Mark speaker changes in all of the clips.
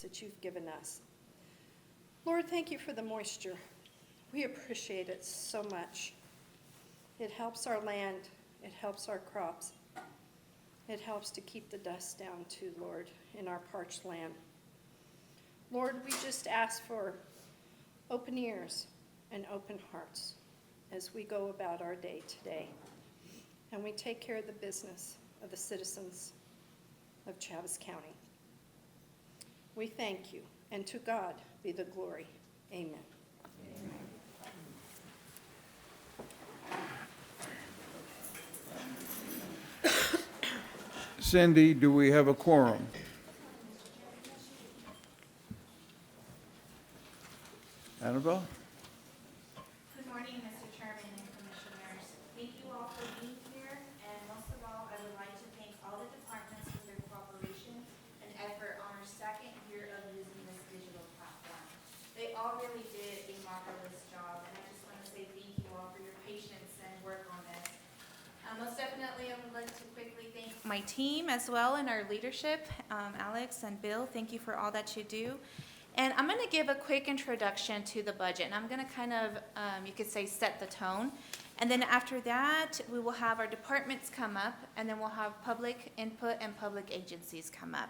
Speaker 1: that you've given us. Lord, thank you for the moisture. We appreciate it so much. It helps our land. It helps our crops. It helps to keep the dust down too, Lord, in our parched land. Lord, we just ask for open ears and open hearts as we go about our day today. And we take care of the business of the citizens of Chaves County. We thank you, and to God be the glory. Amen.
Speaker 2: Cindy, do we have a quorum? Annabelle?
Speaker 3: Good morning, Mr. Chairman and Commissioners. Thank you all for being here, and most of all, I would like to thank all the departments for their cooperation and effort on our second year of using this digital platform. They all really did a marvelous job, and I just want to say thank you all for your patience and work on this. Most definitely, I would like to quickly thank my team as well and our leadership, Alex and Bill. Thank you for all that you do. And I'm going to give a quick introduction to the budget, and I'm going to kind of, you could say, set the tone. And then after that, we will have our departments come up, and then we'll have public input and public agencies come up.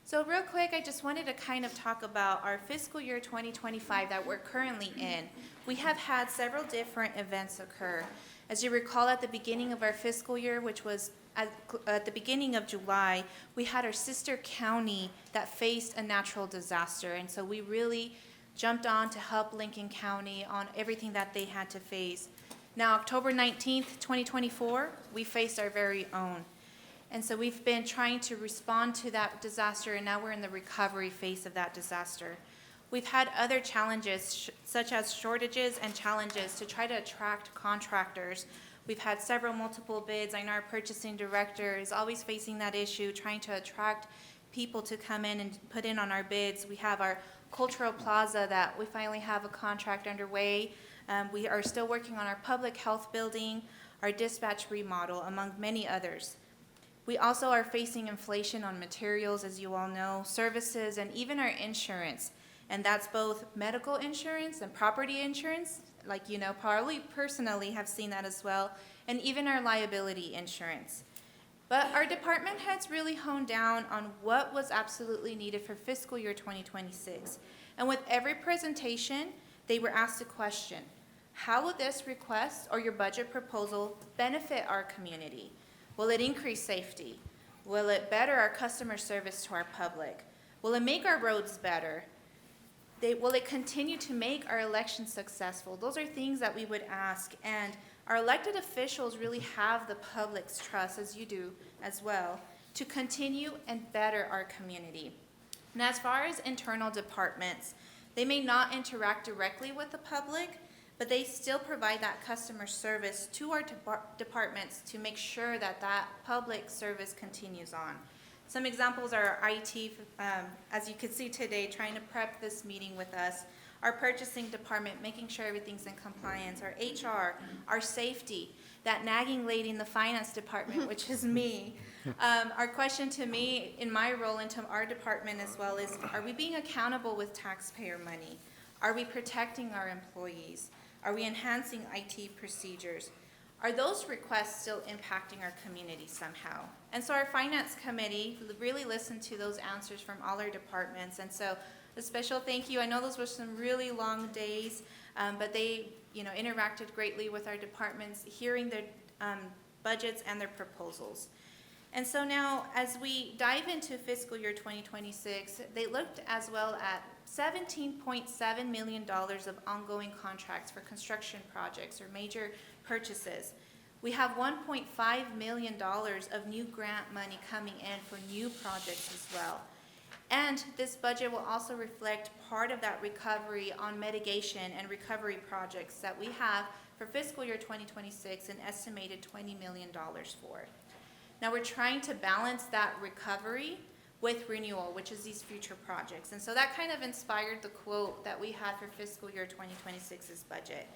Speaker 3: So real quick, I just wanted to kind of talk about our fiscal year 2025 that we're currently in. We have had several different events occur. As you recall, at the beginning of our fiscal year, which was at the beginning of July, we had our sister county that faced a natural disaster. And so we really jumped on to help Lincoln County on everything that they had to face. Now, October 19th, 2024, we faced our very own. And so we've been trying to respond to that disaster, and now we're in the recovery phase of that disaster. We've had other challenges, such as shortages and challenges to try to attract contractors. We've had several multiple bids. I know our purchasing director is always facing that issue, trying to attract people to come in and put in on our bids. We have our cultural plaza that we finally have a contract underway. We are still working on our public health building, our dispatch remodel, among many others. We also are facing inflation on materials, as you all know, services, and even our insurance. And that's both medical insurance and property insurance, like you know, probably personally have seen that as well, and even our liability insurance. But our department heads really honed down on what was absolutely needed for fiscal year 2026. And with every presentation, they were asked a question: how will this request or your budget proposal benefit our community? Will it increase safety? Will it better our customer service to our public? Will it make our roads better? Will it continue to make our elections successful? Those are things that we would ask, and our elected officials really have the public's trust, as you do as well, to continue and better our community. And as far as internal departments, they may not interact directly with the public, but they still provide that customer service to our departments to make sure that that public service continues on. Some examples are our IT, as you could see today, trying to prep this meeting with us. Our purchasing department, making sure everything's in compliance. Our HR, our safety, that nagging lady in the finance department, which is me. Our question to me, in my role, and to our department as well, is: are we being accountable with taxpayer money? Are we protecting our employees? Are we enhancing IT procedures? Are those requests still impacting our community somehow? And so our finance committee really listened to those answers from all our departments. And so a special thank you. I know those were some really long days, but they, interacted greatly with our departments, hearing their budgets and their proposals. And so now, as we dive into fiscal year 2026, they looked as well at $17.7 million of ongoing contracts for construction projects or major purchases. We have $1.5 million of new grant money coming in for new projects as well. And this budget will also reflect part of that recovery on mitigation and recovery projects that we have for fiscal year 2026, an estimated $20 million for. Now we're trying to balance that recovery with renewal, which is these future projects. And so that kind of inspired the quote that we had for fiscal year 2026's budget.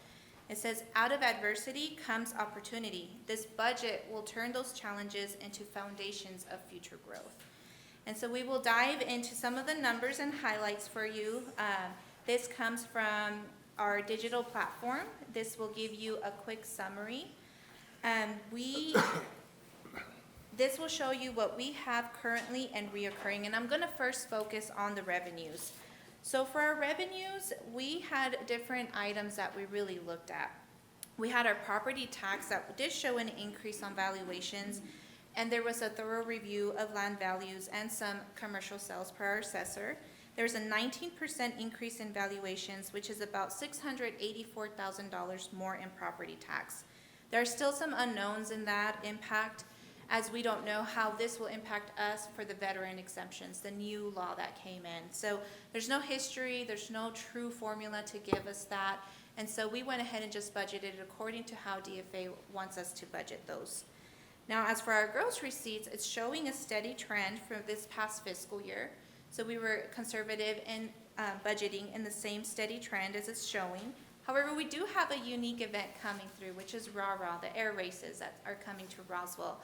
Speaker 3: It says, "Out of adversity comes opportunity. This budget will turn those challenges into foundations of future growth." And so we will dive into some of the numbers and highlights for you. This comes from our digital platform. This will give you a quick summary. This will show you what we have currently and reoccurring, and I'm gonna first focus on the revenues. So for our revenues, we had different items that we really looked at. We had our property tax that did show an increase on valuations, and there was a thorough review of land values and some commercial sales per our assessor. There's a 19% increase in valuations, which is about $684,000 more in property tax. There are still some unknowns in that impact, as we don't know how this will impact us for the veteran exemptions, the new law that came in. So there's no history, there's no true formula to give us that, and so we went ahead and just budgeted according to how DFA wants us to budget those. Now, as for our gross receipts, it's showing a steady trend for this past fiscal year. So we were conservative in budgeting in the same steady trend as it's showing. However, we do have a unique event coming through, which is RAH, the air races that are coming to Roswell.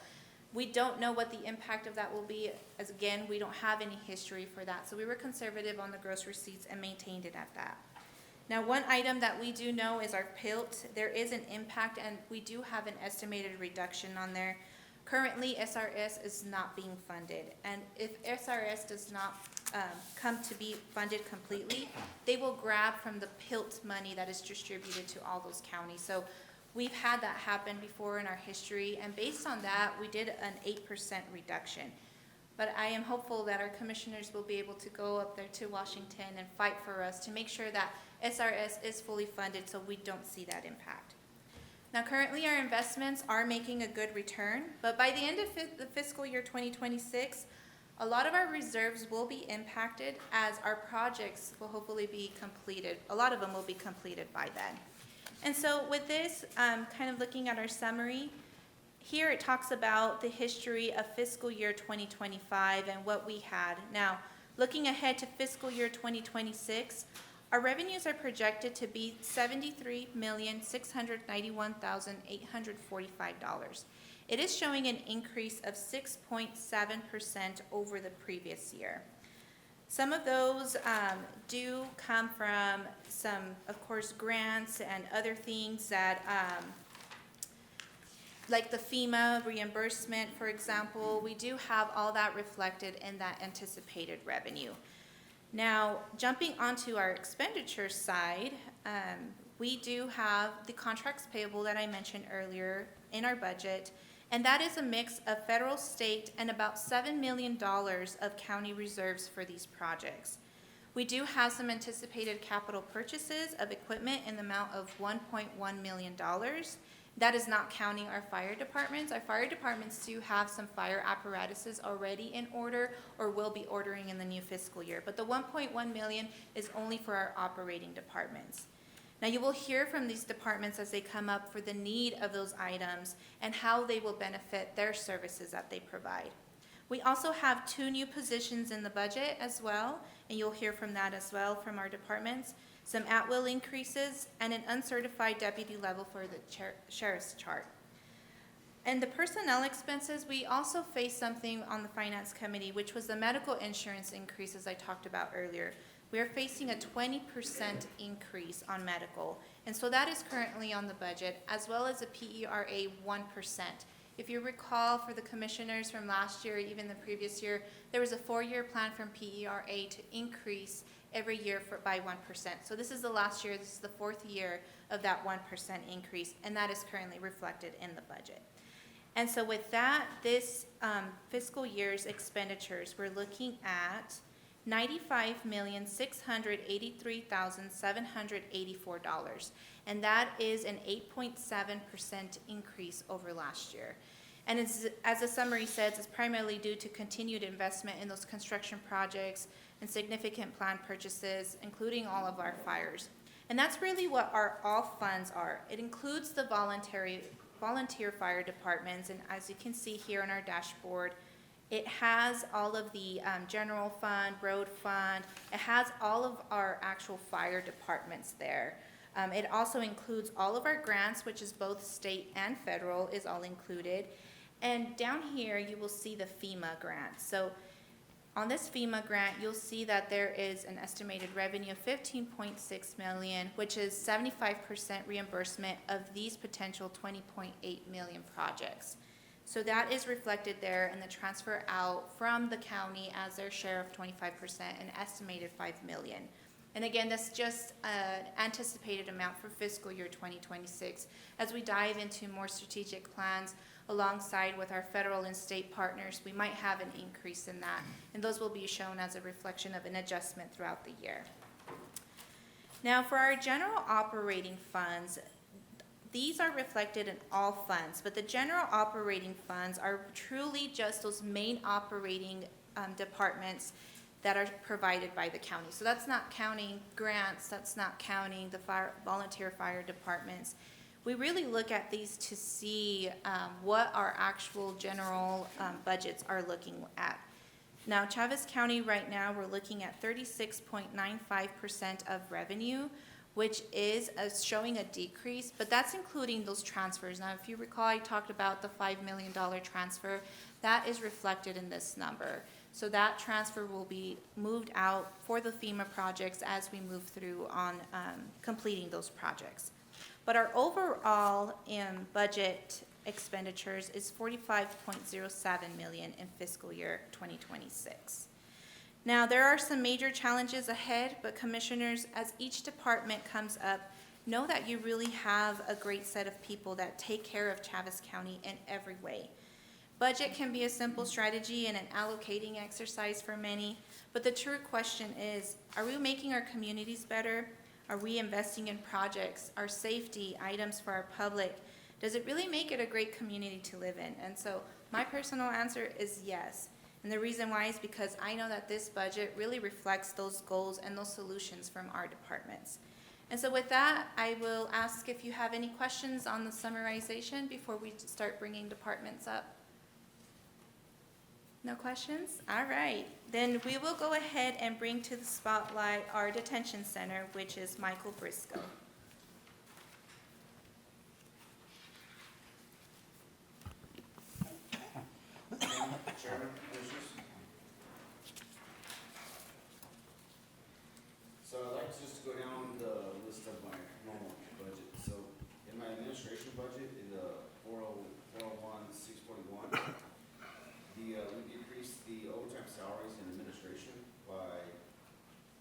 Speaker 3: We don't know what the impact of that will be, as again, we don't have any history for that. So we were conservative on the gross receipts and maintained it at that. Now, one item that we do know is our PILT. There is an impact, and we do have an estimated reduction on there. Currently, SRS is not being funded, and if SRS does not come to be funded completely, they will grab from the PILT money that is distributed to all those counties. So we've had that happen before in our history, and based on that, we did an 8% reduction. But I am hopeful that our commissioners will be able to go up there to Washington and fight for us to make sure that SRS is fully funded so we don't see that impact. Now, currently our investments are making a good return, but by the end of the fiscal year 2026, a lot of our reserves will be impacted as our projects will hopefully be completed. A lot of them will be completed by then. And so with this, kind of looking at our summary, here it talks about the history of fiscal year 2025 and what we had. Now, looking ahead to fiscal year 2026, our revenues are projected to be $73,691,845. It is showing an increase of 6.7% over the previous year. Some of those do come from some, of course, grants and other things that, like the FEMA reimbursement, for example, we do have all that reflected in that anticipated revenue. Now, jumping onto our expenditure side, we do have the contracts payable that I mentioned earlier in our budget, and that is a mix of federal, state, and about $7 million of county reserves for these projects. We do have some anticipated capital purchases of equipment in the amount of $1.1 million. That is not counting our fire departments. Our fire departments do have some fire apparatuses already in order or will be ordering in the new fiscal year. But the $1.1 million is only for our operating departments. Now, you will hear from these departments as they come up for the need of those items and how they will benefit their services that they provide. We also have 2 new positions in the budget as well, and you'll hear from that as well from our departments. Some at-will increases, and an uncertified deputy level for the sheriff's chart. And the personnel expenses, we also faced something on the finance committee, which was the medical insurance increases I talked about earlier. We are facing a 20% increase on medical, and so that is currently on the budget, as well as a PERA 1%. If you recall, for the commissioners from last year, even the previous year, there was a 4-year plan from PERA to increase every year by 1%. So this is the last year, this is the 4th year of that 1% increase, and that is currently reflected in the budget. And so with that, this fiscal year's expenditures, we're looking at $95,683,784, and that is an 8.7% increase over last year. And as the summary says, it's primarily due to continued investment in those construction projects and significant planned purchases, including all of our fires. And that's really what our all funds are. It includes the volunteer fire departments, and as you can see here on our dashboard, it has all of the general fund, road fund. It has all of our actual fire departments there. It also includes all of our grants, which is both state and federal, is all included. And down here, you will see the FEMA grants. So On this FEMA grant, you'll see that there is an estimated revenue of $15.6 million, which is 75% reimbursement of these potential $20.8 million projects. So that is reflected there in the transfer out from the county as their share of 25%, an estimated $5 million. And again, that's just an anticipated amount for fiscal year 2026. As we dive into more strategic plans alongside with our federal and state partners, we might have an increase in that. And those will be shown as a reflection of an adjustment throughout the year. Now, for our general operating funds, these are reflected in all funds, but the general operating funds are truly just those main operating departments that are provided by the county. So that's not counting grants, that's not counting the volunteer fire departments. We really look at these to see what our actual general budgets are looking at. Now, Chavez County right now, we're looking at 36.95% of revenue, which is showing a decrease, but that's including those transfers. Now, if you recall, I talked about the $5 million transfer. That is reflected in this number. So that transfer will be moved out for the FEMA projects as we move through on completing those projects. But our overall budget expenditures is $45.07 million in fiscal year 2026. Now, there are some major challenges ahead, but commissioners, as each department comes up, know that you really have a great set of people that take care of Chavez County in every way. Budget can be a simple strategy and an allocating exercise for many, but the true question is, are we making our communities better? Are we investing in projects, our safety, items for our public? Does it really make it a great community to live in? And so my personal answer is yes. And the reason why is because I know that this budget really reflects those goals and those solutions from our departments. And so with that, I will ask if you have any questions on the summarization before we start bringing departments up. No questions? All right. Then we will go ahead and bring to the spotlight our detention center, which is Michael Briscoe.
Speaker 4: Chairman, Commissioners. So I'd like just to go down the list of my normal budget. So in my administration budget, in the 401-641, we decreased the overtime salaries in administration by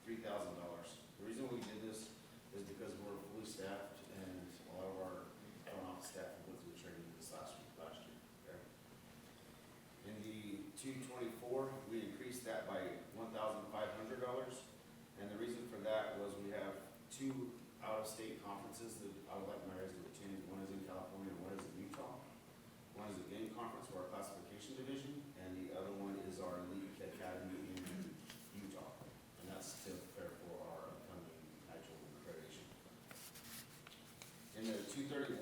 Speaker 4: $3,000. The reason we did this is because we're fully staffed and a lot of our front office staff went through training this last year. Okay? In the 224, we increased that by $1,500, and the reason for that was we have two out-of-state conferences that I would like my residents to attend. One is in California and one is in Utah. One is a game conference for our classification division, and the other one is our elite academy in Utah, and that's to prepare for our upcoming actual accreditation. In the 231,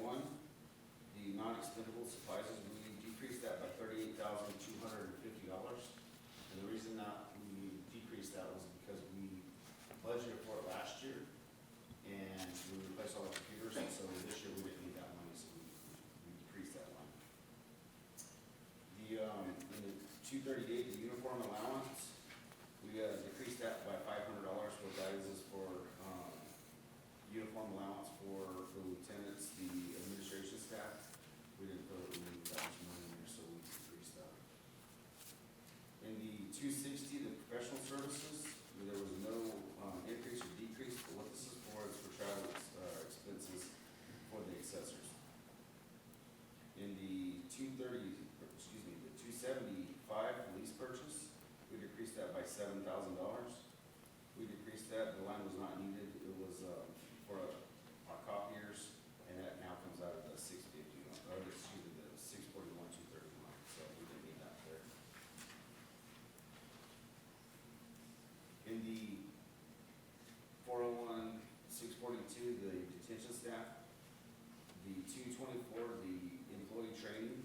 Speaker 4: the non-expendable supplies, we decreased that by $38,250. And the reason that we decreased that was because we budgeted for it last year, and we replaced all the computers, and so this year we didn't need that money, so we decreased that line. In the 238, the uniform allowance, we decreased that by $500. What that is for uniform allowance for the lieutenants, the administration staff. We didn't put that much money in there, so we decreased that. In the 260, the professional services, there was no increase or decrease, but what this is for travel expenses for the assessors. In the 275 lease purchase, we decreased that by $7,000. We decreased that, the line was not needed, it was for our copiers, and that now comes out of the 650, or excuse me, the 641, 231, so we didn't need that there. In the 401, 642, the detention staff, the 224, the employee training,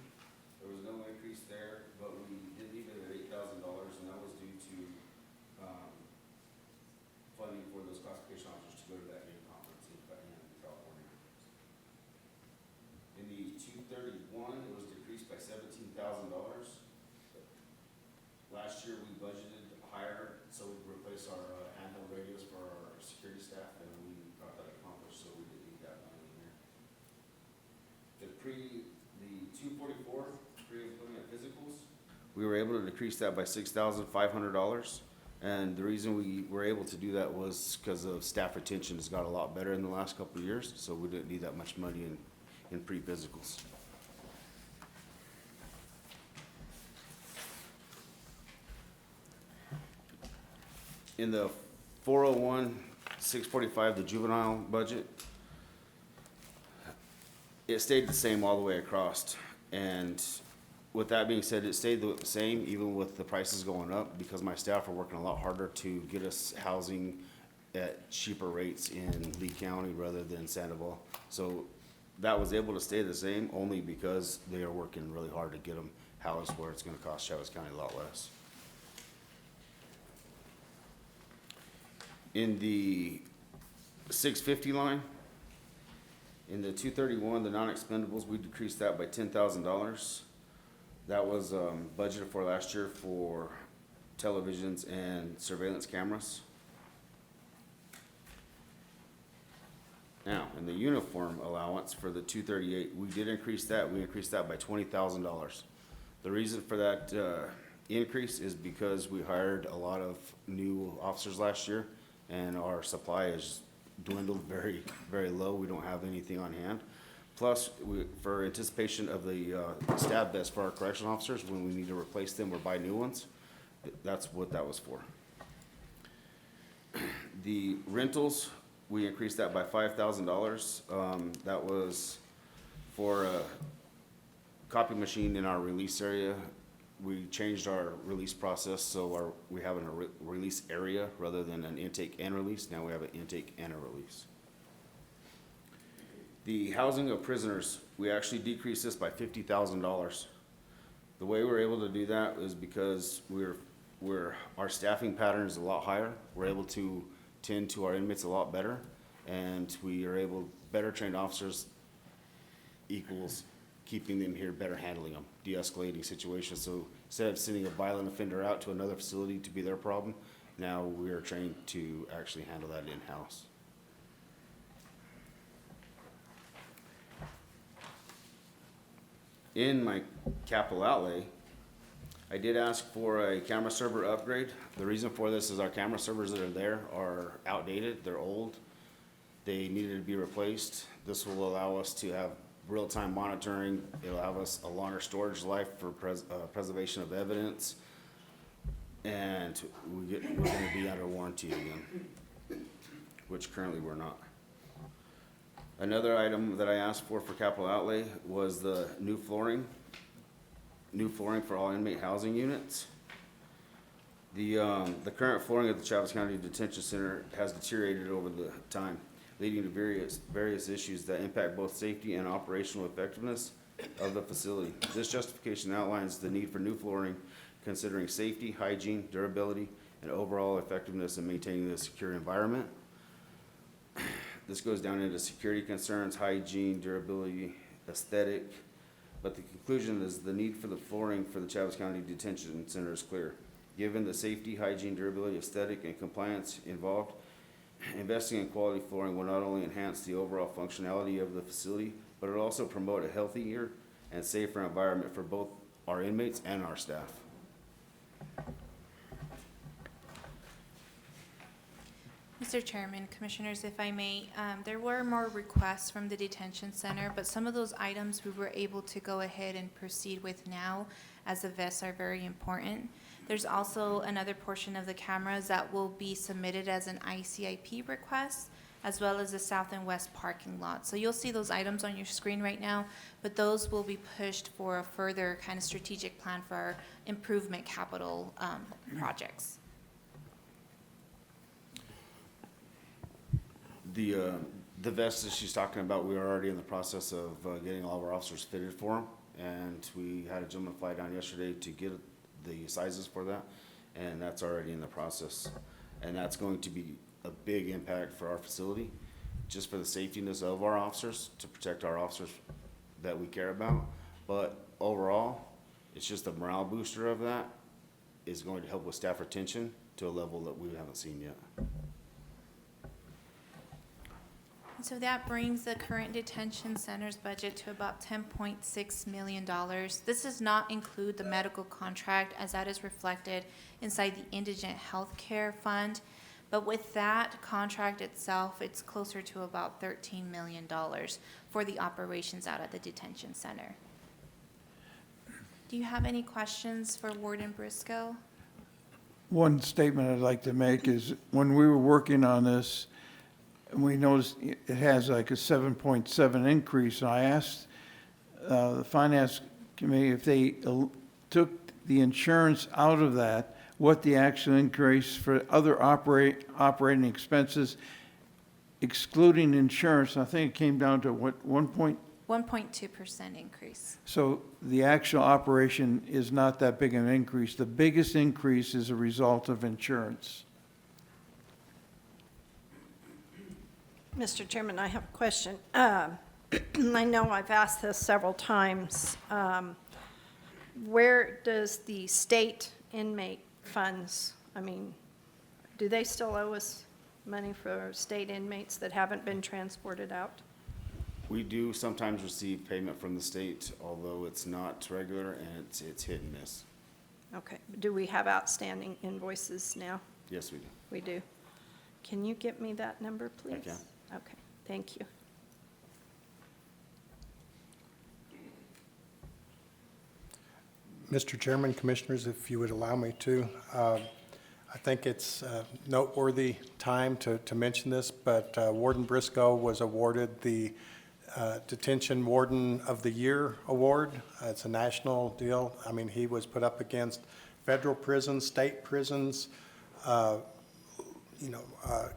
Speaker 4: there was no increase there, but we did leave it at $8,000, and that was due to funding for those classification officers to go to that game conference in California. In the 231, it was decreased by $17,000. Last year, we budgeted we were able to decrease that by $6,500. And the reason we were able to do that was because of staff retention has got a lot better in the last couple of years, so we didn't need that much money in pre-physicals. In the 401-645, the juvenile budget, it stayed the same all the way across. And with that being said, it stayed the same even with the prices going up because my staff are working a lot harder to get us housing at cheaper rates in Lee County rather than Sandoval. So that was able to stay the same only because they are working really hard to get them housed where it's gonna cost Chavez County a lot less. In the 650 line, in the 231, the non-expendables, we decreased that by $10,000. That was budgeted for last year for televisions and surveillance cameras. Now, in the uniform allowance for the 238, we did increase that. We increased that by $20,000. The reason for that increase is because we hired a lot of new officers last year, and our supply is dwindled very, very low. We don't have anything on hand. Plus, for anticipation of the stab vest for our correction officers, when we need to replace them or buy new ones, that's what that was for. The rentals, we increased that by $5,000. That was for a copy machine in our release area. We changed our release process, so we have a release area rather than an intake and release. Now we have an intake and a release. The housing of prisoners, we actually decreased this by $50,000. The way we're able to do that is because our staffing pattern is a lot higher. We're able to tend to our inmates a lot better, and we are able, better trained officers equals keeping them here, better handling them, de-escalating situations. So instead of sending a violent offender out to another facility to be their problem, now we are trained to actually handle that in-house. In my capital outlay, I did ask for a camera server upgrade. The reason for this is our camera servers that are there are outdated, they're old. They needed to be replaced. This will allow us to have real-time monitoring. It'll have us a longer storage life for preservation of evidence. And we're gonna be under warranty again, which currently we're not. Another item that I asked for capital outlay was the new flooring for all inmate housing units. The current flooring at the Chavez County Detention Center has deteriorated over the time, leading to various issues that impact both safety and operational effectiveness of the facility. This justification outlines the need for new flooring, considering safety, hygiene, durability, and overall effectiveness in maintaining a secure environment. This goes down into security concerns, hygiene, durability, aesthetic, but the conclusion is the need for the flooring for the Chavez County Detention Center is clear. Given the safety, hygiene, durability, aesthetic, and compliance involved, investing in quality flooring will not only enhance the overall functionality of the facility, but it'll also promote a healthier and safer environment for both our inmates and our staff.
Speaker 3: Mr. Chairman, Commissioners, if I may, there were more requests from the detention center, but some of those items we were able to go ahead and proceed with now, as the vests are very important. There's also another portion of the cameras that will be submitted as an ICIP request, as well as the south and west parking lot. So you'll see those items on your screen right now, but those will be pushed for a further kind of strategic plan for our improvement capital projects.
Speaker 4: The vests that she's talking about, we are already in the process of getting all of our officers fitted for them. And we had a gentleman fly down yesterday to get the sizes for that, and that's already in the process. And that's going to be a big impact for our facility, just for the safetiness of our officers, to protect our officers that we care about. But overall, it's just a morale booster of that is going to help with staff retention to a level that we haven't seen yet.
Speaker 3: So that brings the current detention center's budget to about $10.6 million. This does not include the medical contract, as that is reflected inside the Indigent Healthcare Fund. But with that contract itself, it's closer to about $13 million for the operations out at the detention center. Do you have any questions for Warden Briscoe?
Speaker 2: One statement I'd like to make is, when we were working on this, we noticed it has like a 7.7 increase, and I asked the Finance Committee if they took the insurance out of that, what the actual increase for other operating expenses, excluding insurance. I think it came down to what,
Speaker 3: 1.2% increase.
Speaker 2: So the actual operation is not that big an increase. The biggest increase is a result of insurance.
Speaker 1: Mr. Chairman, I have a question. I know I've asked this several times. Where does the state inmate funds, do they still owe us money for state inmates that haven't been transported out?
Speaker 4: We do sometimes receive payment from the state, although it's not regular and it's hit and miss.
Speaker 1: Okay. Do we have outstanding invoices now?
Speaker 4: Yes, we do.
Speaker 1: We do. Can you get me that number, please?
Speaker 4: I can.
Speaker 1: Okay, thank you.
Speaker 5: Mr. Chairman, Commissioners, if you would allow me to, I think it's a noteworthy time to mention this, but Warden Briscoe was awarded the Detention Warden of the Year Award. It's a national deal. I mean, he was put up against federal prisons, state prisons,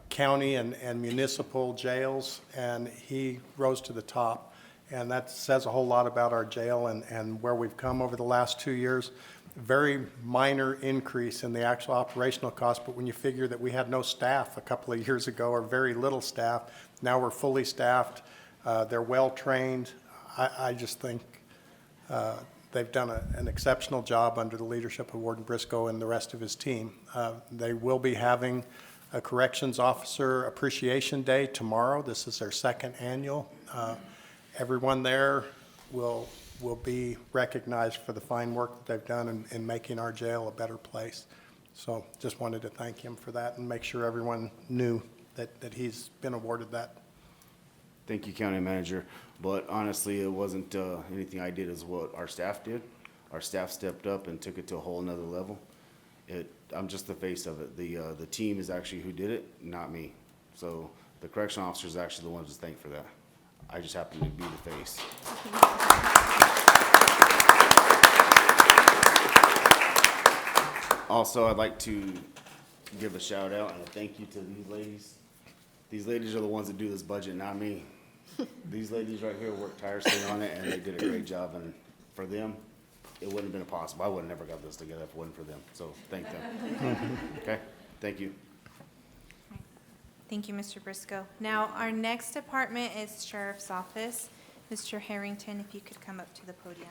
Speaker 5: county and municipal jails, and he rose to the top. And that says a whole lot about our jail and where we've come over the last 2 years. Very minor increase in the actual operational cost, but when you figure that we had no staff a couple of years ago, or very little staff, now we're fully staffed, they're well-trained. I just think they've done an exceptional job under the leadership of Warden Briscoe and the rest of his team. They will be having a Corrections Officer Appreciation Day tomorrow. This is their second annual. Everyone there will be recognized for the fine work that they've done in making our jail a better place. So just wanted to thank him for that and make sure everyone knew that he's been awarded that.
Speaker 4: Thank you, County Manager. But honestly, it wasn't anything I did, is what our staff did. Our staff stepped up and took it to a whole nother level. I'm just the face of it. The team is actually who did it, not me. So the correction officer is actually the ones to thank for that. I just happen to be the face. Also, I'd like to give a shout out and a thank you to these ladies. These ladies are the ones that do this budget, not me. These ladies right here worked tirelessly on it, and they did a great job. And for them, it wouldn't have been possible. I would have never got this together if it wasn't for them. So thank them. Okay, thank you.
Speaker 3: Thank you, Mr. Briscoe. Now, our next department is Sheriff's Office. Mr. Harrington, if you could come up to the podium.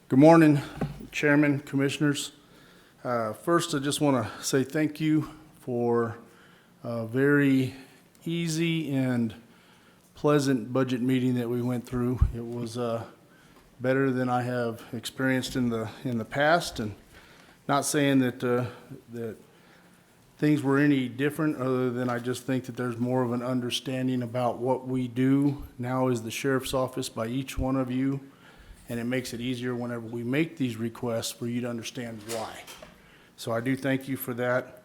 Speaker 6: Good morning, Chairman, Commissioners. First, I just want to say thank you for a very easy and pleasant budget meeting that we went through. It was better than I have experienced in the past, and not saying that that things were any different, other than I just think that there's more of an understanding about what we do now as the Sheriff's Office by each one of you. And it makes it easier whenever we make these requests for you to understand why. So I do thank you for that.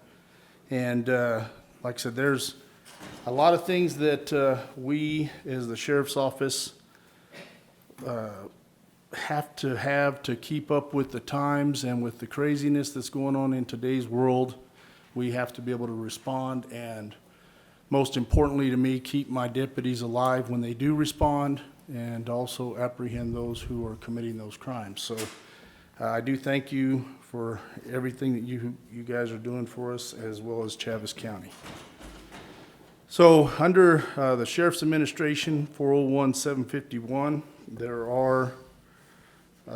Speaker 6: And like I said, there's a lot of things that we, as the Sheriff's Office, have to keep up with the times and with the craziness that's going on in today's world. We have to be able to respond, and most importantly to me, keep my deputies alive when they do respond, and also apprehend those who are committing those crimes. So I do thank you for everything that you guys are doing for us, as well as Chaves County. So, under the Sheriff's Administration, 401-751, there are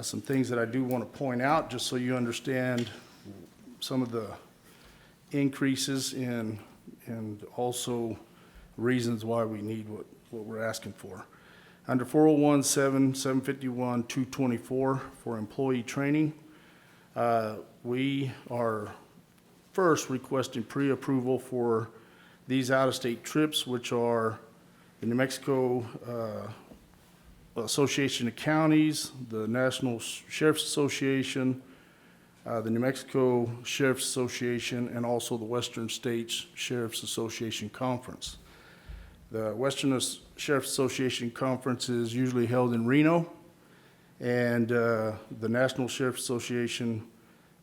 Speaker 6: some things that I do want to point out, just so you understand some of the increases in, and also reasons why we need what we're asking for. Under 401-751, 224 for employee training, we are first requesting pre-approval for these out-of-state trips, which are the New Mexico Association of Counties, the National Sheriff's Association, the New Mexico Sheriff's Association, and also the Western States Sheriff's Association Conference. The Western Sheriff's Association Conference is usually held in Reno, and the National Sheriff's Association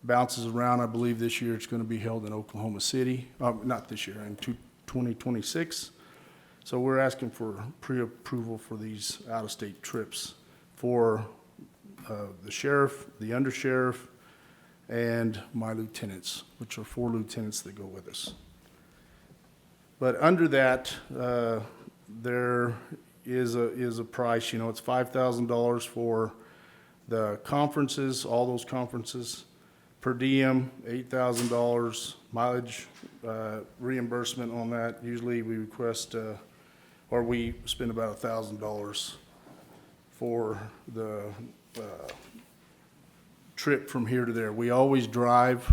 Speaker 6: bounces around. I believe this year it's going to be held in Oklahoma City, not this year, in 2026. So we're asking for pre-approval for these out-of-state trips for the sheriff, the undersheriff, and my lieutenants, which are 4 lieutenants that go with us. But under that, there is a price, you know, it's $5,000 for the conferences, all those conferences, per diem, $8,000, mileage reimbursement on that. Usually we request, or we spend about $1,000 for the trip from here to there. We always drive.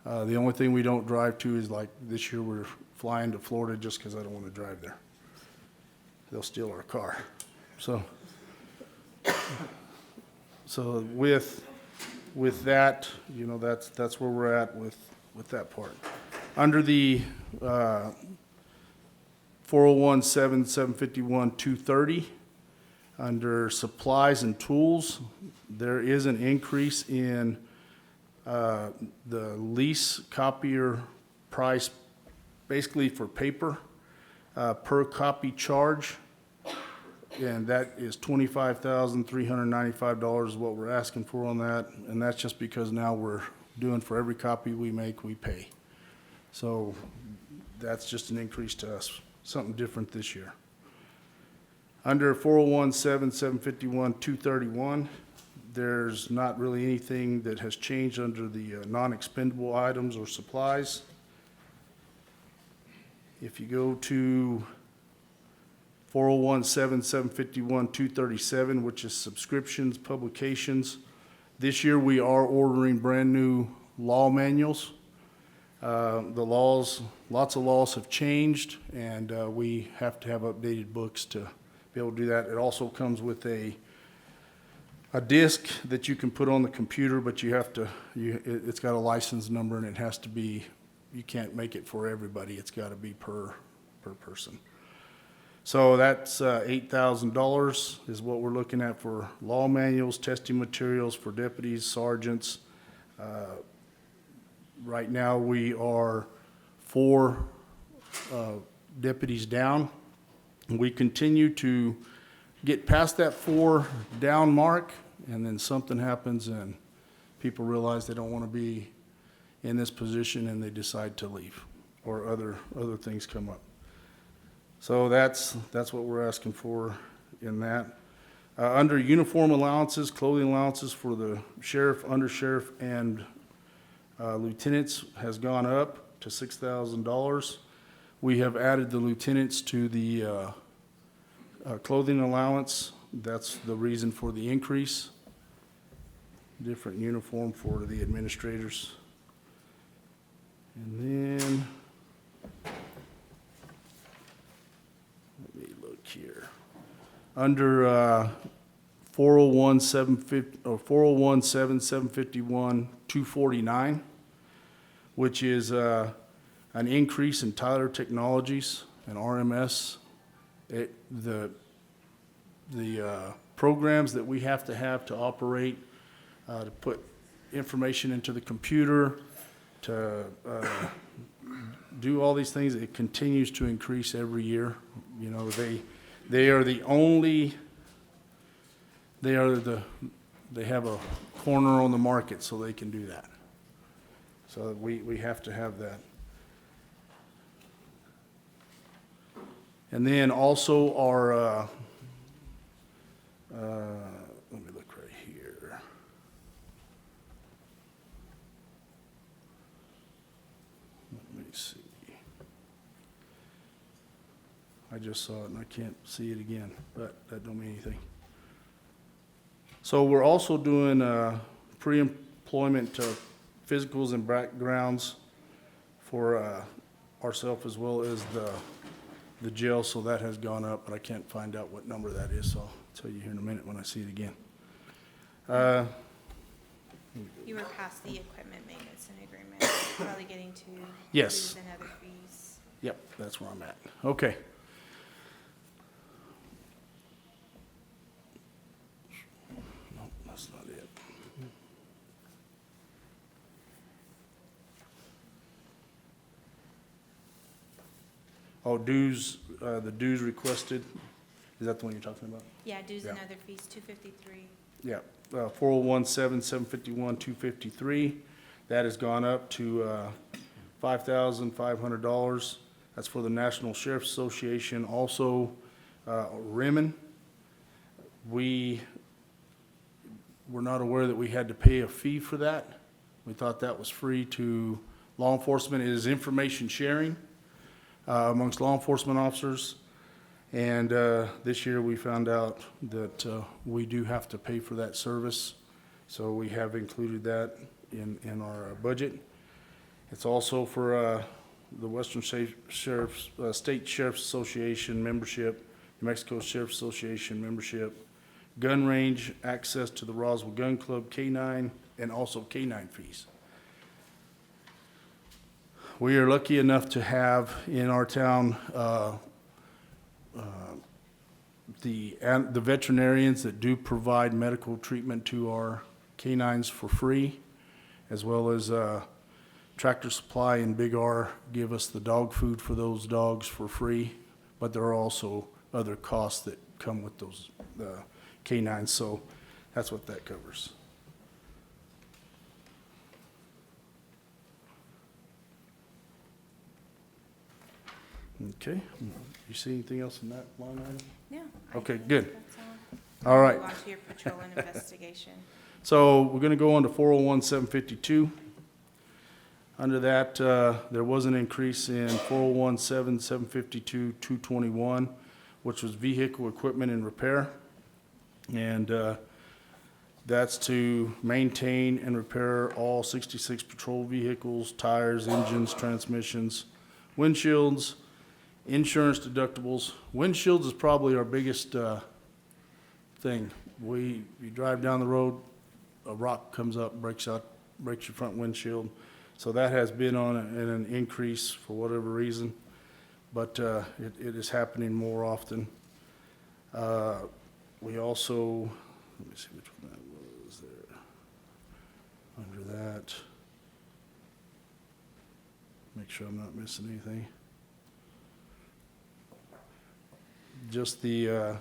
Speaker 6: The only thing we don't drive to is, like this year we're flying to Florida just because I don't want to drive there. They'll steal our car. So with that, you know, that's where we're at with that part. Under the 401-751, 230, under supplies and tools, there is an increase in the lease copier price, basically for paper, per copy charge, and that is $25,395 is what we're asking for on that, and that's just because now we're doing for every copy we make, we pay. So that's just an increase to us, something different this year. Under 401-751, 231, there's not really anything that has changed under the non-expendable items or supplies. If you go to 401-751, 237, which is subscriptions, publications, this year we are ordering brand-new law manuals. The laws, lots of laws have changed, and we have to have updated books to be able to do that. It also comes with a disc that you can put on the computer, but you have to, it's got a license number, and it has to be, you can't make it for everybody. It's got to be per person. So that's $8,000 is what we're looking at for law manuals, testing materials for deputies, sergeants. Right now, we are 4 deputies down. We continue to get past that 4 down mark, and then something happens and people realize they don't want to be in this position and they decide to leave, or other things come up. So that's what we're asking for in that. Under uniform allowances, clothing allowances for the sheriff, undersheriff, and lieutenants has gone up to $6,000. We have added the lieutenants to the clothing allowance. That's the reason for the increase. Different uniform for the administrators. And then, let me look here. Under 401-751, 249, which is an increase in Tyler Technologies and RMS. The programs that we have to operate, to put information into the computer, to do all these things, it continues to increase every year. You know, they are the they have a corner on the market, so they can do that. So we have to have that. And then also our, let me look right here. Let me see. I just saw it and I can't see it again, but that don't mean anything. So we're also doing pre-employment physicals and backgrounds for ourselves as well as the jail, so that has gone up, but I can't find out what number that is, so I'll tell you here in a minute when I see it again.
Speaker 3: You were past the equipment maintenance and agreement, probably getting to
Speaker 6: Yes.
Speaker 3: dues and other fees.
Speaker 6: Yep, that's where I'm at. Okay. No, that's not it. Oh, dues, the dues requested, is that the one you're talking about?
Speaker 3: Yeah, dues and
Speaker 6: Yeah.
Speaker 3: other fees, 253.
Speaker 6: Yeah, 4017, 751, 253. That has gone up to $5,500. That's for the National Sheriff's Association. Also, Rimmon. We were not aware that we had to pay a fee for that. We thought that was free to law enforcement. It is information sharing amongst law enforcement officers. And this year, we found out that we do have to pay for that service, so we have included that in our budget. It's also for the Western State Sheriff's Association membership, New Mexico Sheriff's Association membership, gun range, access to the Roswell Gun Club, K-9, and also K-9 fees. We are lucky enough to have in our town the veterinarians that do provide medical treatment to our canines for free, as well as Tractor Supply and Big R give us the dog food for those dogs for free, but there are also other costs that come with those canines, so that's what that covers. Okay, you see anything else in that line item?
Speaker 3: Yeah.
Speaker 6: Okay, good.
Speaker 3: That's
Speaker 6: All right.
Speaker 3: Move on to your patrol and investigation.
Speaker 6: So we're gonna go on to 401-752. Under that, there was an increase in 401-752-221, which was vehicle equipment and repair. And that's to maintain and repair all 66 patrol vehicles, tires, engines, transmissions, windshields, insurance deductibles. Windshields is probably our biggest thing. You drive down the road, a rock comes up, breaks your front windshield. So that has been on an increase for whatever reason, but it is happening more often. We also, let me see which one that was there. Under that, make sure I'm not missing anything. Just the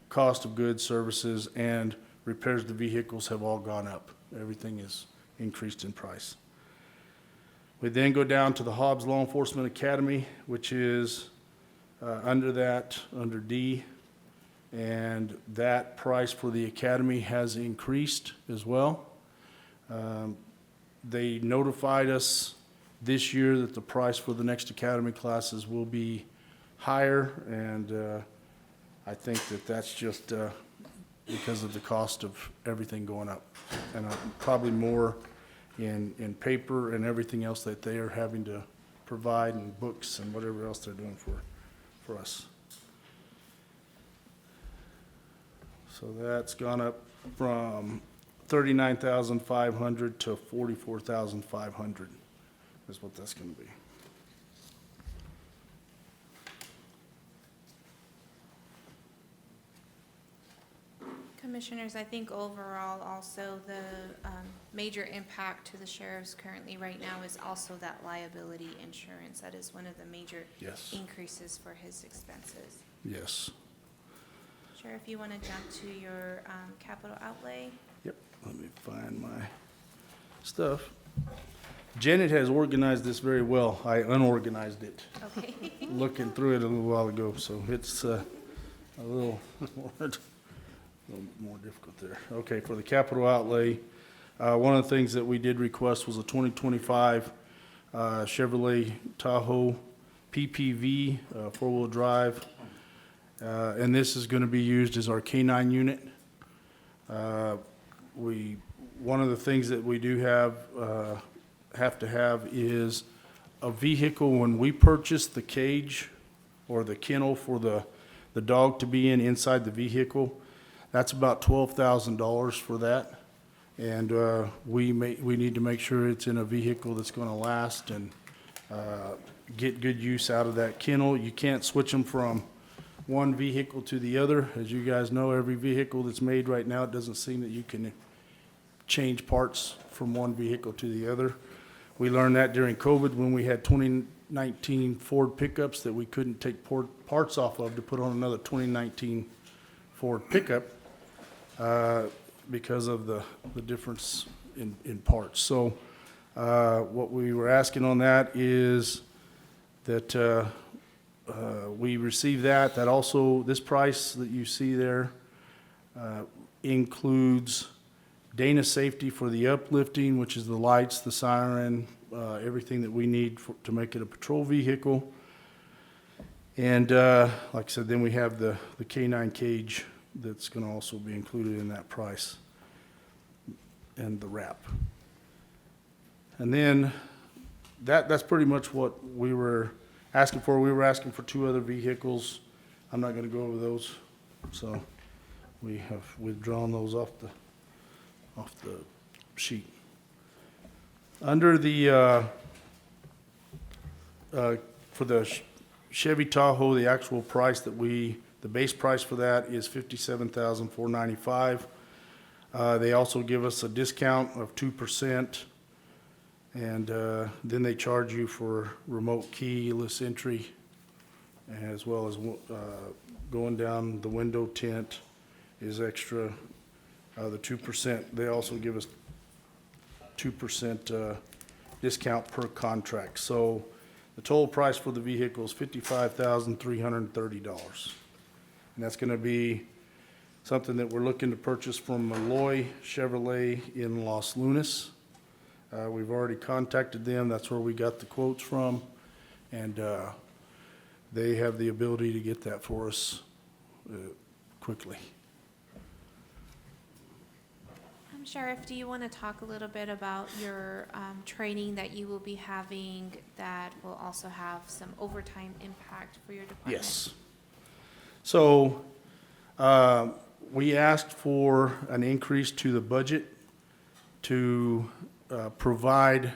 Speaker 6: cost of goods, services, and repairs to vehicles have all gone up. Everything is increased in price. We then go down to the Hobbs Law Enforcement Academy, which is under D, and that price for the academy has increased as well. They notified us this year that the price for the next academy classes will be higher, and I think that that's just because of the cost of everything going up, and probably more in paper and everything else that they are having to provide, and books and whatever else they're doing for us. So that's gone up from $39,500 to $44,500 is what that's gonna be.
Speaker 3: Commissioners, I think overall also the major impact to the sheriffs currently right now is also that liability insurance. That is one of the major
Speaker 6: Yes.
Speaker 3: increases for his expenses.
Speaker 6: Yes.
Speaker 3: Sheriff, you want to jump to your capital outlay?
Speaker 6: Yep. let me find my stuff. Janet has organized this very well. I unorganized it,
Speaker 3: Okay.
Speaker 6: looking through it a little while ago, so it's a little more difficult there. Okay, for the capital outlay, one of the things that we did request was a 2025 Chevrolet Tahoe PPV, four-wheel drive. And this is going to be used as our K-9 unit. One of the things that we do have to have is a vehicle. When we purchase the cage or the kennel for the dog to be inside the vehicle, that's about $12,000 for that. And we need to make sure it's in a vehicle that's going to last and get good use out of that kennel. You can't switch them from one vehicle to the other. As you guys know, every vehicle that's made right now, it doesn't seem that you can change parts from one vehicle to the other. We learned that during COVID when we had 2019 Ford pickups that we couldn't take parts off of to put on another 2019 Ford pickup because of the difference in parts. So what we were asking on that is that we receive that. That also, this price that you see there includes Dana Safety for the uplifting, which is the lights, the siren, everything that we need to make it a patrol vehicle. And like I said, then we have the K-9 cage that's going to also be included in that price, and the wrap. And then that's pretty much what we were asking for. We were asking for 2 other vehicles. I'm not going to go over those, so we have withdrawn those off the sheet. Under the for the Chevy Tahoe, the actual price the base price for that is $57,495. They also give us a discount of 2%. And then they charge you for remote keyless entry, as well as going down the window tint is extra. The 2%, they also give us 2% discount per contract. So the total price for the vehicle is $55,330. And that's going to be something that we're looking to purchase from Malloy Chevrolet in Los Lunas. We've already contacted them. That's where we got the quotes from. And they have the ability to get that for us quickly.
Speaker 3: Sheriff, do you want to talk a little bit about your training that you will be having that will also have some overtime impact for your department?
Speaker 6: Yes. So we asked for an increase to the budget to provide,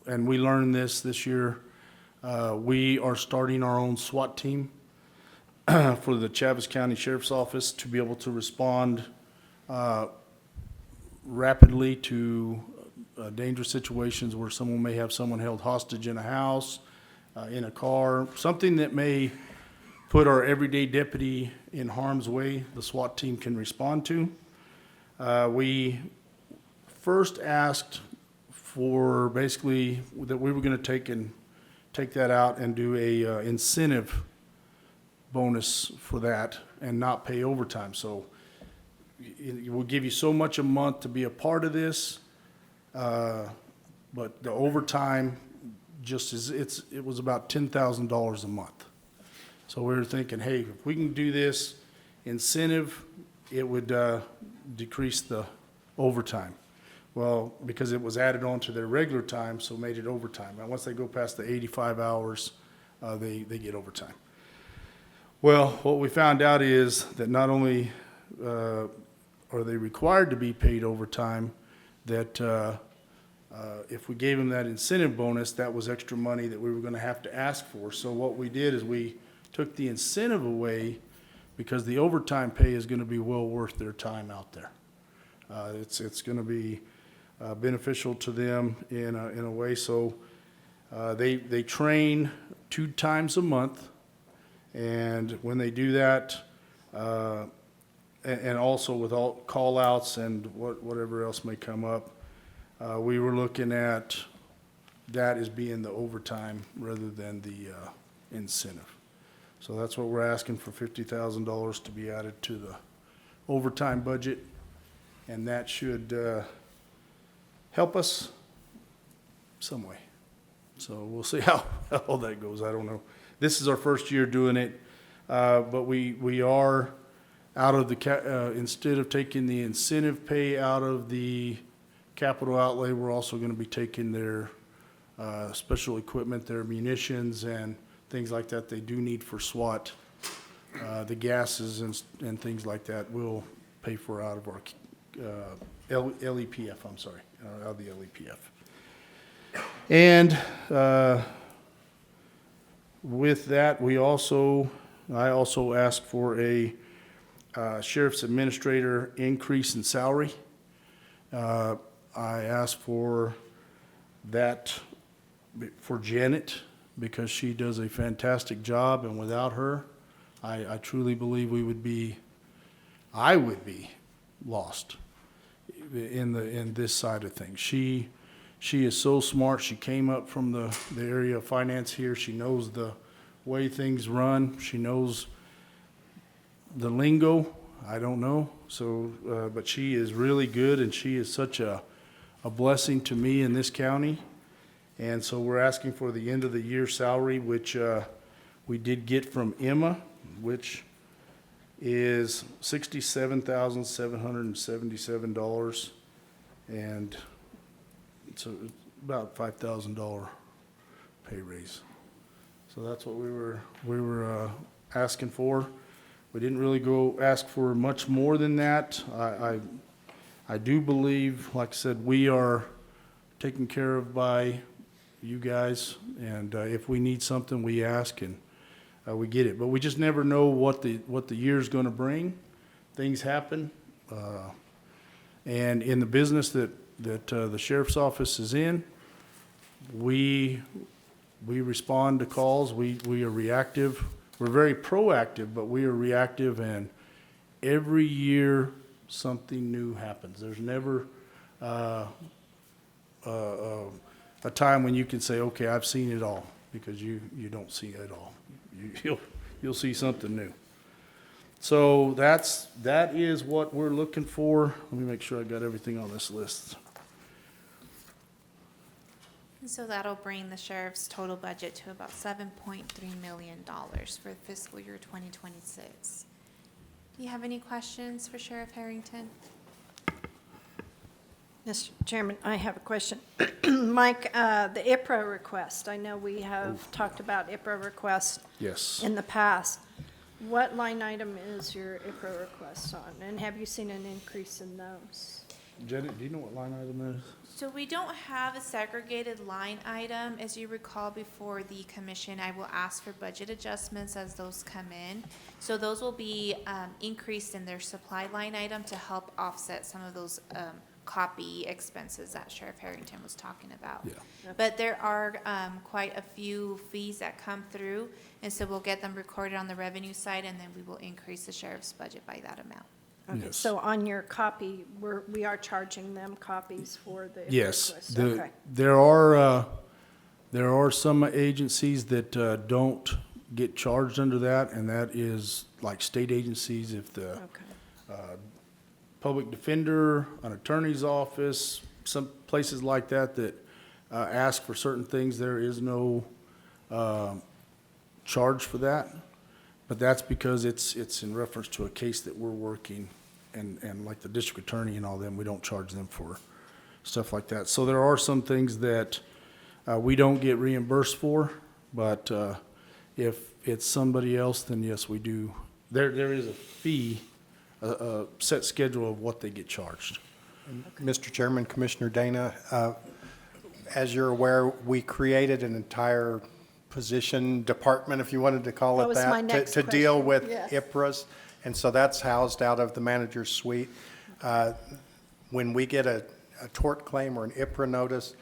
Speaker 6: and we learned this year, we are starting our own SWAT team for the Chaves County Sheriff's Office to be able to respond rapidly to dangerous situations where someone may have someone held hostage in a house, in a car, something that may put our everyday deputy in harm's way. The SWAT team can respond to. We first asked for basically that we were going to take that out and do a incentive bonus for that and not pay overtime. So it will give you so much a month to be a part of this, but the overtime just it was about $10,000 a month. So we were thinking, hey, if we can do this incentive, it would decrease the overtime. Well, because it was added on to their regular time, so made it overtime. Now, once they go past the 85 hours, they get overtime. Well, what we found out is that not only are they required to be paid overtime, that if we gave them that incentive bonus, that was extra money that we were going to have to ask for. So what we did is we took the incentive away because the overtime pay is going to be well worth their time out there. It's going to be beneficial to them in a way. So they train 2 times a month, and when they do that, and also with all call-outs and whatever else may come up, we were looking at that as being the overtime rather than the incentive. So that's what we're asking for, $50,000 to be added to the overtime budget, and that should help us some way. So we'll see how all that goes. I don't know. This is our first year doing it, but we are out of the, instead of taking the incentive pay out of the capital outlay, we're also going to be taking their special equipment, their munitions and things like that they do need for SWAT. The gases and things like that we'll pay for out of our LEPF, I'm sorry, out of the LEPF. And with that, I also asked for a sheriff's administrator increase in salary. I asked for that for Janet because she does a fantastic job, and without her, I truly believe I would be lost in this side of things. She is so smart. She came up from the area of finance here. She knows the way things run. She knows the lingo. I don't know. So, but she is really good, and she is such a blessing to me in this county. And so we're asking for the end of the year salary, which we did get from Emma, which is $67,777, and it's about $5,000 pay raise. So that's what we were asking for. We didn't really go ask for much more than that. I do believe, like I said, we are taken care of by you guys, and if we need something, we ask and we get it. But we just never know what the year's going to bring. Things happen, and in the business that the sheriff's office is in, we respond to calls. We are reactive. We're very proactive, but we are reactive, and every year something new happens. There's never a time when you can say, okay, I've seen it all, because you don't see it all. You'll see something new. So that is what we're looking for. Let me make sure I got everything on this list.
Speaker 3: So that'll bring the sheriff's total budget to about $7.3 million for fiscal year 2026. Do you have any questions for Sheriff Harrington?
Speaker 1: Mr. Chairman, I have a question. Mike, the IPRA request, I know we have talked about IPRA requests
Speaker 6: Yes.
Speaker 1: in the past. What line item is your IPRA request on, and have you seen an increase in those?
Speaker 6: Jenny, do you know what line item is?
Speaker 3: So we don't have a segregated line item. As you recall, before the commission, I will ask for budget adjustments as those come in. So those will be increased in their supply line item to help offset some of those copy expenses that Sheriff Harrington was talking about.
Speaker 6: Yeah.
Speaker 3: But there are quite a few fees that come through, and so we'll get them recorded on the revenue side, and then we will increase the sheriff's budget by that amount.
Speaker 1: Okay,
Speaker 6: Yes.
Speaker 1: so on your copy, we are charging them copies for the IPRA
Speaker 6: Yes.
Speaker 1: request? Okay.
Speaker 6: There are some agencies that don't get charged under that, and that is like state agencies. If the
Speaker 1: Okay.
Speaker 6: public defender, an attorney's office, some places like that ask for certain things, there is no charge for that. But that's because it's in reference to a case that we're working, and like the district attorney and all them, we don't charge them for stuff like that. So there are some things that we don't get reimbursed for, but if it's somebody else, then yes, we do. There is a fee, a set schedule of what they get charged.
Speaker 5: Mr. Chairman, Commissioner Dana, as you're aware, we created an entire position, department, if you wanted to call
Speaker 1: That
Speaker 5: it
Speaker 1: was my
Speaker 5: that,
Speaker 1: next
Speaker 5: to deal
Speaker 1: question,
Speaker 5: with
Speaker 1: yes.
Speaker 5: IPRAs. And so that's housed out of the manager's suite. When we get a tort claim or an IPRA notice,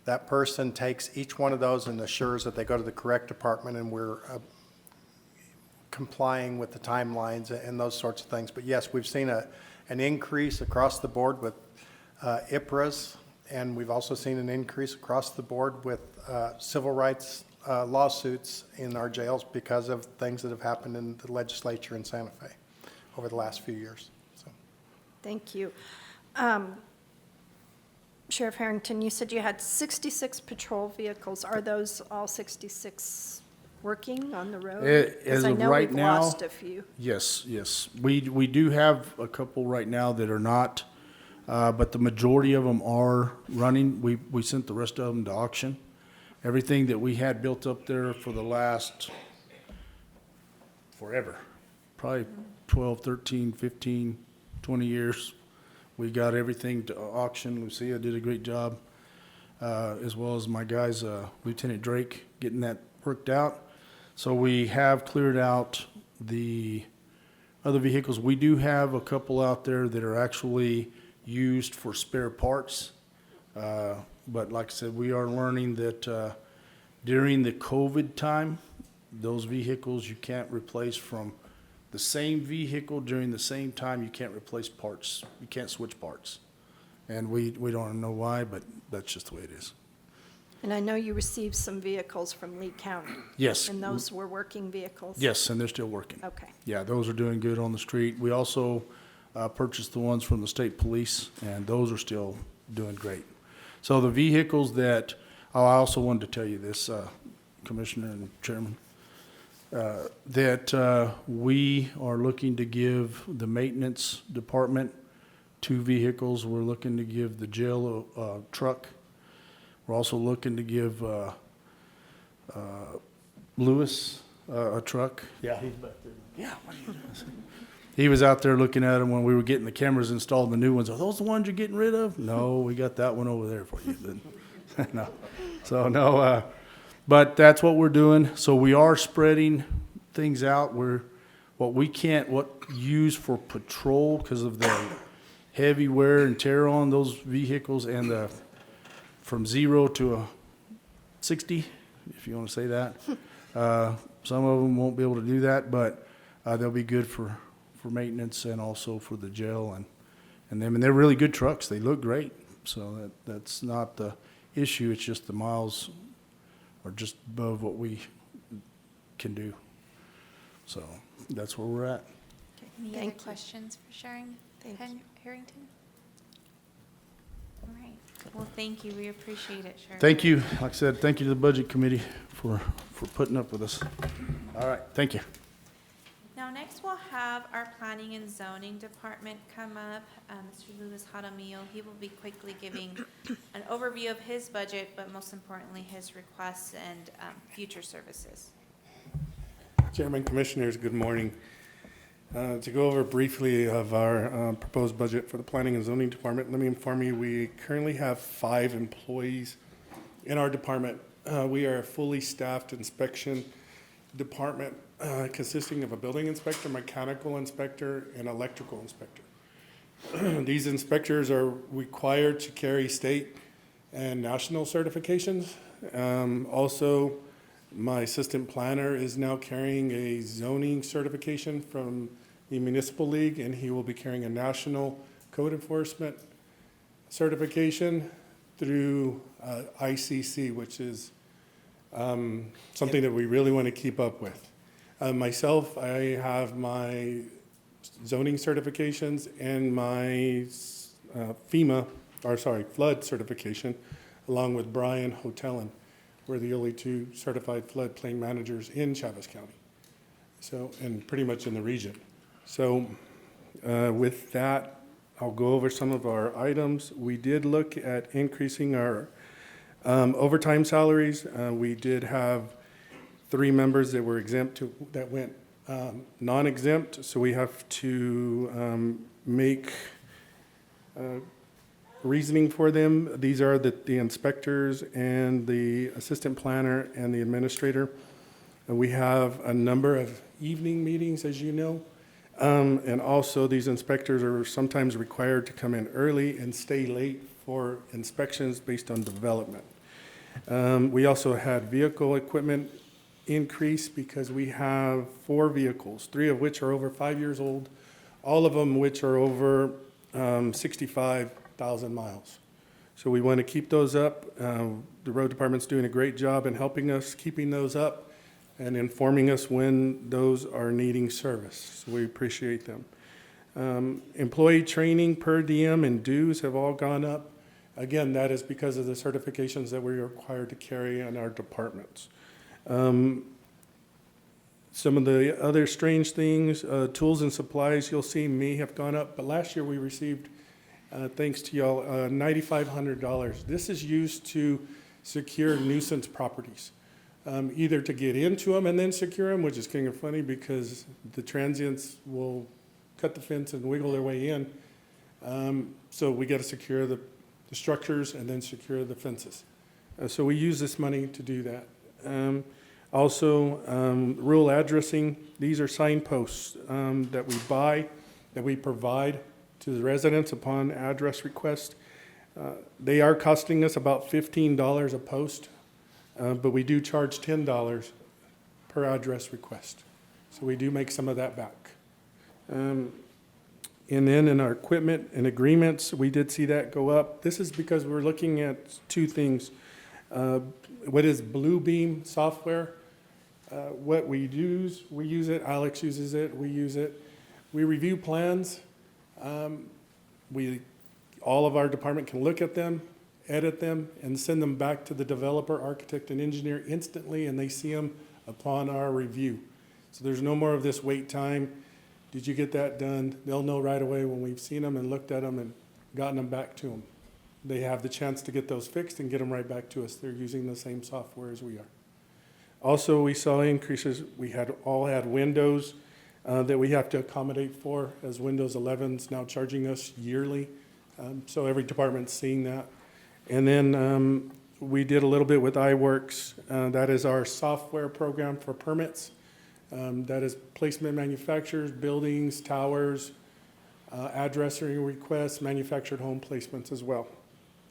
Speaker 5: that person takes each one of those and assures that they go to the correct department, and we're complying with the timelines and those sorts of things. But yes, we've seen an increase across the board with IPRAs, and we've also seen an increase across the board with civil rights lawsuits in our jails because of things that have happened in the legislature in Santa Fe over the last few years. So.
Speaker 1: Thank you. Sheriff Harrington, you said you had 66 patrol vehicles. Are those all 66 working on the road?
Speaker 6: As
Speaker 1: Because I
Speaker 6: of
Speaker 1: know
Speaker 6: right
Speaker 1: we've
Speaker 6: now,
Speaker 1: lost a few.
Speaker 6: yes, yes. We do have a couple right now that are not, but the majority of them are running. We sent the rest of them to auction. Everything that we had built up there for the last forever, probably 12, 13, 15, 20 years. We got everything to auction. Lucia did a great job, as well as my guys, Lieutenant Drake, getting that worked out. So we have cleared out the other vehicles. We do have a couple out there that are actually used for spare parts. But like I said, we are learning that during the COVID time, those vehicles you can't replace from the same vehicle during the same time. You can't replace parts. You can't switch parts. And we don't know why, but that's just the way it is.
Speaker 1: And I know you received some vehicles from Lee County.
Speaker 6: Yes.
Speaker 1: And those were working vehicles?
Speaker 6: Yes, and they're still working.
Speaker 1: Okay.
Speaker 6: Yeah, those are doing good on the street. We also purchased the ones from the state police, and those are still doing great. So the vehicles that, I also wanted to tell you this, Commissioner and Chairman, that we are looking to give the maintenance department 2 vehicles. We're looking to give the jail a truck. We're also looking to give Lewis a truck. Yeah, he's back there. Yeah, what are you doing? He was out there looking at them when we were getting the cameras installed, the new ones. Are those the ones you're getting rid of? No, we got that one over there for you. No. So, no, but that's what we're doing. So we are spreading things out. What use for patrol because of the heavy wear and tear on those vehicles and from 0 to 60, if you want to say that. Some of them won't be able to do that, but they'll be good for maintenance and also for the jail and them. And they're really good trucks. They look great. So that's not the issue. It's just the miles are just above what we can do. So that's where we're at.
Speaker 3: Any other
Speaker 1: Thank you.
Speaker 3: questions for Sharon
Speaker 1: Thank you.
Speaker 3: Harrington? All right. Well, thank you. We appreciate it, Sharon.
Speaker 6: Thank you. Like I said, thank you to the Budget Committee for putting up with us. All right, thank you.
Speaker 3: Now, next we'll have our Planning and Zoning Department come up. Mr. Luis Jaramillo, he will be quickly giving an overview of his budget, but most importantly, his requests and future services.
Speaker 7: Chairman, Commissioners, good morning. To go over briefly of our proposed budget for the Planning and Zoning Department, let me inform you, we currently have 5 employees in our department. We are a fully staffed inspection department consisting of a building inspector, mechanical inspector, and electrical inspector. These inspectors are required to carry state and national certifications. Also, my assistant planner is now carrying a zoning certification from the Municipal League, and he will be carrying a national code enforcement certification through ICC, which is something that we really want to keep up with. Myself, I have my zoning certifications and my flood certification, along with Brian Hotelin. We're the only 2 certified floodplain managers in Chaves County, so, and pretty much in the region. So with that, I'll go over some of our items. We did look at increasing our overtime salaries. We did have 3 members that were exempt that went non-exempt, so we have to make reasoning for them. These are the inspectors and the assistant planner and the administrator. And we have a number of evening meetings, as you know. And also these inspectors are sometimes required to come in early and stay late for inspections based on development. We also had vehicle equipment increase because we have 4 vehicles, 3 of which are over 5 years old, all of them which are over 65,000 miles. So we want to keep those up. The road department's doing a great job in helping us, keeping those up and informing us when those are needing service. So we appreciate them. Employee training, per diem, and dues have all gone up. Again, that is because of the certifications that we're required to carry in our departments. Some of the other strange things, tools and supplies, you'll see may have gone up, but last year we received, thanks to y'all, $9,500. This is used to secure nuisance properties, either to get into them and then secure them, which is kind of funny because the transients will cut the fence and wiggle their way in. So we got to secure the structures and then secure the fences. So we use this money to do that. Also, rural addressing, these are signposts that we buy, that we provide to the residents upon address request. They are costing us about $15 a post, but we do charge $10 per address request. So we do make some of that back. And then in our equipment and agreements, we did see that go up. This is because we're looking at 2 things. What is Bluebeam software? What we use it, Alex uses it, we use it. We review plans. All of our department can look at them, edit them, and send them back to the developer, architect, and engineer instantly, and they see them upon our review. So there's no more of this wait time. Did you get that done? They'll know right away when we've seen them and looked at them and gotten them back to them. They have the chance to get those fixed and get them right back to us. They're using the same software as we are. Also, we saw increases. We all had Windows that we have to accommodate for, as Windows 11's now charging us yearly. So every department's seeing that. And then we did a little bit with iWorks. That is our software program for permits. That is placement manufacturers, buildings, towers, addressing requests, manufactured home placements as well.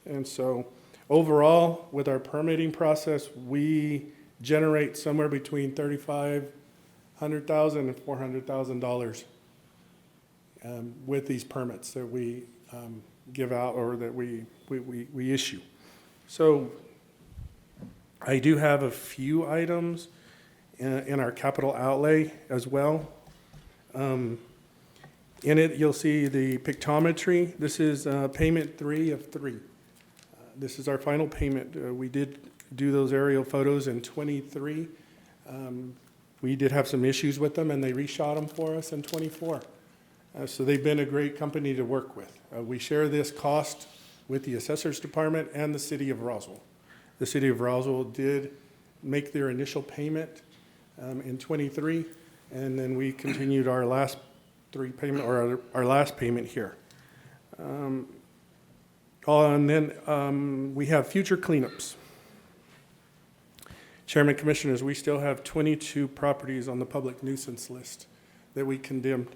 Speaker 7: And so overall, with our permitting process, we generate somewhere between $3,500 and $400,000 with these permits that we give out or that we issue. So I do have a few items in our capital outlay as well. In it, you'll see the pictometry. This is payment 3 of 3. This is our final payment. We did do those aerial photos in '23. We did have some issues with them, and they reshot them for us in '24. So they've been a great company to work with. We share this cost with the Assessor's Department and the City of Roswell. The City of Roswell did make their initial payment in '23, and then we continued our last 3 payment, or our last payment here. And then we have future cleanups. Chairman, Commissioners, we still have 22 properties on the public nuisance list that we condemned.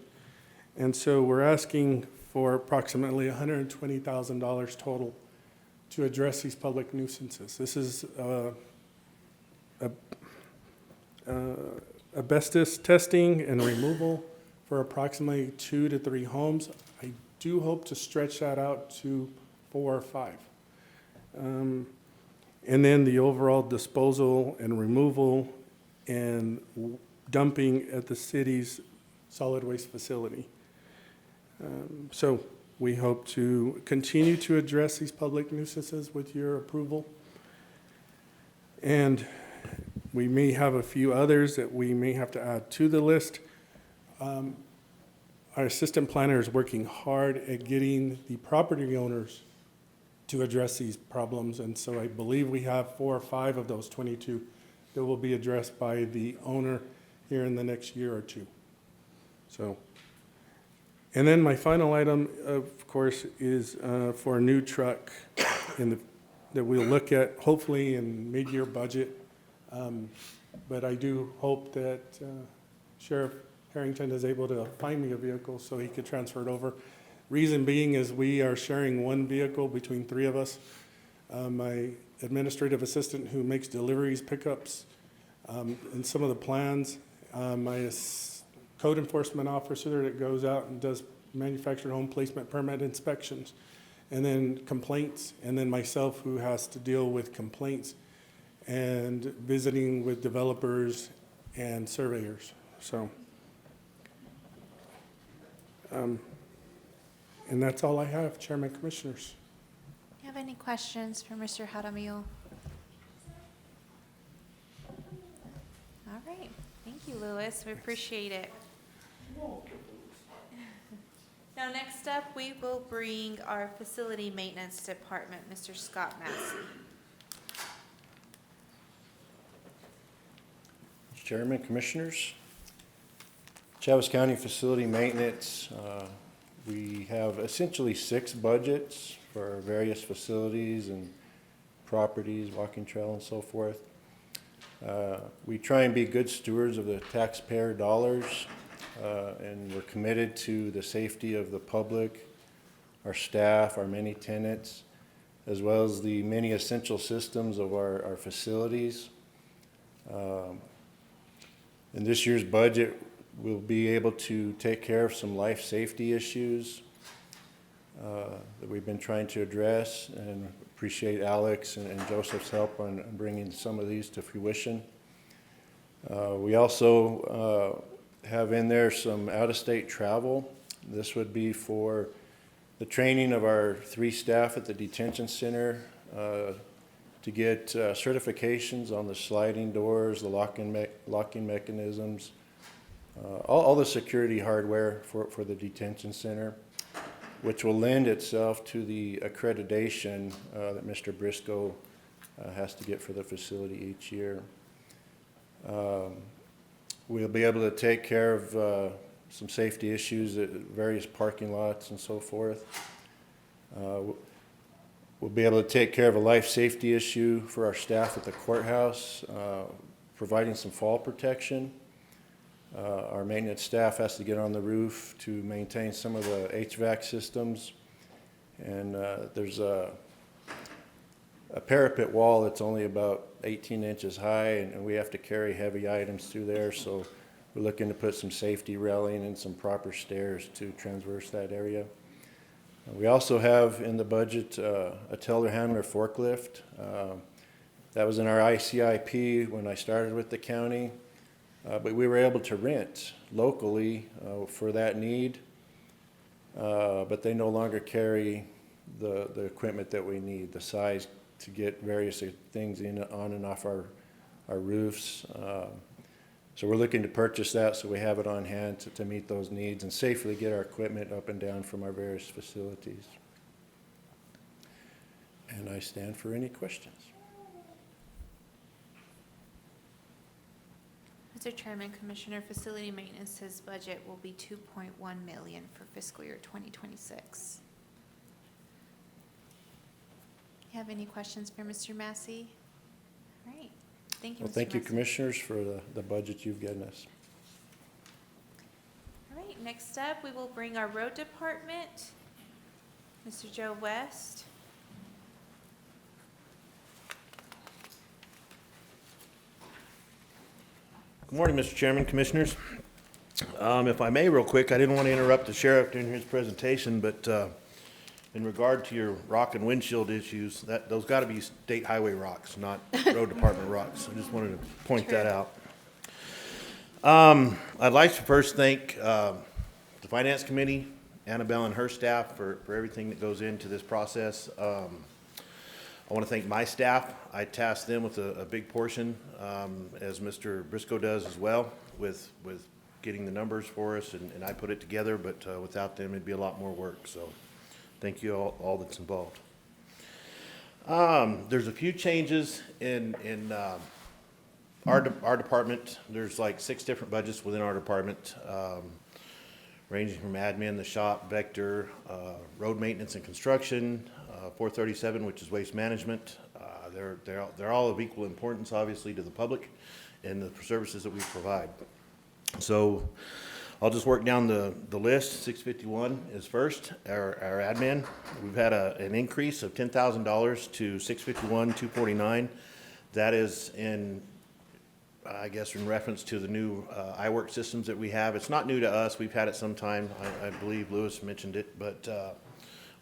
Speaker 7: And so we're asking for approximately $120,000 total to address these public nuisances. This is asbestos testing and removal for approximately 2 to 3 homes. I do hope to stretch that out to 4 or 5. And then the overall disposal and removal and dumping at the city's solid waste facility. So we hope to continue to address these public nuisances with your approval. And we may have a few others that we may have to add to the list. Our assistant planner is working hard at getting the property owners to address these problems, and so I believe we have 4 or 5 of those 22 that will be addressed by the owner here in the next year or 2. So, and then my final item, of course, is for a new truck that we'll look at hopefully in mid-year budget. But I do hope that Sheriff Harrington is able to find me a vehicle so he could transfer it over. Reason being is we are sharing 1 vehicle between 3 of us. My administrative assistant who makes deliveries, pickups, In some of the plans, my code enforcement officer that goes out and does manufactured home placement permit inspections, and then complaints, and then myself who has to deal with complaints and visiting with developers and surveyors. So, and that's all I have, Chairman, Commissioners.
Speaker 3: Do you have any questions for Mr. Jaramillo? All right, thank you, Louis, we appreciate it. Now, next up, we will bring our Facility Maintenance Department, Mr. Scott Massey.
Speaker 8: Mr. Chairman, Commissioners, Chaves County Facility Maintenance, we have essentially 6 budgets for our various facilities and properties, walking trail and so forth. We try and be good stewards of the taxpayer dollars, and we're committed to the safety of the public, our staff, our many tenants, as well as the many essential systems of our facilities. In this year's budget, we'll be able to take care of some life safety issues that we've been trying to address, and appreciate Alex and Joseph's help on bringing some of these to fruition. We also have in there some out-of-state travel. This would be for the training of our 3 staff at the detention center to get certifications on the sliding doors, the locking mechanisms, all the security hardware for the detention center, which will lend itself to the accreditation that Mr. Briscoe has to get for the facility each year. We'll be able to take care of some safety issues at various parking lots and so forth. We'll be able to take care of a life safety issue for our staff at the courthouse, providing some fall protection. Our maintenance staff has to get on the roof to maintain some of the HVAC systems. And there's a parapet wall that's only about 18 inches high, and we have to carry heavy items through there. So we're looking to put some safety railing and some proper stairs to traverse that area. We also have in the budget a telehandler forklift. That was in our ICIP when I started with the county. But we were able to rent locally for that need, but they no longer carry the equipment that we need, the size to get various things in, on and off our roofs. So we're looking to purchase that so we have it on hand to meet those needs and safely get our equipment up and down from our various facilities. And I stand for any questions.
Speaker 3: Mr. Chairman, Commissioner, Facility Maintenance's budget will be $2.1 million for fiscal year 2026. You have any questions for Mr. Massey? All right, thank you,
Speaker 8: Well,
Speaker 3: Mr.
Speaker 8: thank you,
Speaker 3: Massey.
Speaker 8: Commissioners, for the budget you've given us.
Speaker 3: All right, next up, we will bring our Road Department, Mr. Joe West.
Speaker 9: Good morning, Mr. Chairman, Commissioners. If I may, real quick, I didn't want to interrupt the sheriff during his presentation, but in regard to your rock and windshield issues, those got to be state highway rocks, not road department rocks. I just wanted to point that out. I'd like to first thank the Finance Committee, Annabelle and her staff for everything that goes into this process. I want to thank my staff. I tasked them with a big portion, as Mr. Briscoe does as well, with getting the numbers for us, and I put it together, but without them, it'd be a lot more work. So thank you all that's involved. There's a few changes in our department. There's like 6 different budgets within our department, ranging from admin, the shop, Vector, road maintenance and construction, 437, which is waste management. They're all of equal importance, obviously, to the public and the services that we provide. So I'll just work down the list. 651 is first, our admin. We've had an increase of $10,000 to 651, 249. That is in I guess in reference to the new iWork systems that we have. It's not new to us. We've had it some time. I believe Lewis mentioned it, but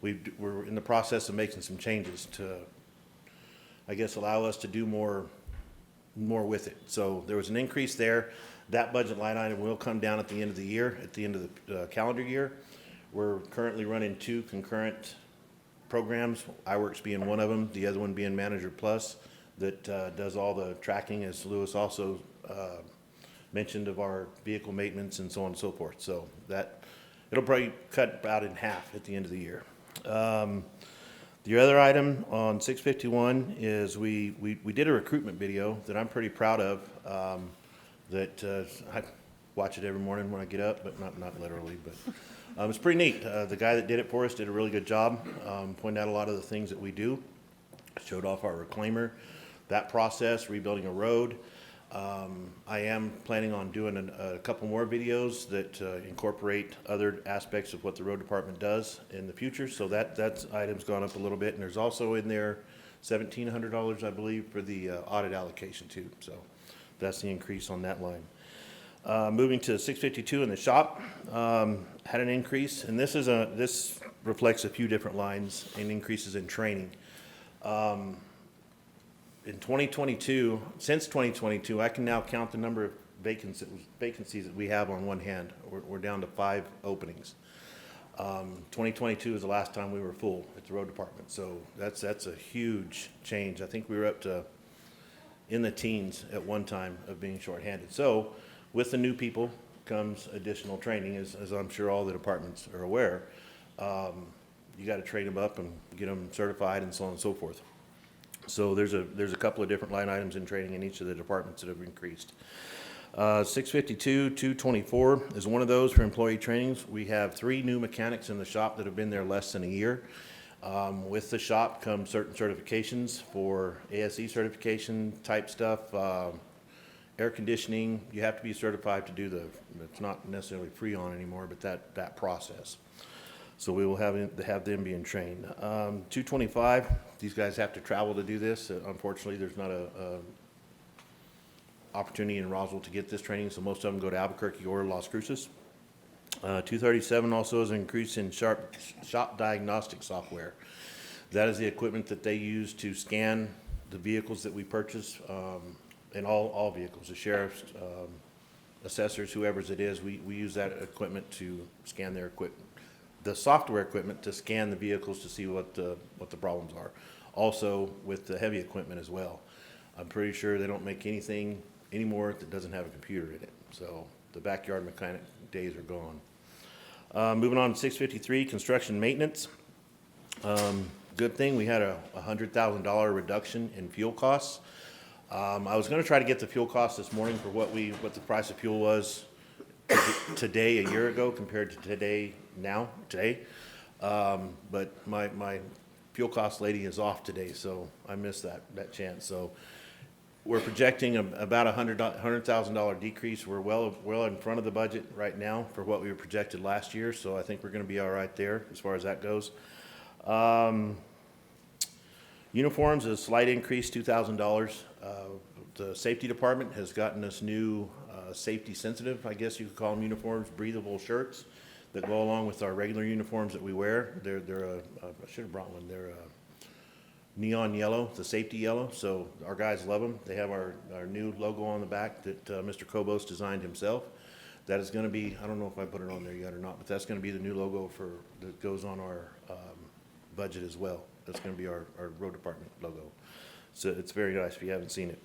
Speaker 9: we're in the process of making some changes to, I guess, allow us to do more with it. So there was an increase there. That budget line item will come down at the end of the year, at the end of the calendar year. We're currently running 2 concurrent programs, iWorks being one of them, the other one being Manager Plus, that does all the tracking, as Lewis also mentioned, of our vehicle maintenance and so on and so forth. So that, it'll probably cut about in half at the end of the year. The other item on 651 is we did a recruitment video that I'm pretty proud of, that I watch it every morning when I get up, but not literally, but it's pretty neat. The guy that did it for us did a really good job, pointed out a lot of the things that we do, showed off our reclaimer, that process, rebuilding a road. I am planning on doing a couple more videos that incorporate other aspects of what the road department does in the future. So that item's gone up a little bit, and there's also in there $1,700, I believe, for the audit allocation too. So that's the increase on that line. Moving to 652 in the shop, had an increase, and this reflects a few different lines and increases in training. In 2022, since 2022, I can now count the number of vacancies that we have on one hand. We're down to 5 openings. 2022 is the last time we were full at the road department, so that's a huge change. I think we were up to in the teens at one time of being shorthanded. So with the new people comes additional training, as I'm sure all the departments are aware. You got to train them up and get them certified and so on and so forth. So there's a couple of different line items in training in each of the departments that have increased. 652, 224 is one of those for employee trainings. We have 3 new mechanics in the shop that have been there less than a year. With the shop come certain certifications for ASE certification type stuff, air conditioning. You have to be certified to do it's not necessarily Freon anymore, but that process. So we will have them being trained. 225, these guys have to travel to do this. Unfortunately, there's not a opportunity in Roswell to get this training, so most of them go to Albuquerque or Las Cruces. 237 also is an increase in shop diagnostic software. That is the equipment that they use to scan the vehicles that we purchase, and all vehicles, the sheriff's, assessors, whoever's it is, we use that equipment to scan their equipment. The software equipment to scan the vehicles to see what the problems are. Also with the heavy equipment as well. I'm pretty sure they don't make anything anymore that doesn't have a computer in it. So the backyard mechanic days are gone. Moving on to 653, construction maintenance. Good thing we had a $100,000 reduction in fuel costs. I was going to try to get the fuel costs this morning for what the price of fuel was today a year ago compared to today. But my fuel cost lady is off today, so I missed that chance. So we're projecting about $100,000 decrease. We're well in front of the budget right now for what we were projected last year, so I think we're going to be all right there as far as that goes. Uniforms is a slight increase, $2,000. The safety department has gotten us new safety sensitive, I guess you could call them, uniforms, breathable shirts that go along with our regular uniforms that we wear. They're I should have brought one. They're neon yellow, the safety yellow. So our guys love them. They have our new logo on the back that Mr. Kobos designed himself. That is going to be, I don't know if I put it on there yet or not, but that's going to be the new logo that goes on our budget as well. That's going to be our road department logo. So it's very nice if you haven't seen it.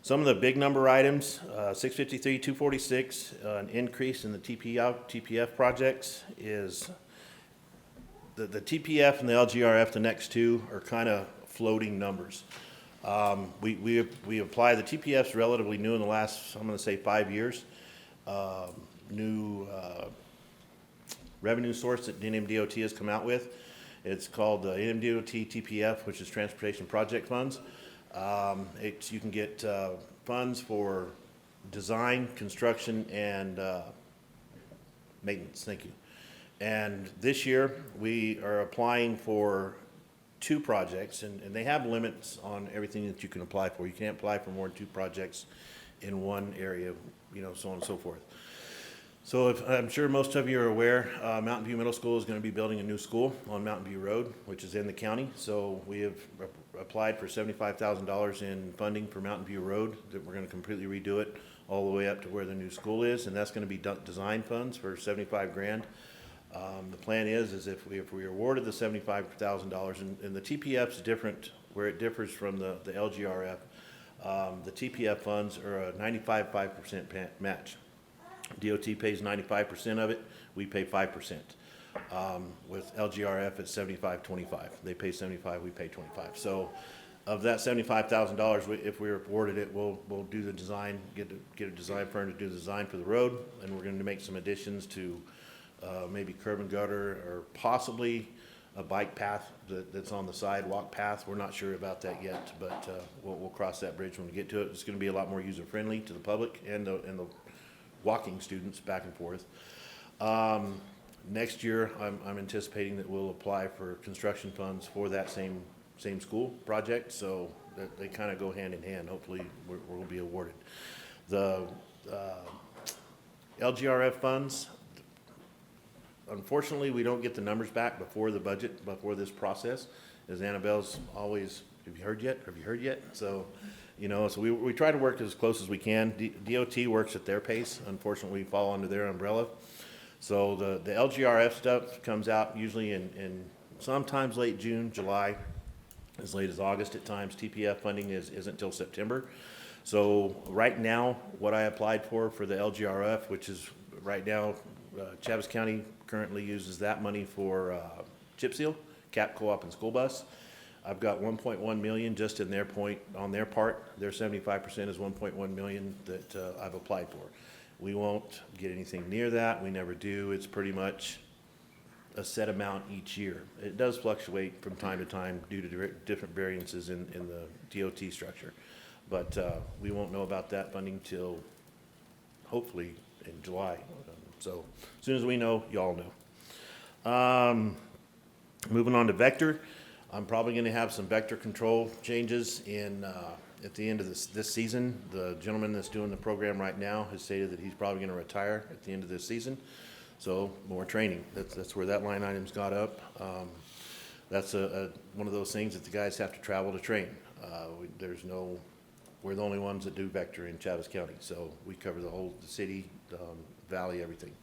Speaker 9: Some of the big number items, 653, 246, an increase in the TPF projects is the TPF and the LGRF, the next two, are kind of floating numbers. We apply, the TPF's relatively new in the last, I'm going to say 5 years. New revenue source that NMDOT has come out with. It's called the NMDOT TPF, which is Transportation Project Funds. You can get funds for design, construction, and maintenance. Thank you. And this year, we are applying for 2 projects, and they have limits on everything that you can apply for. You can't apply for more than 2 projects in one area, you know, so on and so forth. So I'm sure most of you are aware, Mountain View Middle School is going to be building a new school on Mountain View Road, which is in the county. So we have applied for $75,000 in funding for Mountain View Road, that we're going to completely redo it all the way up to where the new school is, and that's going to be design funds for 75 grand. The plan is if we are awarded the $75,000, and the TPF's different, where it differs from the LGRF. The TPF funds are a 95.5% match. DOT pays 95% of it, we pay 5%. With LGRF, it's 75-25. They pay 75, we pay 25. So of that $75,000, if we're awarded it, we'll do the design, get a design firm to do the design for the road, and we're going to make some additions to maybe curb and gutter, or possibly a bike path that's on the sidewalk path. We're not sure about that yet, but we'll cross that bridge when we get to it. It's going to be a lot more user-friendly to the public and the walking students back and forth. Next year, I'm anticipating that we'll apply for construction funds for that same school project, so that they kind of go hand in hand. Hopefully, we'll be awarded. The LGRF funds, unfortunately, we don't get the numbers back before the budget, before this process. As Annabelle's always, have you heard yet? Have you heard yet? So, you know, so we try to work as close as we can. DOT works at their pace. Unfortunately, we fall under their umbrella. So the LGRF stuff comes out usually in sometimes late June, July, as late as August at times. TPF funding isn't until September. So right now, what I applied for the LGRF, which is right now, Chaves County currently uses that money for chip seal, cap co-op, and school bus. I've got 1.1 million just in their on their part. Their 75% is 1.1 million that I've applied for. We won't get anything near that. We never do. It's pretty much a set amount each year. It does fluctuate from time to time due to different variances in the DOT structure. But we won't know about that funding till hopefully in July. So as soon as we know, y'all know. Moving on to Vector. I'm probably going to have some vector control changes at the end of this season. The gentleman that's doing the program right now has stated that he's probably going to retire at the end of this season. So more training. That's where that line item's got up. That's one of those things that the guys have to travel to train. We're the only ones that do vector in Chaves County, so we cover the city, valley, everything.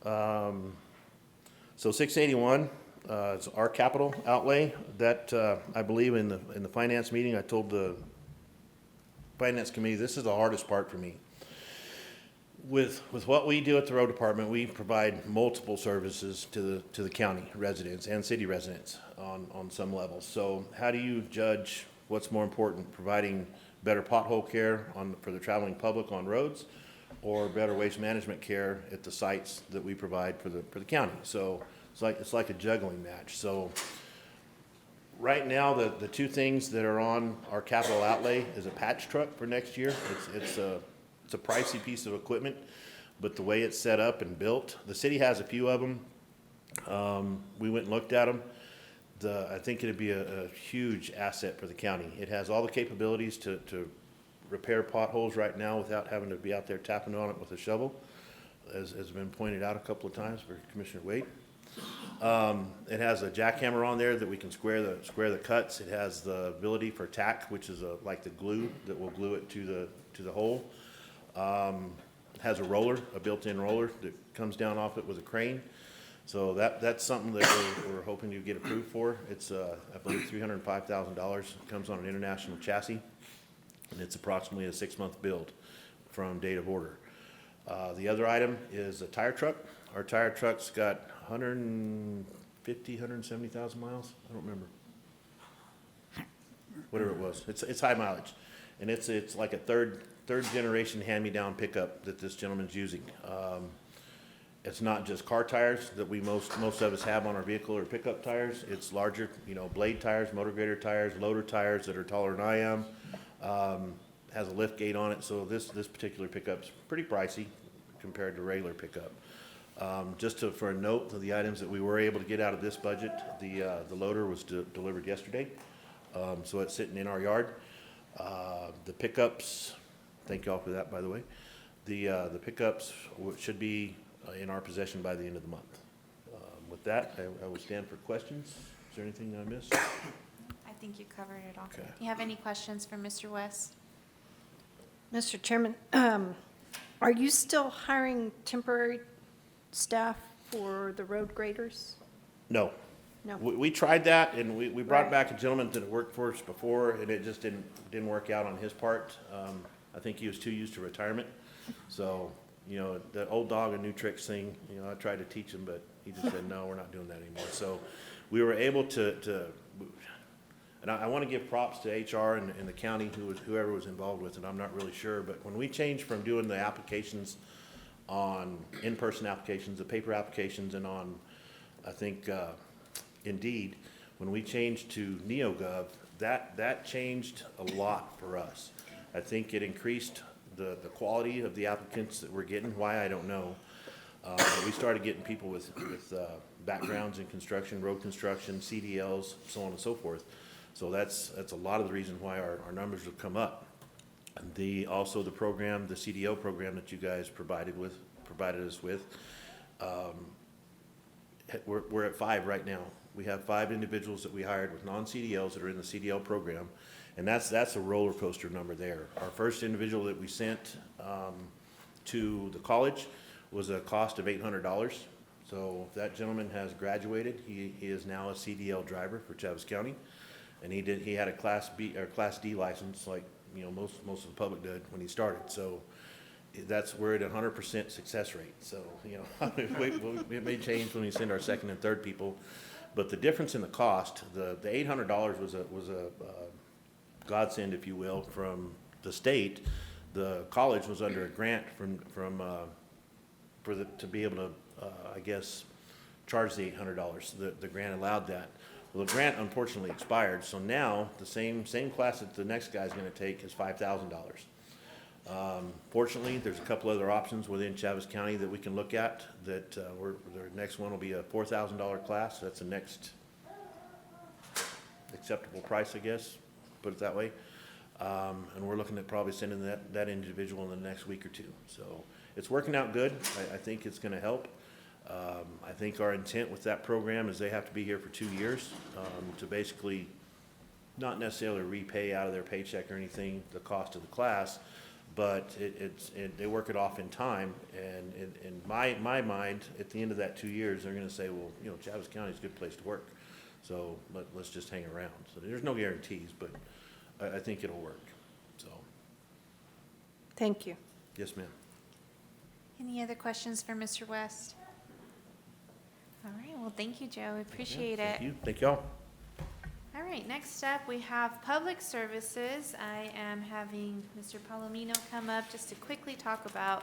Speaker 9: So 681. It's our capital outlay that I believe in the finance meeting, I told the finance committee, this is the hardest part for me. With what we do at the road department, we provide multiple services to the county residents and city residents on some levels. So how do you judge what's more important, providing better pothole care for the traveling public on roads, or better waste management care at the sites that we provide for the county? So it's like a juggling match. So right now, the 2 things that are on our capital outlay is a patch truck for next year. It's a pricey piece of equipment, but the way it's set up and built, the city has a few of them. We went and looked at them. I think it'd be a huge asset for the county. It has all the capabilities to repair potholes right now without having to be out there tapping on it with a shovel, as has been pointed out a couple of times by Commissioner Wade. It has a jackhammer on there that we can square the cuts. It has the ability for tack, which is like the glue that will glue it to the hole. It has a roller, a built-in roller that comes down off it with a crane. So that's something that we're hoping to get approved for. It's I believe $305,000. It comes on an international chassis, and it's approximately a 6-month build from date of order. The other item is a tire truck. Our tire truck's got 170,000 miles. I don't remember. Whatever it was. It's high mileage, and it's like a third generation hand-me-down pickup that this gentleman's using. It's not just car tires that most of us have on our vehicle or pickup tires. It's larger, blade tires, motor grader tires, loader tires that are taller than I am. Has a lift gate on it, so this particular pickup's pretty pricey compared to regular pickup. For a note of the items that we were able to get out of this budget, the loader was delivered yesterday, so it's sitting in our yard. The pickups, thank y'all for that, by the way. The pickups should be in our possession by the end of the month. With that, I would stand for questions. Is there anything that I missed?
Speaker 3: I think you covered it all.
Speaker 9: Okay.
Speaker 3: Do you have any questions for Mr. West?
Speaker 1: Mr. Chairman, are you still hiring temporary staff for the road graders?
Speaker 9: No.
Speaker 1: No.
Speaker 9: We tried that, and we brought
Speaker 1: Right.
Speaker 9: back a gentleman that worked for us before, and it just didn't work out on his part. I think he was too used to retirement. So, you know, the old dog and new tricks thing, you know, I tried to teach him, but he just said, no, we're not doing that anymore. So we were able to and I want to give props to HR and the county, whoever was involved with it, I'm not really sure, but when we changed from doing the applications on in-person applications, the paper applications, and on, I think, Indeed, when we changed to NeoGov, that changed a lot for us. I think it increased the quality of the applicants that we're getting. Why, I don't know. But we started getting people with backgrounds in construction, road construction, CDLs, so on and so forth. So that's a lot of the reason why our numbers have come up. Also the program, the CDO program that you guys provided us with, we're at 5 right now. We have 5 individuals that we hired with non-CDLs that are in the CDL program, and that's a roller coaster number there. Our first individual that we sent to the college was a cost of $800. So that gentleman has graduated. He is now a CDL driver for Chaves County, and he had a Class B or Class D license, like, you know, most of the public did when he started. So we're at 100% success rate. So, you know, it may change when we send our second and third people, but the difference in the cost, the $800 was a godsend, if you will, from the state. The college was under a grant to be able to, I guess, charge the $800. The grant allowed that. Well, the grant unfortunately expired, so now the same class that the next guy's going to take is $5,000. Fortunately, there's a couple other options within Chaves County that we can look at. The next one will be a $4,000 class. That's the next acceptable price, I guess, put it that way. And we're looking at probably sending that individual in the next week or two. So it's working out good. I think it's going to help. I think our intent with that program is they have to be here for 2 years to basically not necessarily repay out of their paycheck or anything the cost of the class, but they work it off in time. And in my mind, at the end of that 2 years, they're going to say, well, you know, Chaves County is a good place to work, so let's just hang around. So there's no guarantees, but I think it'll work. So
Speaker 1: Thank you.
Speaker 9: yes, ma'am.
Speaker 3: Any other questions for Mr. West? All right, well, thank you, Joe. We appreciate it.
Speaker 9: Thank you. Thank y'all.
Speaker 3: All right, next up, we have Public Services. I am having Mr. Palomino come up just to quickly talk about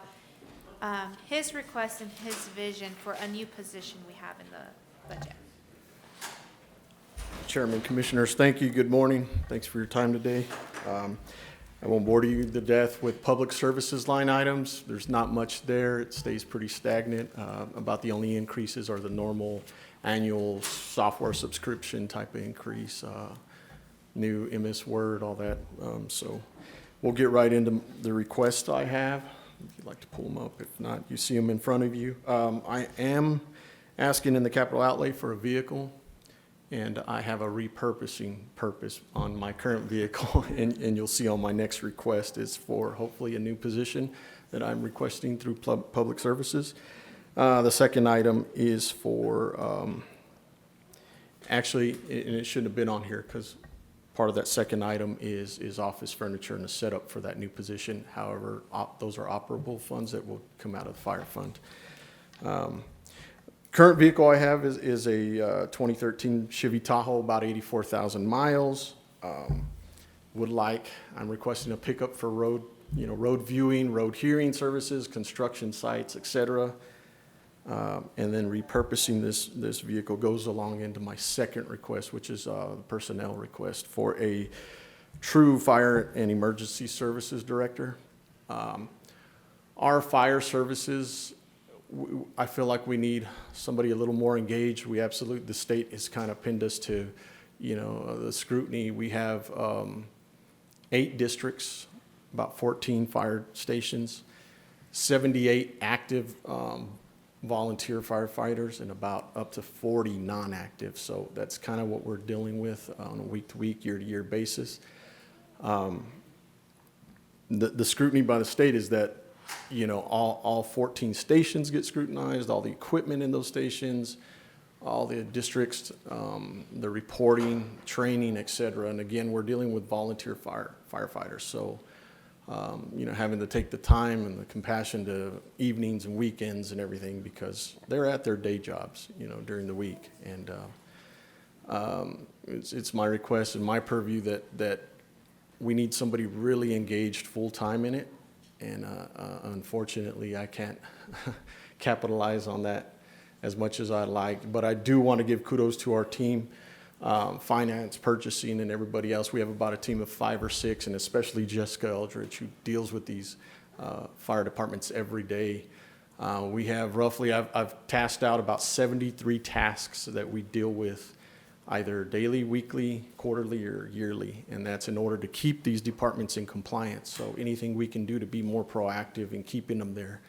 Speaker 3: his request and his vision for a new position we have in the budget.
Speaker 5: Chairman, Commissioners, thank you. Good morning. Thanks for your time today. I won't bore you to death with public services line items. There's not much there. It stays pretty stagnant. About the only increases are the normal annual software subscription type of increase, new MS Word, all that. So we'll get right into the requests I have. If you'd like to pull them up. If not, you see them in front of you. I am asking in the capital outlay for a vehicle, and I have a repurposing purpose on my current vehicle, and you'll see on my next request is for hopefully a new position that I'm requesting through Public Services. The second item is for, actually, and it shouldn't have been on here because part of that second item is office furniture and the setup for that new position. However, those are operable funds that will come out of the fire fund. Current vehicle I have is a 2013 Chevy Tahoe, about 84,000 miles. I'm requesting a pickup for road viewing, road hearing services, construction sites, et cetera. And then repurposing this vehicle goes along into my second request, which is the personnel request for a true fire and emergency services director. Our fire services,
Speaker 6: I feel like we need somebody a little more engaged. The state has kind of pinned us to, the scrutiny. We have 8 districts, about 14 fire stations, 78 active volunteer firefighters, and about up to 40 non-active. So that's kind of what we're dealing with on a week-to-week, year-to-year basis. The scrutiny by the state is that, all 14 stations get scrutinized, all the equipment in those stations, all the districts, the reporting, training, et cetera. And again, we're dealing with volunteer firefighters. So, having to take the time and the compassion to evenings and weekends and everything, because they're at their day jobs, during the week. And it's my request and my purview that we need somebody really engaged full-time in it. And unfortunately, I can't capitalize on that as much as I'd like. But I do want to give kudos to our team, finance, purchasing, and everybody else. We have about a team of 5 or 6, and especially Jessica Eldridge, who deals with these fire departments every day. We have roughly, I've tasked out about 73 tasks that we deal with, either daily, weekly, quarterly, or yearly, and that's in order to keep these departments in compliance. So anything we can do to be more proactive in keeping them there.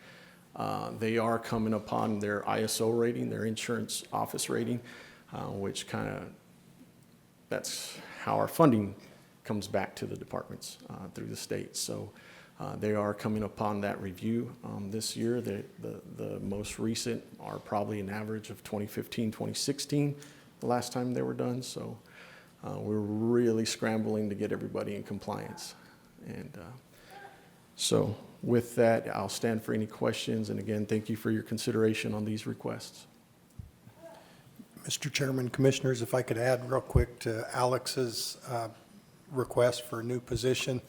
Speaker 6: They are coming upon their ISO rating, their insurance office rating, which that's how our funding comes back to the departments through the state. So they are coming upon that review this year. The most recent are probably an average of 2015, 2016, the last time they were done. So we're really scrambling to get everybody in compliance. And so with that, I'll stand for any questions. And again, thank you for your consideration on these requests.
Speaker 5: Mr. Chairman, Commissioners, if I could add real quick to Alex's request for a new position.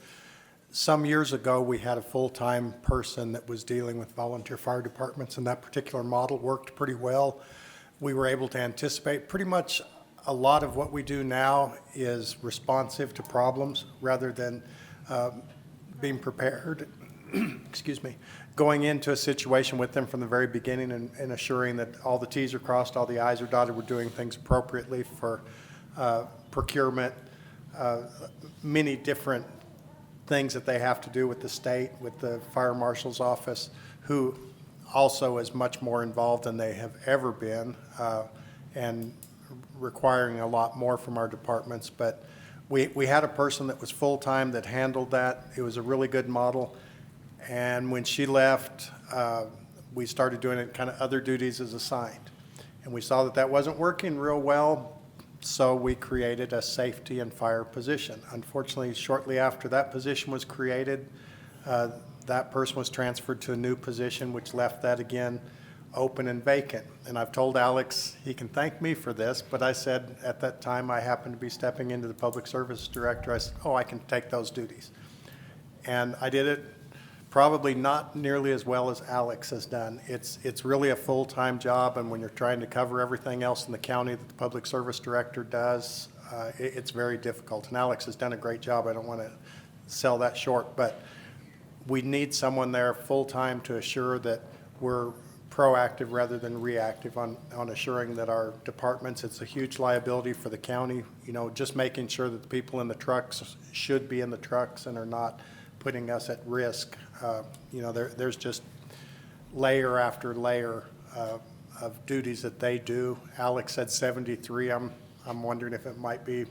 Speaker 5: Some years ago, we had a full-time person that was dealing with volunteer fire departments, and that particular model worked pretty well. We were able to anticipate pretty much a lot of what we do now is responsive to problems rather than being prepared, excuse me, going into a situation with them from the very beginning and assuring that all the T's are crossed, all the I's are dotted, we're doing things appropriately for procurement, many different things that they have to do with the state, with the fire marshal's office, who also is much more involved than they have ever been, and requiring a lot more from our departments. But we had a person that was full-time that handled that. It was a really good model. And when she left, we started doing it kind of other duties as assigned. And we saw that that wasn't working real well, so we created a safety and fire position. Unfortunately, shortly after that position was created, that person was transferred to a new position, which left that again open and vacant. And I've told Alex he can thank me for this, but I said at that time I happened to be stepping into the public service director. I said, oh, I can take those duties. And I did it probably not nearly as well as Alex has done. It's really a full-time job, and when you're trying to cover everything else in the county that the public service director does, it's very difficult. And Alex has done a great job. I don't want to sell that short, but we need someone there full-time to assure that we're proactive rather than reactive on assuring that our departments, it's a huge liability for the county, just making sure that the people in the trucks should be in the trucks and are not putting us at risk. There's just layer after layer of duties that they do. Alex said 73. I'm wondering if it might be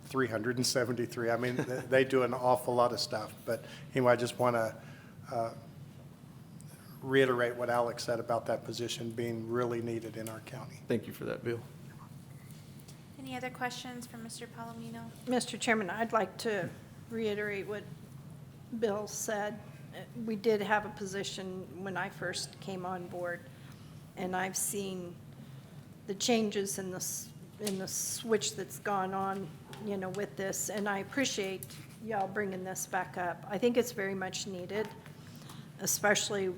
Speaker 5: 373. I mean, they do an awful lot of stuff. But anyway, I just want to reiterate what Alex said about that position being really needed in our county.
Speaker 6: Thank you for that, Bill.
Speaker 3: Any other questions for Mr. Palomino?
Speaker 1: Mr. Chairman, I'd like to reiterate what Bill said. We did have a position when I first came on board, and I've seen the changes in the switch that's gone on, with this, and I appreciate y'all bringing this back up. I think it's very much needed, especially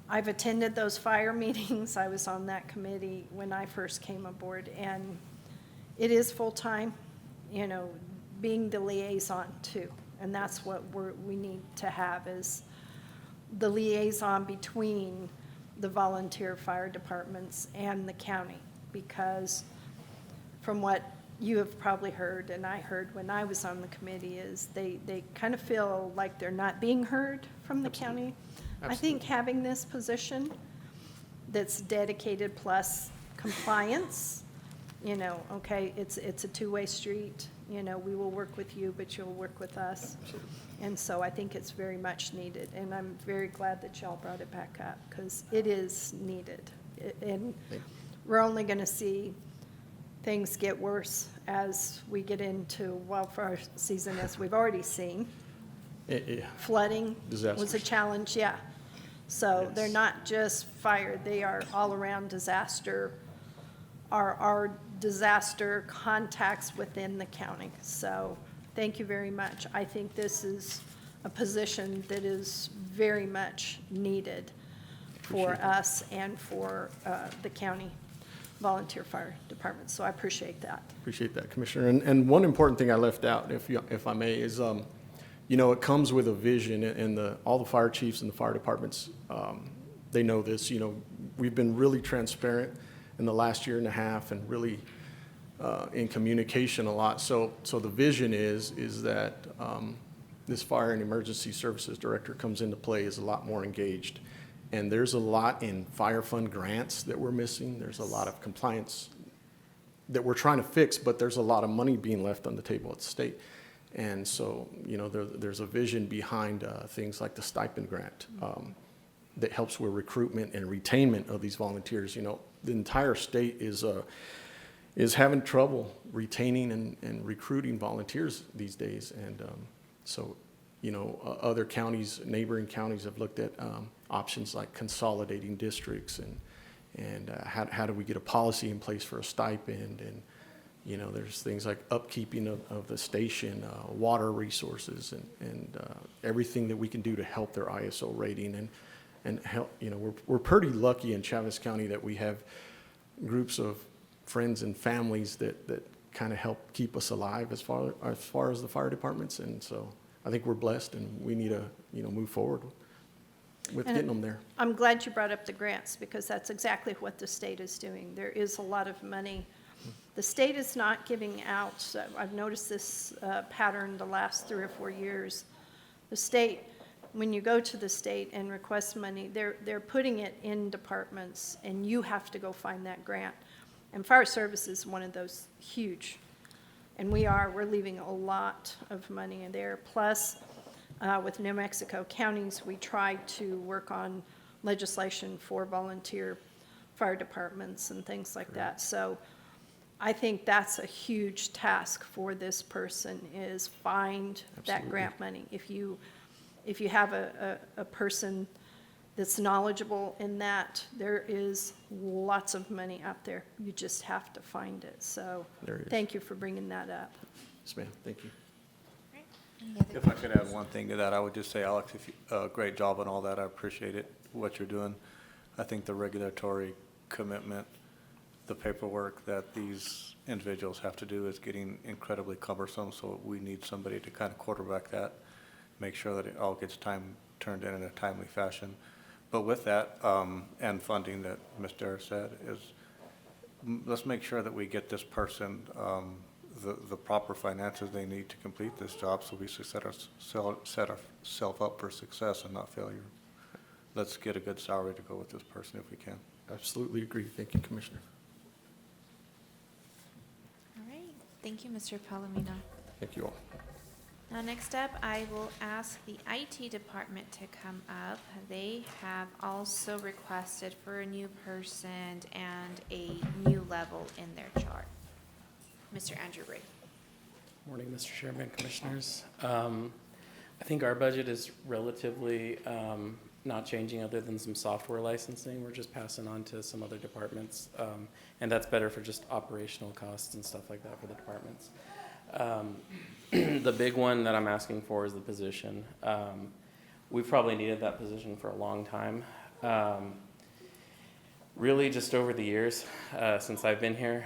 Speaker 1: I've attended those fire meetings. I was on that committee when I first came aboard, and it is full-time, being the liaison too. And that's what we need to have, is the liaison between the volunteer fire departments and the county, because from what you have probably heard, and I heard when I was on the committee, is they kind of feel like they're not being heard from the county. I think having this position that's dedicated plus compliance, you know, okay, it's a two-way street, you know, we will work with you, but you'll work with us. And so I think it's very much needed, and I'm very glad that y'all brought it back up, because it is needed. And we're only gonna see things get worse as we get into wildfire season, as we've already seen. Flooding was a
Speaker 6: Disasters.
Speaker 1: challenge, yeah. So they're
Speaker 6: Yes.
Speaker 1: not just fire, they are all-around disaster, our disaster contacts within the county. So thank you very much. I think this is a position that is very much needed for us and for the county volunteer fire department. So I appreciate that.
Speaker 6: Appreciate that, Commissioner. And one important thing I left out, if I may, is, you know, it comes with a vision, and all the fire chiefs and the fire departments, they know this. You know, we've been really transparent in the last year and a half, and really in communication a lot. So the vision is that this fire and emergency services director comes into play, is a lot more engaged. And there's a lot in fire fund grants that we're missing. There's a lot of compliance that we're trying to fix, but there's a lot of money being left on the table at the state. And so, you know, there's a vision behind things like the stipend grant that helps with recruitment and retainment of these volunteers. You know, the entire state is having trouble retaining and recruiting volunteers these days. And so, you know, other counties, neighboring counties have looked at options like consolidating districts and how do we get a policy in place for a stipend. And, you know, there's things like upkeeping of the station, water resources, and everything that we can do to help their ISO rating and help. You know, we're pretty lucky in Chaves County that we have groups of friends and families that kind of help keep us alive as far as the fire departments. And so I think we're blessed, and we need to, you know, move forward with
Speaker 1: And
Speaker 6: getting them there.
Speaker 1: I'm glad you brought up the grants, because that's exactly what the state is doing. There is a lot of money. The state is not giving out, I've noticed this pattern the last 3 or 4 years. The state, when you go to the state and request money, they're putting it in departments, and you have to go find that grant. And fire service is one of those huge. And we're leaving a lot of money in there. Plus, with New Mexico counties, we try to work on legislation for volunteer fire departments and things like that. So I think that's a huge task for this person, is find that grant money. If you have a person that's knowledgeable in that, there is lots of money out there. You just have to find it. So
Speaker 6: There is.
Speaker 1: thank you for bringing that up.
Speaker 6: Yes, ma'am. Thank you.
Speaker 3: Any other
Speaker 10: If I could add one thing to that, I would just say, Alex, great job on all that. I appreciate it, what you're doing. I think the regulatory commitment, the paperwork that these individuals have to do is getting incredibly cumbersome, so we need somebody to kind of quarterback that, make sure that it all gets turned in a timely fashion. But with that, and funding that Ms. Dara said, is let's make sure that we get this person the proper finances they need to complete this job, so we set ourselves up for success and not failure. Let's get a good salary to go with this person if we can.
Speaker 6: Absolutely agree. Thank you, Commissioner.
Speaker 3: All right, thank you, Mr. Palomino.
Speaker 6: Thank you all.
Speaker 3: Now, next up, I will ask the IT department to come up. They have also requested for a new person and a new level in their chart. Mr. Andrew Ray.
Speaker 11: Morning, Mr. Chairman, Commissioners. I think our budget is relatively not changing other than some software licensing. We're just passing on to some other departments, and that's better for just operational costs and stuff like that for the departments. The big one that I'm asking for is the position. We've probably needed that position for a long time. Really, just over the years since I've been here,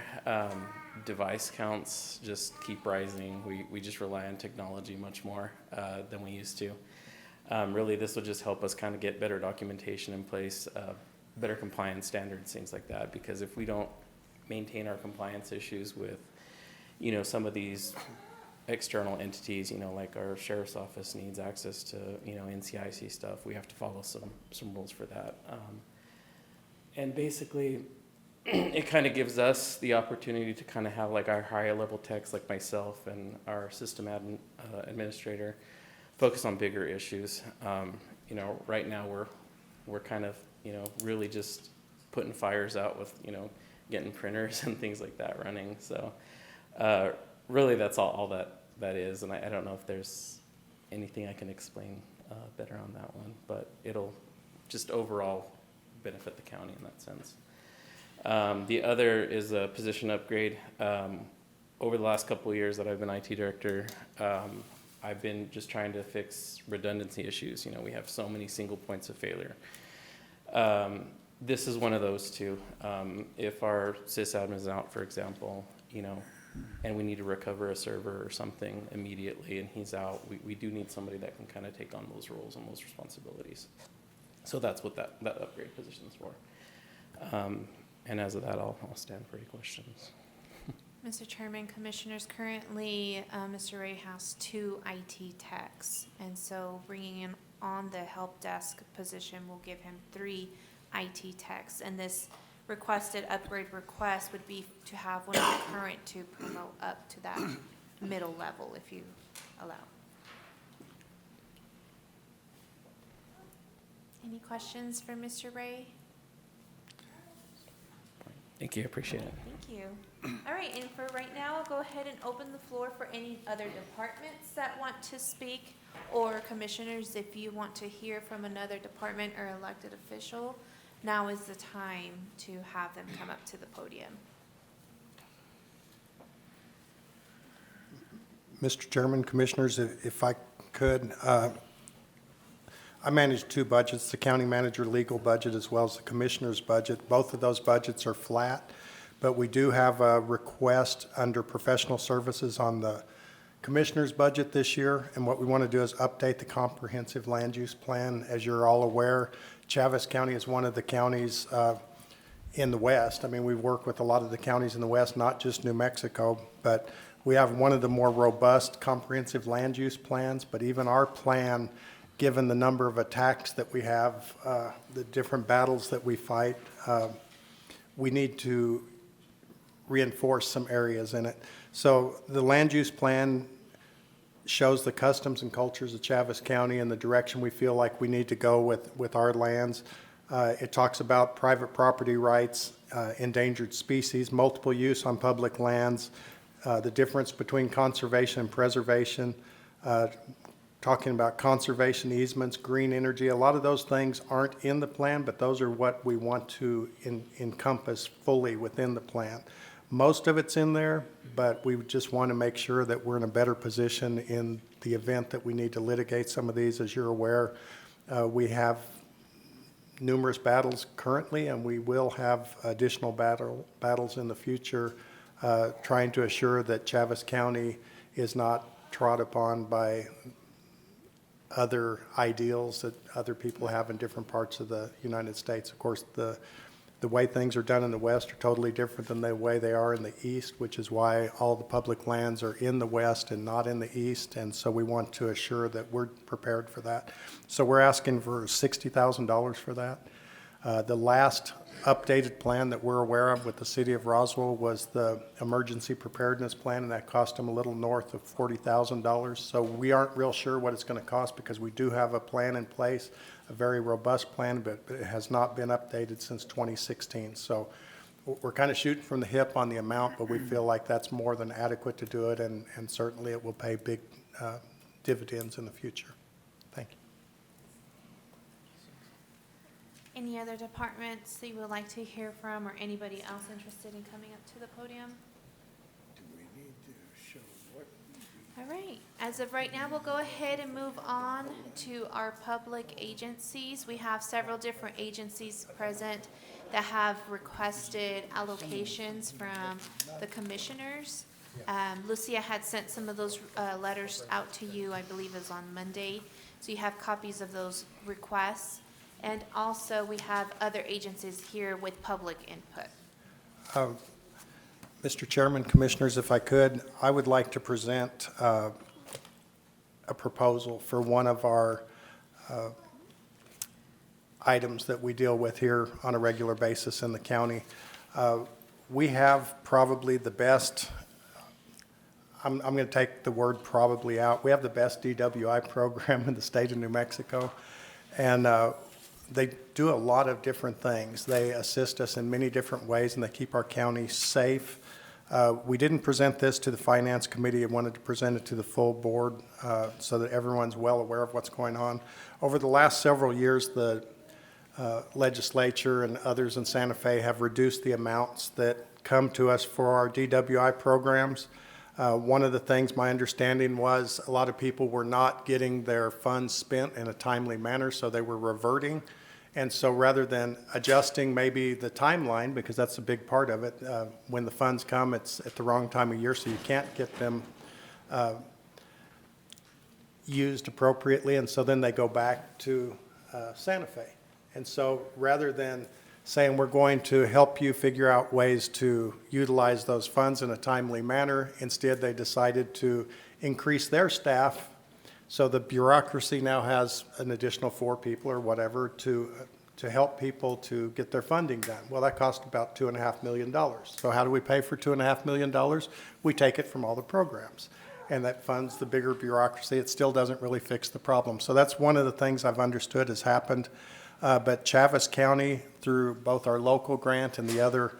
Speaker 11: device counts just keep rising. We just rely on technology much more than we used to. Really, this will just help us kind of get better documentation in place, better compliance standards, things like that, because if we don't maintain our compliance issues with, you know, some of these external entities, you know, like our sheriff's office needs access to, you know, NCIC stuff, we have to follow some rules for that. And basically, it kind of gives us the opportunity to kind of have like our higher level techs like myself and our system administrator focus on bigger issues. You know, right now we're kind of, you know, really just putting fires out with, you know, getting printers and things like that running. So really that's all that is. And I don't know if there's anything I can explain better on that one, but it'll just overall benefit the county in that sense. The other is a position upgrade. Over the last couple of years that I've been IT director, I've been just trying to fix redundancy issues. You know, we have so many single points of failure. This is one of those two. If our sysadmin is out, for example, you know, and we need to recover a server or something immediately and he's out, we do need somebody that can kind of take on those roles and those responsibilities. So that's what that upgrade position is for. And as of that, I'll stand for any questions.
Speaker 3: Mr. Chairman, Commissioners, currently, Mr. Ray has 2 IT techs, and so bringing in on the help desk position will give him 3 IT techs, and this requested upgrade request would be to have one of the current to promote up to that middle level, if you allow. Any questions for Mr. Ray?
Speaker 11: Thank you, I appreciate it.
Speaker 3: Thank you. All right, and for right now, I'll go ahead and open the floor for any other departments that want to speak, or commissioners, if you want to hear from another department or elected official, now is the time to have them come up to the podium.
Speaker 5: Mr. Chairman, Commissioners, if I could, I manage 2 budgets, the county manager legal budget as well as the commissioner's budget. Both of those budgets are flat, but we do have a request under professional services on the commissioner's budget this year. And what we want to do is update the comprehensive land use plan. As you're all aware, Chaves County is one of the counties in the West. I mean, we work with a lot of the counties in the West, not just New Mexico, but we have one of the more robust comprehensive land use plans. But even our plan, given the number of attacks that we have, the different battles that we fight, we need to reinforce some areas in it. So the land use plan shows the customs and cultures of Chaves County and the direction we feel like we need to go with our lands. It talks about private property rights, endangered species, multiple use on public lands, the difference between conservation and preservation, talking about conservation easements, green energy. A lot of those things aren't in the plan, but those are what we want to encompass fully within the plan. Most of it's in there, but we just want to make sure that we're in a better position in the event that we need to litigate some of these. As you're aware, we have numerous battles currently, and we will have additional battles in the future, trying to assure that Chaves County is not trod upon by other ideals that other people have in different parts of the United States. Of course, the way things are done in the West are totally different than the way they are in the East, which is why all the public lands are in the West and not in the East. And so we want to assure that we're prepared for that. So we're asking for $60,000 for that. The last updated plan that we're aware of with the city of Roswell was the emergency preparedness plan, and that cost them a little north of $40,000. So we aren't real sure what it's going to cost because we do have a plan in place, a very robust plan, but it has not been updated since 2016. So we're kind of shooting from the hip on the amount, but we feel like that's more than adequate to do it, and certainly it will pay big dividends in the future. Thank you.
Speaker 3: Any other departments that you would like to hear from, or anybody else interested in coming up to the podium?
Speaker 2: Do we need to show what?
Speaker 3: All right, as of right now, we'll go ahead and move on to our public agencies. We have several different agencies present that have requested allocations from the commissioners. Lucia had sent some of those letters out to you, I believe it was on Monday. So you have copies of those requests. And also, we have other agencies here with public input.
Speaker 5: Mr. Chairman, Commissioners, if I could, I would like to present a proposal for one of our items that we deal with here on a regular basis in the county. We have probably the best, I'm going to take the word probably out. We have the best DWI program in the state of New Mexico. And they do a lot of different things. They assist us in many different ways, and they keep our county safe. We didn't present this to the Finance Committee. I wanted to present it to the full board so that everyone's well aware of what's going on. Over the last several years, the legislature and others in Santa Fe have reduced the amounts that come to us for our DWI programs. One of the things, my understanding was, a lot of people were not getting their funds spent in a timely manner, so they were reverting. And so rather than adjusting maybe the timeline, because that's a big part of it, when the funds come, it's at the wrong time of year, so you can't get them used appropriately, and so then they go back to Santa Fe. And so rather than saying we're going to help you figure out ways to utilize those funds in a timely manner, instead they decided to increase their staff. So the bureaucracy now has an additional 4 people or whatever to help people to get their funding done. Well, that cost about $2.5 million. So how do we pay for $2.5 million? We take it from all the programs. And that funds the bigger bureaucracy. It still doesn't really fix the problem. So that's one of the things I've understood has happened. But Chaves County, through both our local grant and the other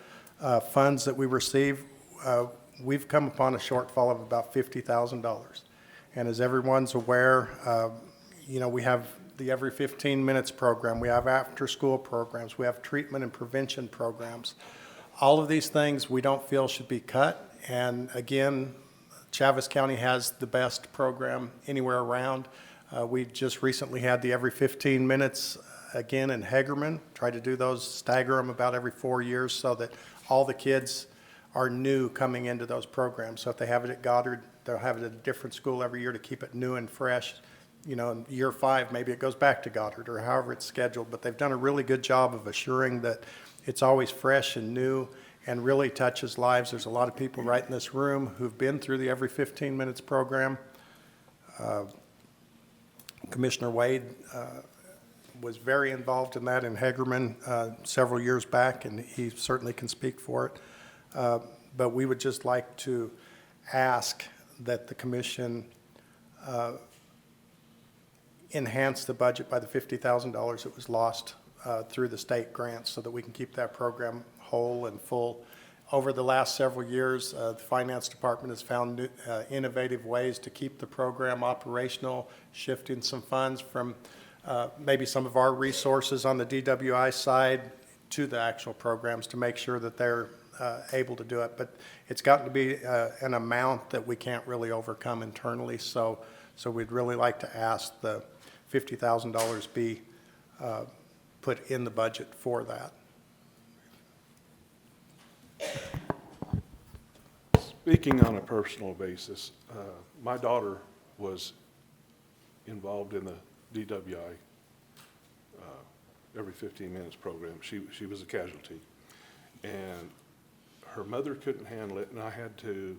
Speaker 5: funds that we receive, we've come upon a shortfall of about $50,000. And as everyone's aware, we have the Every 15 Minutes program, we have after-school programs, we have treatment and prevention programs. All of these things we don't feel should be cut. And again, Chaves County has the best program anywhere around. We just recently had the Every 15 Minutes again in Hegerman. Try to do those, stagger them about every 4 years so that all the kids are new coming into those programs. So if they have it at Goddard, they'll have it at a different school every year to keep it new and fresh. In year 5, maybe it goes back to Goddard or however it's scheduled. But they've done a really good job of assuring that it's always fresh and new and really touches lives. There's a lot of people right in this room who've been through the Every 15 Minutes program. Commissioner Wade was very involved in that in Hegerman several years back, and he certainly can speak for it. But we would just like to ask that the commission enhance the budget by the $50,000 that was lost through the state grants so that we can keep that program whole and full. Over the last several years, the Finance Department has found new, innovative ways to keep the program operational, shifting some funds from maybe some of our resources on the DWI side to the actual programs to make sure that they're able to do it. But it's gotten to be an amount that we can't really overcome internally, so we'd really like to ask the $50,000 be put in the budget for that.
Speaker 12: Speaking on a personal basis, my daughter was involved in the DWI Every 15 Minutes program. She was a casualty, and her mother couldn't handle it, and I had to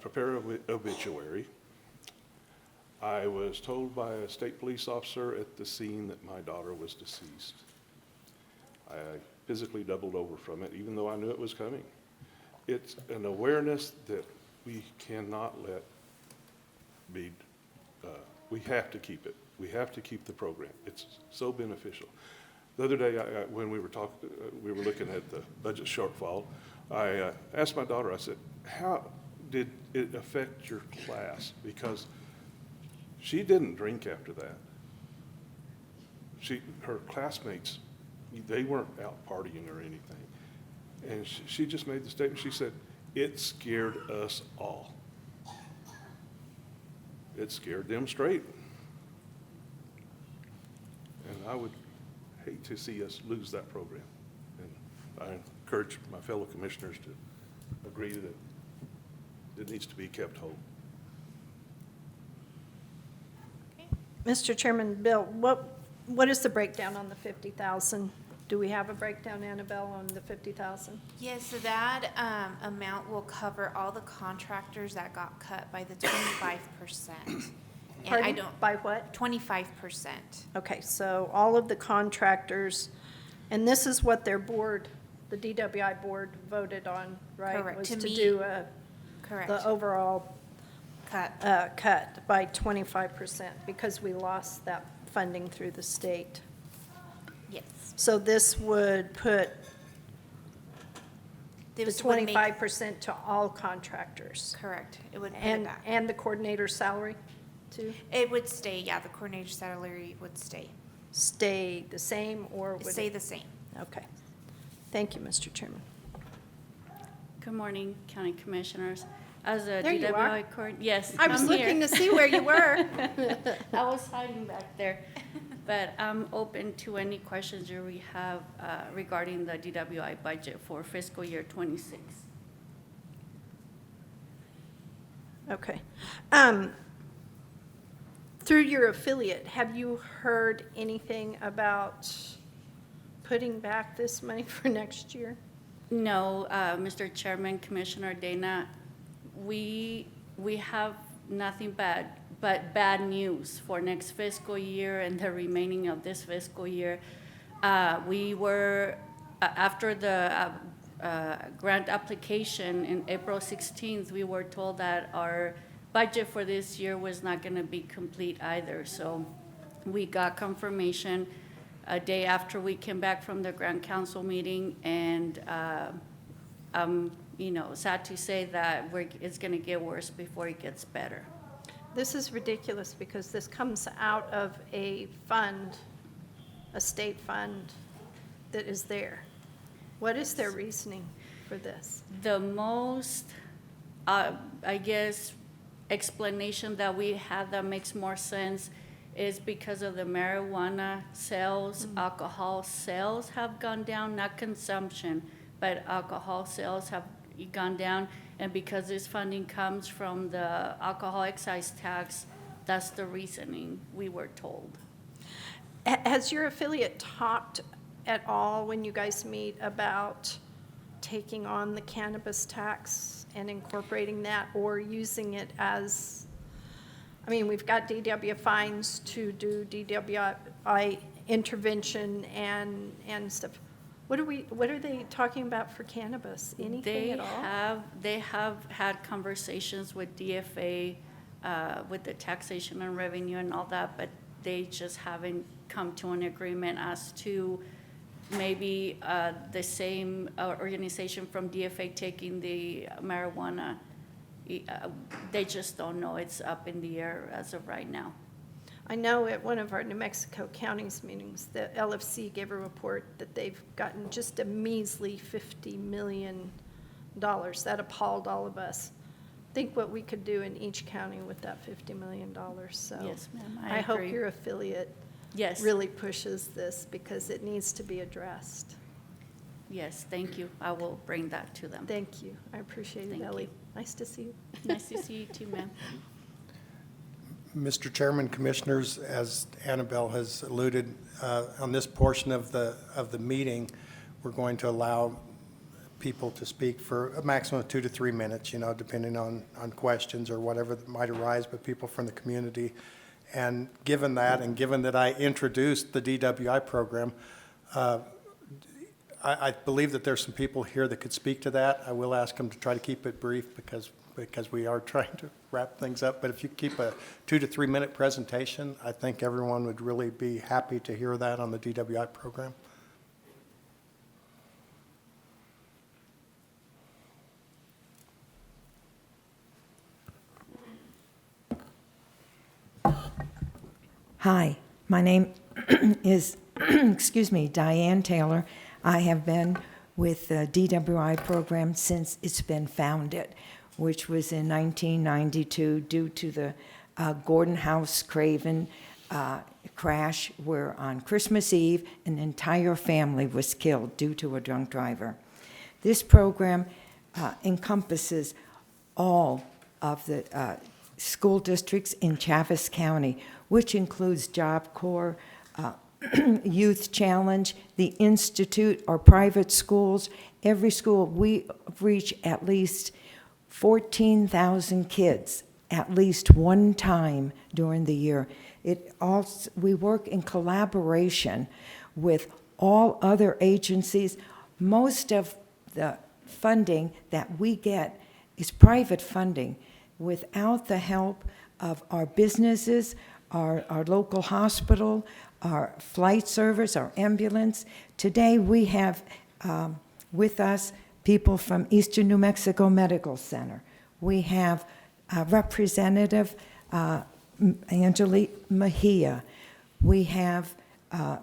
Speaker 12: prepare an obituary. I was told by a state police officer at the scene that my daughter was deceased. I physically doubled over from it, even though I knew it was coming. It's an awareness that we cannot let be, we have to keep it. We have to keep the program. It's so beneficial. The other day, when we were talking, we were looking at the budget shortfall, I asked my daughter, I said, how did it affect your class? Because she didn't drink after that. Her classmates, they weren't out partying or anything. And she just made the statement, she said, it scared us all. It scared them straight. And I would hate to see us lose that program. And I encourage my fellow commissioners to agree that it needs to be kept whole.
Speaker 1: Mr. Chairman, Bill, what what is the breakdown on the 50,000? Do we have a breakdown, Annabelle, on the 50,000?
Speaker 3: Yes, so that amount will cover all the contractors that got cut by the 25%. And I
Speaker 1: Pardon?
Speaker 3: don't,
Speaker 1: By what?
Speaker 3: 25%.
Speaker 1: Okay, so all of the contractors, and this is what their board, the DWI board voted on, right?
Speaker 3: Correct,
Speaker 1: Was
Speaker 3: to
Speaker 1: to
Speaker 3: meet-
Speaker 1: do
Speaker 3: Correct.
Speaker 1: the overall
Speaker 3: Cut.
Speaker 1: cut by 25% because we lost that funding through the state.
Speaker 3: Yes.
Speaker 1: So this would put the
Speaker 3: This would make-
Speaker 1: 25% to all contractors.
Speaker 3: Correct. It would put it
Speaker 1: And,
Speaker 3: back.
Speaker 1: and the coordinator's salary too?
Speaker 3: It would stay, yeah, the coordinator salary would stay.
Speaker 1: Stay the same or would it?
Speaker 3: Stay the same.
Speaker 1: Okay. Thank you, Mr. Chairman.
Speaker 13: Good morning, County Commissioners. As a
Speaker 1: There you are.
Speaker 13: DWI yes,
Speaker 1: I was
Speaker 13: I'm here.
Speaker 1: looking to see where you were.
Speaker 13: I was hiding back there, but I'm open to any questions you may have regarding the DWI budget for fiscal year '26.
Speaker 1: Okay. Through your affiliate, have you heard anything about putting back this money for next year?
Speaker 13: No, Mr. Chairman, Commissioner Dana, we have nothing but bad news for next fiscal year and the remaining of this fiscal year. We were, after the grant application in April 16th, we were told that our budget for this year was not going to be complete either. So we got confirmation a day after we came back from the Grand Council meeting, and I'm, sad to say that it's going to get worse before it gets better.
Speaker 1: This is ridiculous because this comes out of a fund, a state fund that is there. What is their reasoning for this?
Speaker 13: The most, I guess, explanation that we have that makes more sense is because of the marijuana sales, alcohol sales have gone down, not consumption, but alcohol sales have gone down. And because this funding comes from the alcohol excise tax, that's the reasoning we were told.
Speaker 1: Has your affiliate talked at all when you guys meet about taking on the cannabis tax and incorporating that or using it as, I mean, we've got DW fines to do DWI intervention and stuff. What are they talking about for cannabis? Anything at all?
Speaker 13: They have had conversations with DFA, with the taxation and revenue and all that, but they just haven't come to an agreement as to maybe the same organization from DFA taking the marijuana. They just don't know. It's up in the air as of right now.
Speaker 1: I know at one of our New Mexico counties meetings, the LFC gave a report that they've gotten just a measly $50 million. That appalled all of us. Think what we could do in each county with that $50 million, so.
Speaker 13: Yes, ma'am,
Speaker 1: I hope
Speaker 13: agree.
Speaker 1: your affiliate
Speaker 13: Yes.
Speaker 1: really pushes this because it needs to be addressed.
Speaker 13: Yes, thank you. I will bring that to them.
Speaker 1: Thank you. I appreciate it,
Speaker 13: Thank
Speaker 1: Ellie.
Speaker 13: you.
Speaker 1: Nice to see you.
Speaker 13: Nice to see you too, ma'am.
Speaker 5: Mr. Chairman, Commissioners, as Annabelle has alluded, on this portion of the meeting, we're going to allow people to speak for a maximum of 2 to 3 minutes, depending on questions or whatever that might arise, but people from the community. And given that, and given that I introduced the DWI program, I believe that there's some people here that could speak to that. I will ask them to try to keep it brief because we are trying to wrap things up. But if you keep a 2 to 3 minute presentation, I think everyone would really be happy to hear that on the DWI program.
Speaker 14: Hi, my name is, Diane Taylor. I have been with the DWI program since it's been founded, which was in 1992 due to the Gordon House Craven crash where on Christmas Eve an entire family was killed due to a drunk driver. This program encompasses all of the school districts in Chaves County, which includes Job Corps, Youth Challenge, the Institute, our private schools, every school, we reach at least 14,000 kids at least one time during the year. We work in collaboration with all other agencies. Most of the funding that we get is private funding. Without the help of our businesses, our local hospital, our flight service, our ambulance. Today we have with us people from Eastern New Mexico Medical Center. We have Representative Angelique Mejia. We have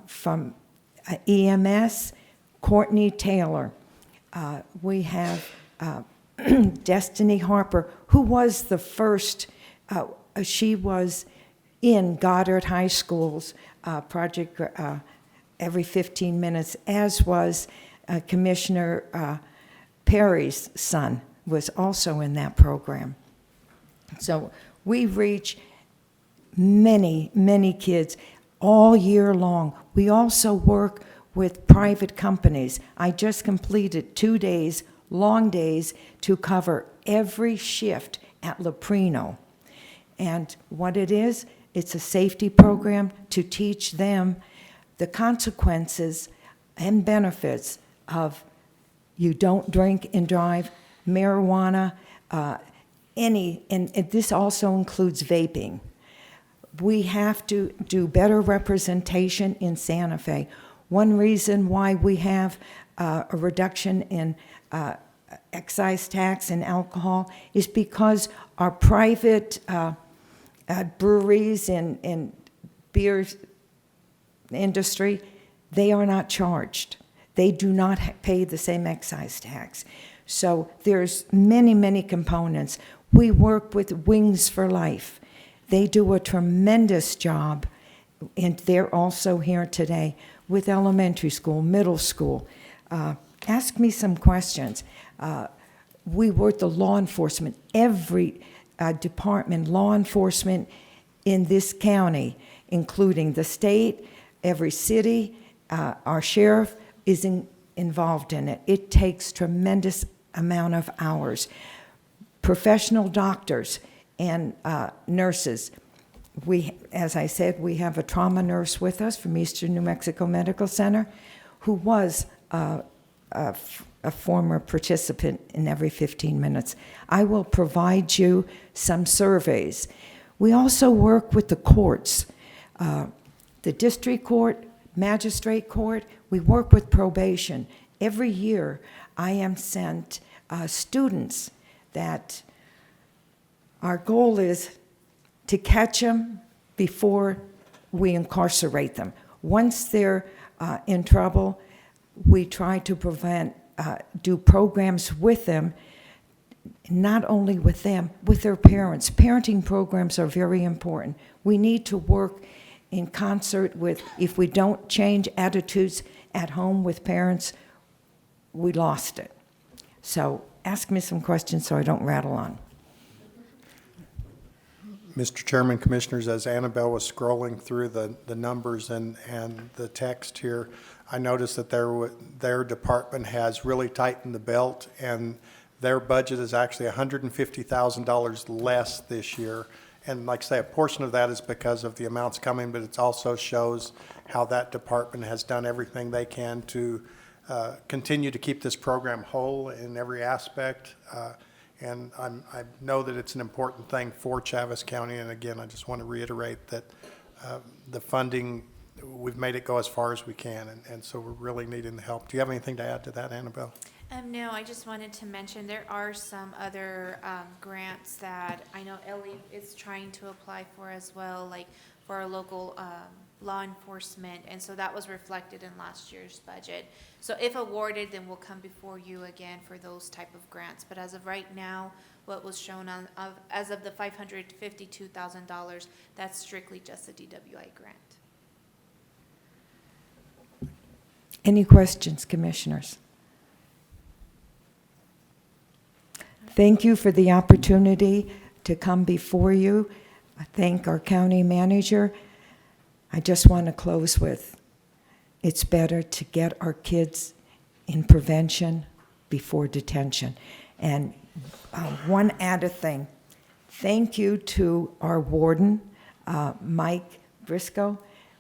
Speaker 14: from EMS, Courtney Taylor. We have Destiny Harper, who was the first, she was in Goddard High School's project every 15 minutes, as was Commissioner Perry's son, was also in that program. So we reach many, many kids all year long. We also work with private companies. I just completed 2 days, long days, to cover every shift at Leprino. And what it is, it's a safety program to teach them the consequences and benefits of you don't drink and drive, marijuana, and this also includes vaping. We have to do better representation in Santa Fe. One reason why we have a reduction in excise tax and alcohol is because our private breweries and beer industry, they are not charged. They do not pay the same excise tax. So there's many, many components. We work with Wings for Life. They do a tremendous job, and they're also here today with elementary school, middle school. Ask me some questions. We work the law enforcement, every department, law enforcement in this county, including the state, every city, our sheriff is involved in it. It takes tremendous amount of hours. Professional doctors and nurses. As I said, we have a trauma nurse with us from Eastern New Mexico Medical Center who was a former participant in every 15 minutes. I will provide you some surveys. We also work with the courts, the district court, magistrate court. We work with probation. Every year, I am sent students that our goal is to catch them before we incarcerate them. Once they're in trouble, we try to do programs with them, not only with them, with their parents. Parenting programs are very important. We need to work in concert with, if we don't change attitudes at home with parents, we lost it. So ask me some questions so I don't rattle on.
Speaker 5: Mr. Chairman, Commissioners, as Annabelle was scrolling through the numbers and the text here, I noticed that their department has really tightened the belt, and their budget is actually $150,000 less this year. And like I say, a portion of that is because of the amounts coming, but it also shows how that department has done everything they can to continue to keep this program whole in every aspect. And I know that it's an important thing for Chaves County. And again, I just want to reiterate that the funding, we've made it go as far as we can. And so we're really needing the help. Do you have anything to add to that, Annabelle?
Speaker 3: No, I just wanted to mention there are some other grants that I know Ellie is trying to apply for as well, like for our local law enforcement, and so that was reflected in last year's budget. So if awarded, then we'll come before you again for those type of grants. But as of right now, what was shown as of the $552,000, that's strictly just a DWI grant.
Speaker 14: Any questions, commissioners? Thank you for the opportunity to come before you. I thank our county manager. I just want to close with it's better to get our kids in prevention before detention. And one added thing, thank you to our warden, Mike Briscoe.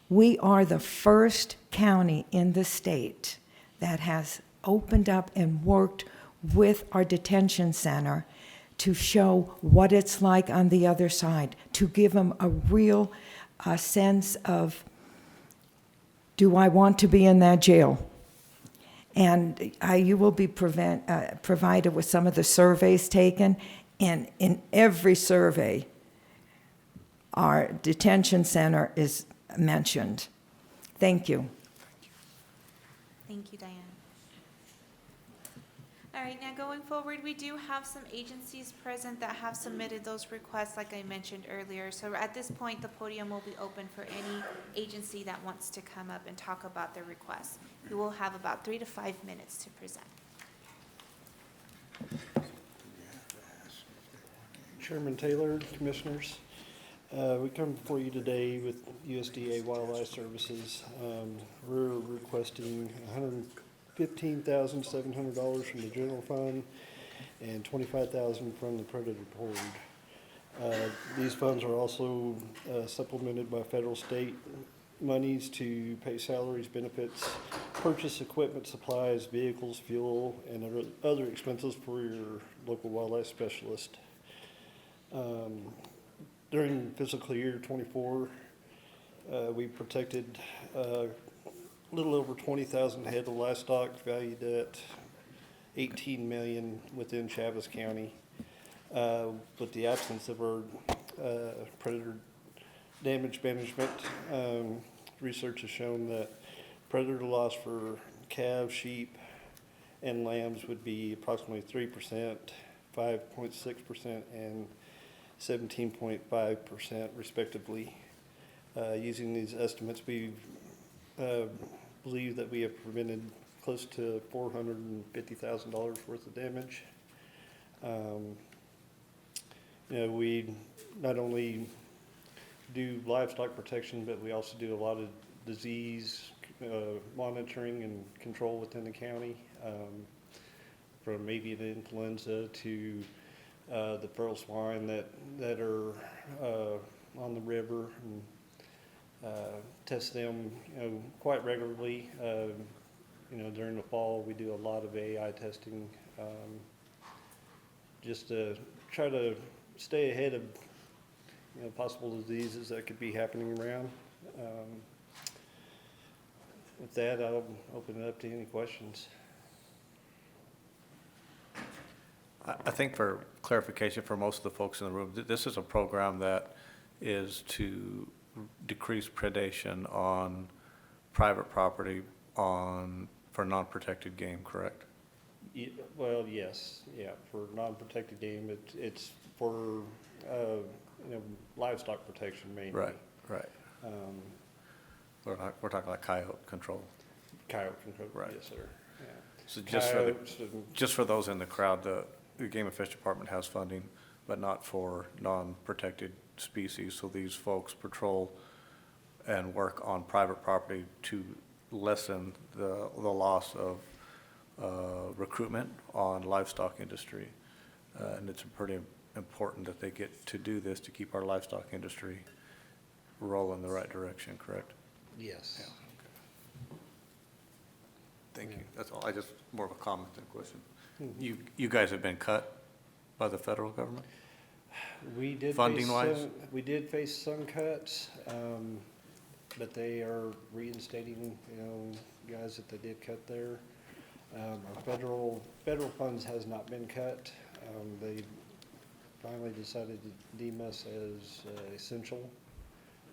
Speaker 14: We are the first county in the state that has opened up and worked with our detention center to show what it's like on the other side, to give them a real sense of, do I want to be in that jail? And you will be provided with some of the surveys taken, and in every survey, our detention center is mentioned. Thank you.
Speaker 3: Thank you, Diane. All right, now going forward, we do have some agencies present that have submitted those requests, like I mentioned earlier. So at this point, the podium will be open for any agency that wants to come up and talk about their requests. You will have about 3 to 5 minutes to present.
Speaker 15: Chairman Taylor, Commissioners, we come before you today with USDA Wildlife Services. We're requesting $115,700 from the general fund and $25,000 from the predator board. These funds are also supplemented by federal state monies to pay salaries, benefits, purchase equipment, supplies, vehicles, fuel, and other expenses for your local wildlife specialist. During fiscal year '24, we protected a little over 20,000 head of livestock valued at $18 million within Chaves County. With the absence of our predator damage management, research has shown that predator loss for calves, sheep, and lambs would be approximately 3%, 5.6%, and 17.5% respectively. Using these estimates, we believe that we have prevented close to $450,000 worth of damage. We not only do livestock protection, but we also do a lot of disease monitoring and control within the county, from avian influenza to the feral swine that are on the river, and test them quite regularly. During the fall, we do a lot of AI testing, just to try to stay ahead of possible diseases that could be happening around. With that, I'll open it up to any questions.
Speaker 10: I think for clarification for most of the folks in the room, this is a program that is to decrease predation on private property for non-protected game, correct?
Speaker 15: Well, yes, yeah, for non-protected game, it's for, livestock protection mainly.
Speaker 10: Right. We're talking like coyote control.
Speaker 15: Coyote control,
Speaker 10: Right.
Speaker 15: yes, sir, yeah.
Speaker 10: So
Speaker 15: Coyotes and-
Speaker 10: just for those in the crowd, the Game and Fish Department has funding, but not for non-protected species. So these folks patrol and work on private property to lessen the loss of recruitment on livestock industry. And it's pretty important that they get to do this to keep our livestock industry rolling the right direction, correct?
Speaker 15: Yes.
Speaker 10: Yeah, okay. Thank you. That's all. More of a comment than a question. You guys have been cut by the federal government?
Speaker 15: We did
Speaker 10: Funding-wise?
Speaker 15: We did face some cuts, but they are reinstating, guys that they did cut there. Our federal funds has not been cut. They finally decided to deem us as essential,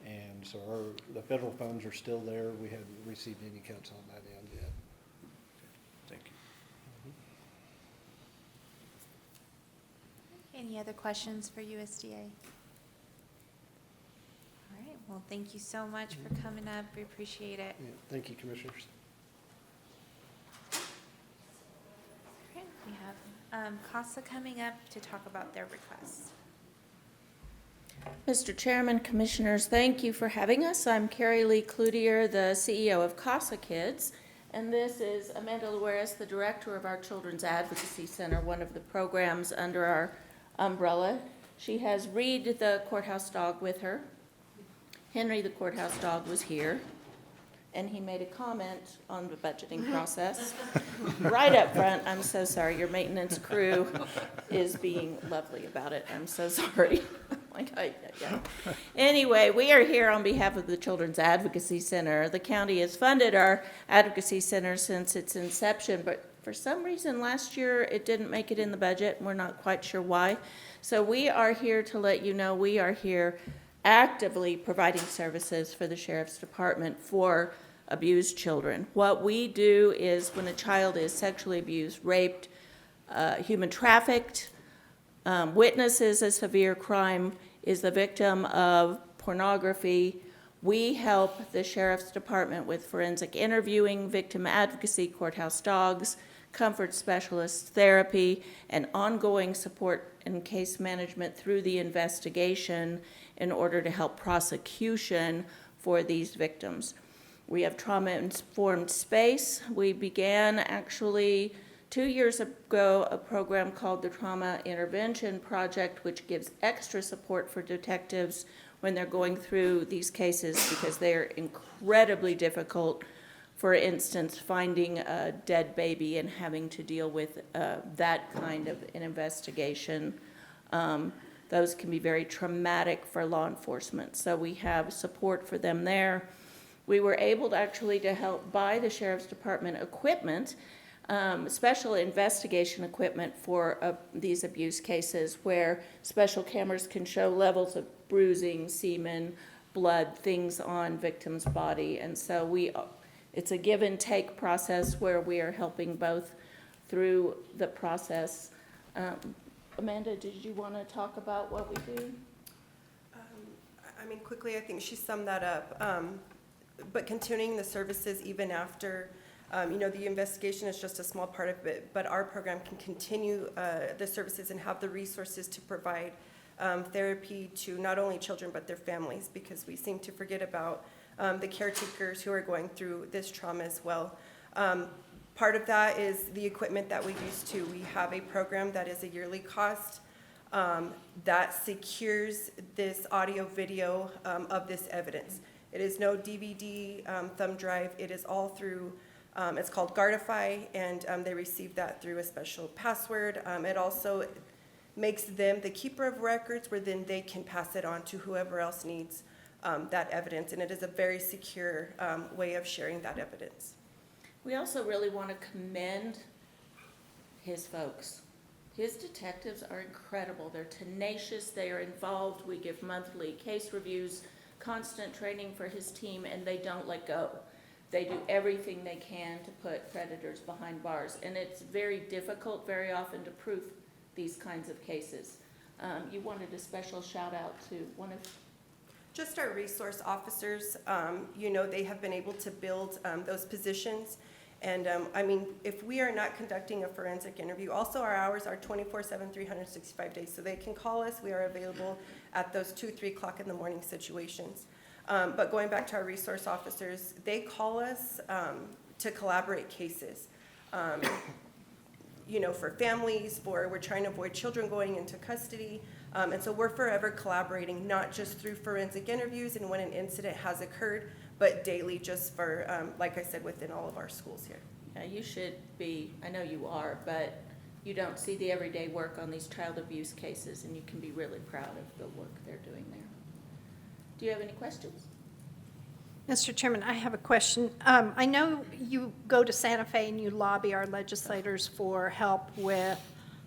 Speaker 15: and so the federal funds are still there. We haven't received any cuts on that end yet.
Speaker 10: Thank you.
Speaker 3: Any other questions for USDA? All right, well, thank you so much for coming up. We appreciate it.
Speaker 15: Yeah, thank you, Commissioners.
Speaker 3: Okay, we have CASA coming up to talk about their requests.
Speaker 16: Mr. Chairman, Commissioners, thank you for having us. I'm Carrie Lee Cloutier, the CEO of CASA Kids, and this is Amanda Luares, the Director of our Children's Advocacy Center, one of the programs under our umbrella. She has Reed, the courthouse dog, with her. Henry, the courthouse dog, was here, and he made a comment on the budgeting process. Right up front, I'm so sorry, your maintenance crew is being lovely about it. I'm so sorry. Anyway, we are here on behalf of the Children's Advocacy Center. The county has funded our advocacy center since its inception, but for some reason last year it didn't make it in the budget, and we're not quite sure why. So we are here to let you know we are here actively providing services for the Sheriff's Department for abused children. What we do is when a child is sexually abused, raped, human trafficked, witnesses a severe crime, is the victim of pornography, we help the Sheriff's Department with forensic interviewing, victim advocacy, courthouse dogs, comfort specialist therapy, and ongoing support and case management through the investigation in order to help prosecution for these victims. We have trauma-informed space. We began actually 2 years ago a program called the Trauma Intervention Project, which gives extra support for detectives when they're going through these cases because they're incredibly difficult. For instance, finding a dead baby and having to deal with that kind of an investigation. Those can be very traumatic for law enforcement. So we have support for them there. We were able to help buy the Sheriff's Department equipment, special investigation equipment for these abuse cases where special cameras can show levels of bruising, semen, blood, things on victim's body. And so it's a give and take process where we are helping both through the process. Amanda, did you want to talk about what we do?
Speaker 17: I mean, quickly, I think she summed that up. But continuing the services even after, the investigation is just a small part of it, but our program can continue the services and have the resources to provide therapy to not only children but their families, because we seem to forget about the caretakers who are going through this trauma as well. Part of that is the equipment that we use too. We have a program that is a yearly cost that secures this audio video of this evidence. It is no DVD, thumb drive. It is all through, it's called Guardify, and they receive that through a special password. It also makes them the keeper of records, where then they can pass it on to whoever else needs that evidence. And it is a very secure way of sharing that evidence.
Speaker 16: We also really want to commend his folks. His detectives are incredible. They're tenacious. They are involved. We give monthly case reviews, constant training for his team, and they don't let go. They do everything they can to put predators behind bars, and it's very difficult very often to prove these kinds of cases. You wanted a special shout out to one of...
Speaker 17: Just our resource officers, they have been able to build those positions. And if we are not conducting a forensic interview, also our hours are 24/7, 365 days. So they can call us. We are available at those 2, 3 o'clock in the morning situations. But going back to our resource officers, they call us to collaborate cases. For families, we're trying to avoid children going into custody. And so we're forever collaborating, not just through forensic interviews and when an incident has occurred, but daily just for, like I said, within all of our schools here.
Speaker 16: Yeah, you should be, I know you are, but you don't see the everyday work on these child abuse cases, and you can be really proud of the work they're doing there. Do you have any questions?
Speaker 1: Mr. Chairman, I have a question. I know you go to Santa Fe and you lobby our legislators for help with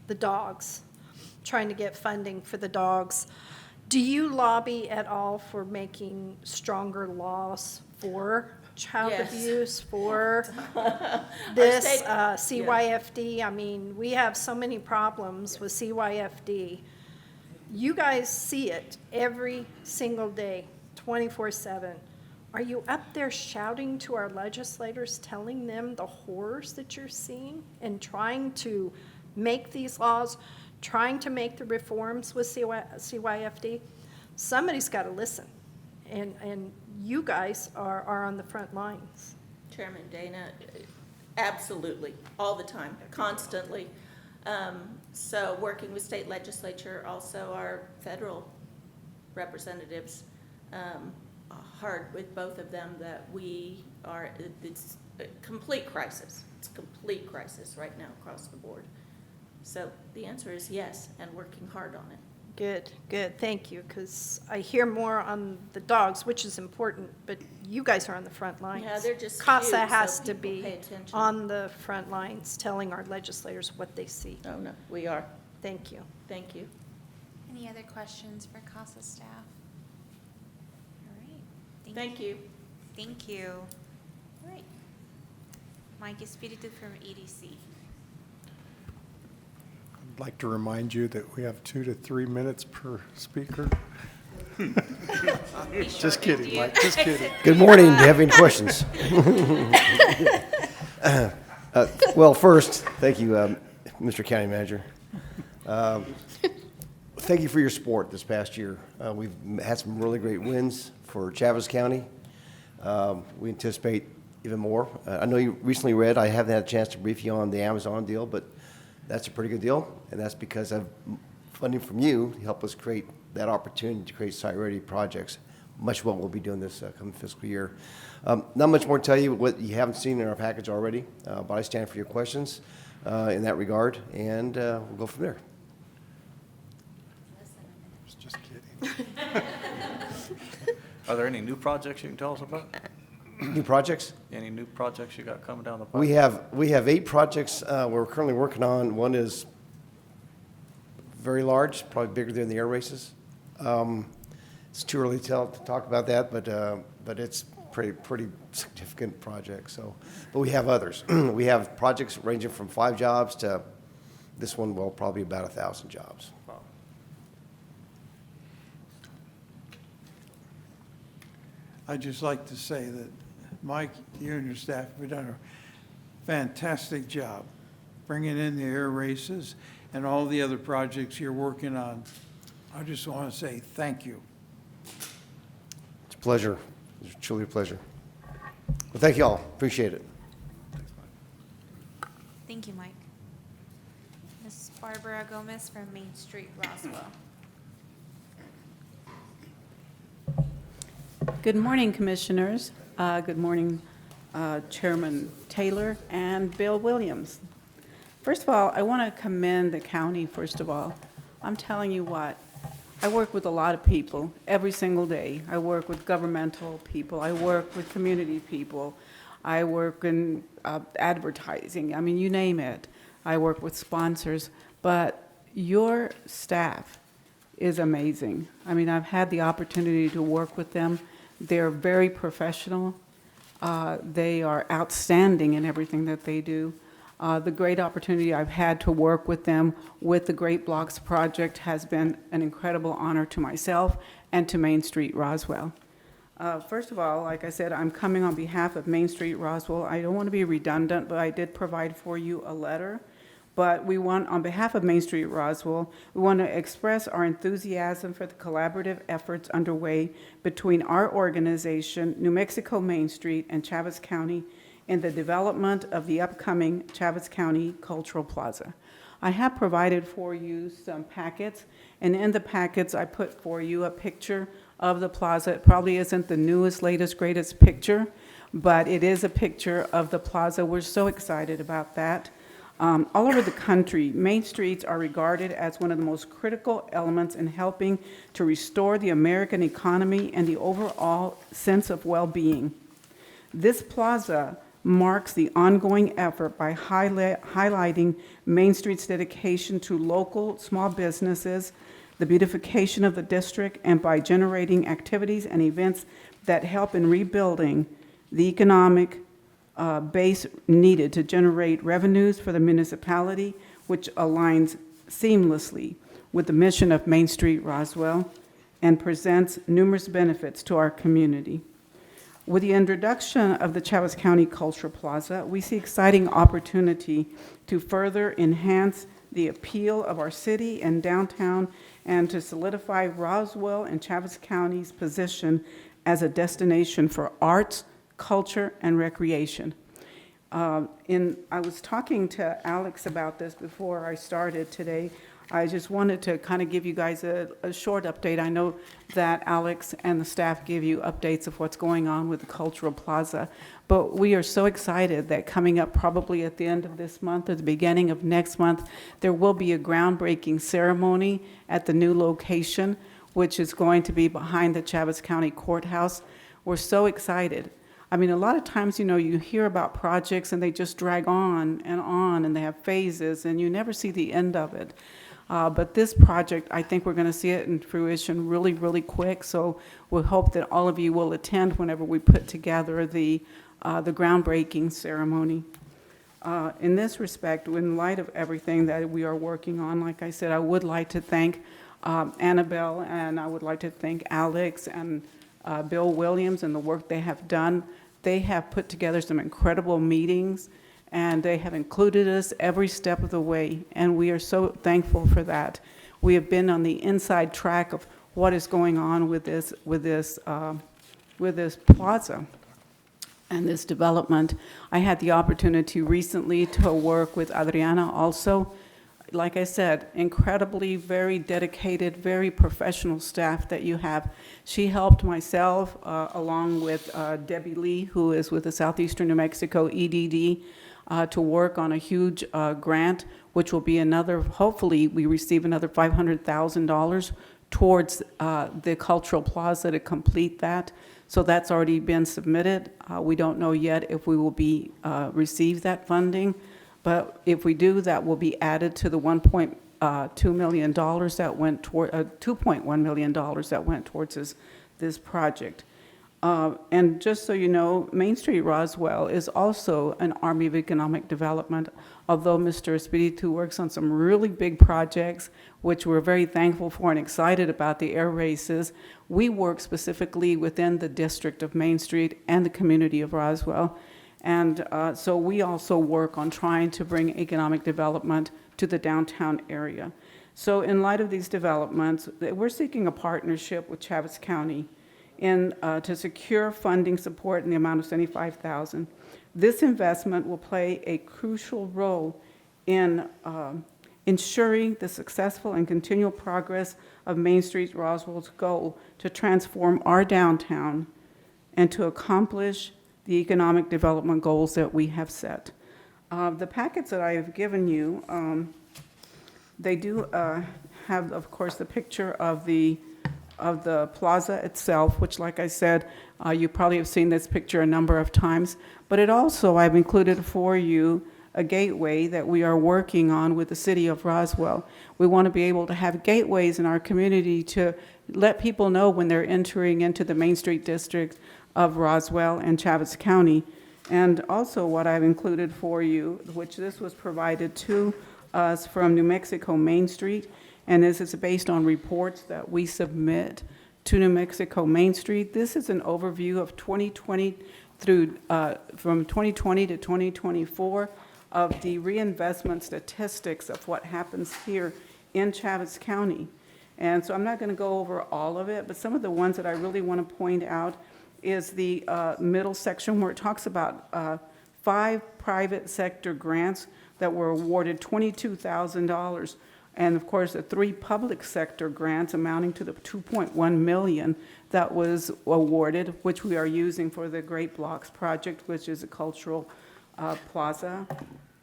Speaker 1: the dogs, trying to get funding for the dogs. Do you lobby at all for making stronger laws for child
Speaker 16: Yes.
Speaker 1: abuse, for
Speaker 16: Our
Speaker 1: this
Speaker 16: state-
Speaker 1: CYFD? I mean, we have so many problems with CYFD. You guys see it every single day, 24/7. Are you up there shouting to our legislators, telling them the horrors that you're seeing and trying to make these laws, trying to make the reforms with CYFD? somebody's got to listen. And you guys are on the front lines.
Speaker 16: Chairman Dana, absolutely, all the time, constantly. So working with state legislature, also our federal representatives, hard with both of them that we are, it's a complete crisis. It's a complete crisis right now across the board. So the answer is yes, and working hard on it.
Speaker 1: Good, good, thank you, because I hear more on the dogs, which is important, but you guys are on the front lines.
Speaker 16: Yeah, they're just
Speaker 1: CASA
Speaker 16: few, so
Speaker 1: has to
Speaker 16: people
Speaker 1: be
Speaker 16: pay attention.
Speaker 1: on the front lines, telling our legislators what they see.
Speaker 16: Oh, no, we are.
Speaker 1: Thank you.
Speaker 16: Thank you.
Speaker 3: Any other questions for CASA staff? All right.
Speaker 16: Thank you.
Speaker 3: Thank you. All right. Mike Espiritu from EDC.
Speaker 5: I'd like to remind you that we have 2 to 3 minutes per speaker. Just kidding, Mike, just kidding.
Speaker 18: Good morning. Do you have any questions? Well, first, thank you, Mr. County Manager. Thank you for your support this past year. We've had some really great wins for Chaves County. We anticipate even more. I know you recently read, I haven't had a chance to brief you on the Amazon deal, but that's a pretty good deal, and that's because of funding from you to help us create that opportunity to create site-ready projects, much of what we'll be doing this coming fiscal year. Not much more to tell you what you haven't seen in our package already, but I stand for your questions in that regard, and we'll go from there.
Speaker 5: Just kidding.
Speaker 10: Are there any new projects you can tell us about?
Speaker 18: New projects?
Speaker 10: Any new projects you got coming down the pipe?
Speaker 18: We have 8 projects we're currently working on. One is very large, probably bigger than the air races. It's too early to talk about that, but it's pretty significant project. So, but we have others. We have projects ranging from 5 jobs to this one, well, probably about 1,000 jobs.
Speaker 10: Wow.
Speaker 2: I'd just like to say that, Mike, you and your staff have done a fantastic job bringing in the air races and all the other projects you're working on. I just want to say thank you.
Speaker 18: It's a pleasure. It's truly a pleasure. Well, thank you all. Appreciate it.
Speaker 3: Thank you, Mike. Ms. Barbara Gomez from Main Street, Roswell.
Speaker 19: Good morning, Commissioners. Good morning, Chairman Taylor and Bill Williams. First of all, I want to commend the county, first of all. I'm telling you what, I work with a lot of people every single day. I work with governmental people. I work with community people. I work in advertising. I mean, you name it. I work with sponsors. But your staff is amazing. I mean, I've had the opportunity to work with them. They're very professional. They are outstanding in everything that they do. The great opportunity I've had to work with them with the Great Blocks Project has been an incredible honor to myself and to Main Street Roswell. First of all, like I said, I'm coming on behalf of Main Street Roswell. I don't want to be redundant, but I did provide for you a letter. But we want, on behalf of Main Street Roswell, we want to express our enthusiasm for the collaborative efforts underway between our organization, New Mexico Main Street, and Chaves County in the development of the upcoming Chaves County Cultural Plaza. I have provided for you some packets, and in the packets I put for you a picture of the plaza. It probably isn't the newest, latest, greatest picture, but it is a picture of the plaza. We're so excited about that. All over the country, main streets are regarded as one of the most critical elements in helping to restore the American economy and the overall sense of well-being. This plaza marks the ongoing effort by highlighting Main Street's dedication to local small businesses, the beautification of the district, and by generating activities and events that help in rebuilding the economic base needed to generate revenues for the municipality, which aligns seamlessly with the mission of Main Street Roswell and presents numerous benefits to our community. With the introduction of the Chaves County Cultural Plaza, we see exciting opportunity to further enhance the appeal of our city and downtown and to solidify Roswell and Chaves County's position as a destination for arts, culture, and recreation. I was talking to Alex about this before I started today. I just wanted to kind of give you guys a short update. I know that Alex and the staff give you updates of what's going on with the Cultural Plaza, but we are so excited that coming up probably at the end of this month or the beginning of next month, there will be a groundbreaking ceremony at the new location, which is going to be behind the Chaves County Courthouse. We're so excited. I mean, a lot of times, you know, you hear about projects and they just drag on, and they have phases, and you never see the end of it. But this project, I think we're going to see it in fruition really, really quick. So we hope that all of you will attend whenever we put together the groundbreaking ceremony. In this respect, in light of everything that we are working on, like I said, I would like to thank Annabelle, and I would like to thank Alex and Bill Williams and the work they have done. They have put together some incredible meetings, and they have included us every step of the way, and we are so thankful for that. We have been on the inside track of what is going on with this plaza and this development. I had the opportunity recently to work with Adriana also. Like I said, incredibly, very dedicated, very professional staff that you have. She helped myself, along with Debbie Lee, who is with the Southeastern New Mexico EDD, to work on a huge grant, which will be another, hopefully we receive another $500,000 towards the Cultural Plaza to complete that. So that's already been submitted. We don't know yet if we will be receive that funding, but if we do, that will be added to the $1.2 million that went toward $2.1 million that went towards this project. And just so you know, Main Street Roswell is also an Army of Economic Development, although Mr. Espiritu works on some really big projects, which we're very thankful for and excited about the air races. We work specifically within the district of Main Street and the community of Roswell. And so we also work on trying to bring economic development to the downtown area. So in light of these developments, we're seeking a partnership with Chaves County to secure funding support in the amount of $75,000. This investment will play a crucial role in ensuring the successful and continual progress of Main Street Roswell's goal to transform our downtown and to accomplish the economic development goals that we have set. The packets that I have given you, they do have, of course, the picture of the plaza itself, which, like I said, you probably have seen this picture a number of times. But it also, I've included for you a gateway that we are working on with the city of Roswell. We want to be able to have gateways in our community to let people know when they're entering into the Main Street district of Roswell and Chaves County. And also what I've included for you, which this was provided to us from New Mexico Main Street, and this is based on reports that we submit to New Mexico Main Street. This is an overview of 2020 through, from 2020 to 2024 of the reinvestment statistics of what happens here in Chaves County. And so I'm not going to go over all of it, but some of the ones that I really want to point out is the middle section where it talks about 5 private sector grants that were awarded $22,000. And of course, the 3 public sector grants amounting to the $2.1 million that was awarded, which we are using for the Great Blocks project, which is a cultural plaza,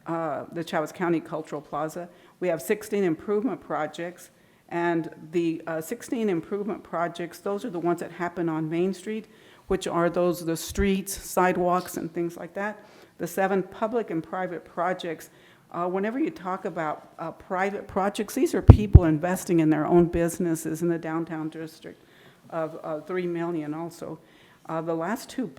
Speaker 19: the Chaves County Cultural Plaza. We have 16 improvement projects, and the 16 improvement projects, those are the ones that happen on Main Street, which are the streets, sidewalks, and things like that. The 7 public and private projects, whenever you talk about private projects, these are people investing in their own businesses in the downtown district of $3 million also. The last 2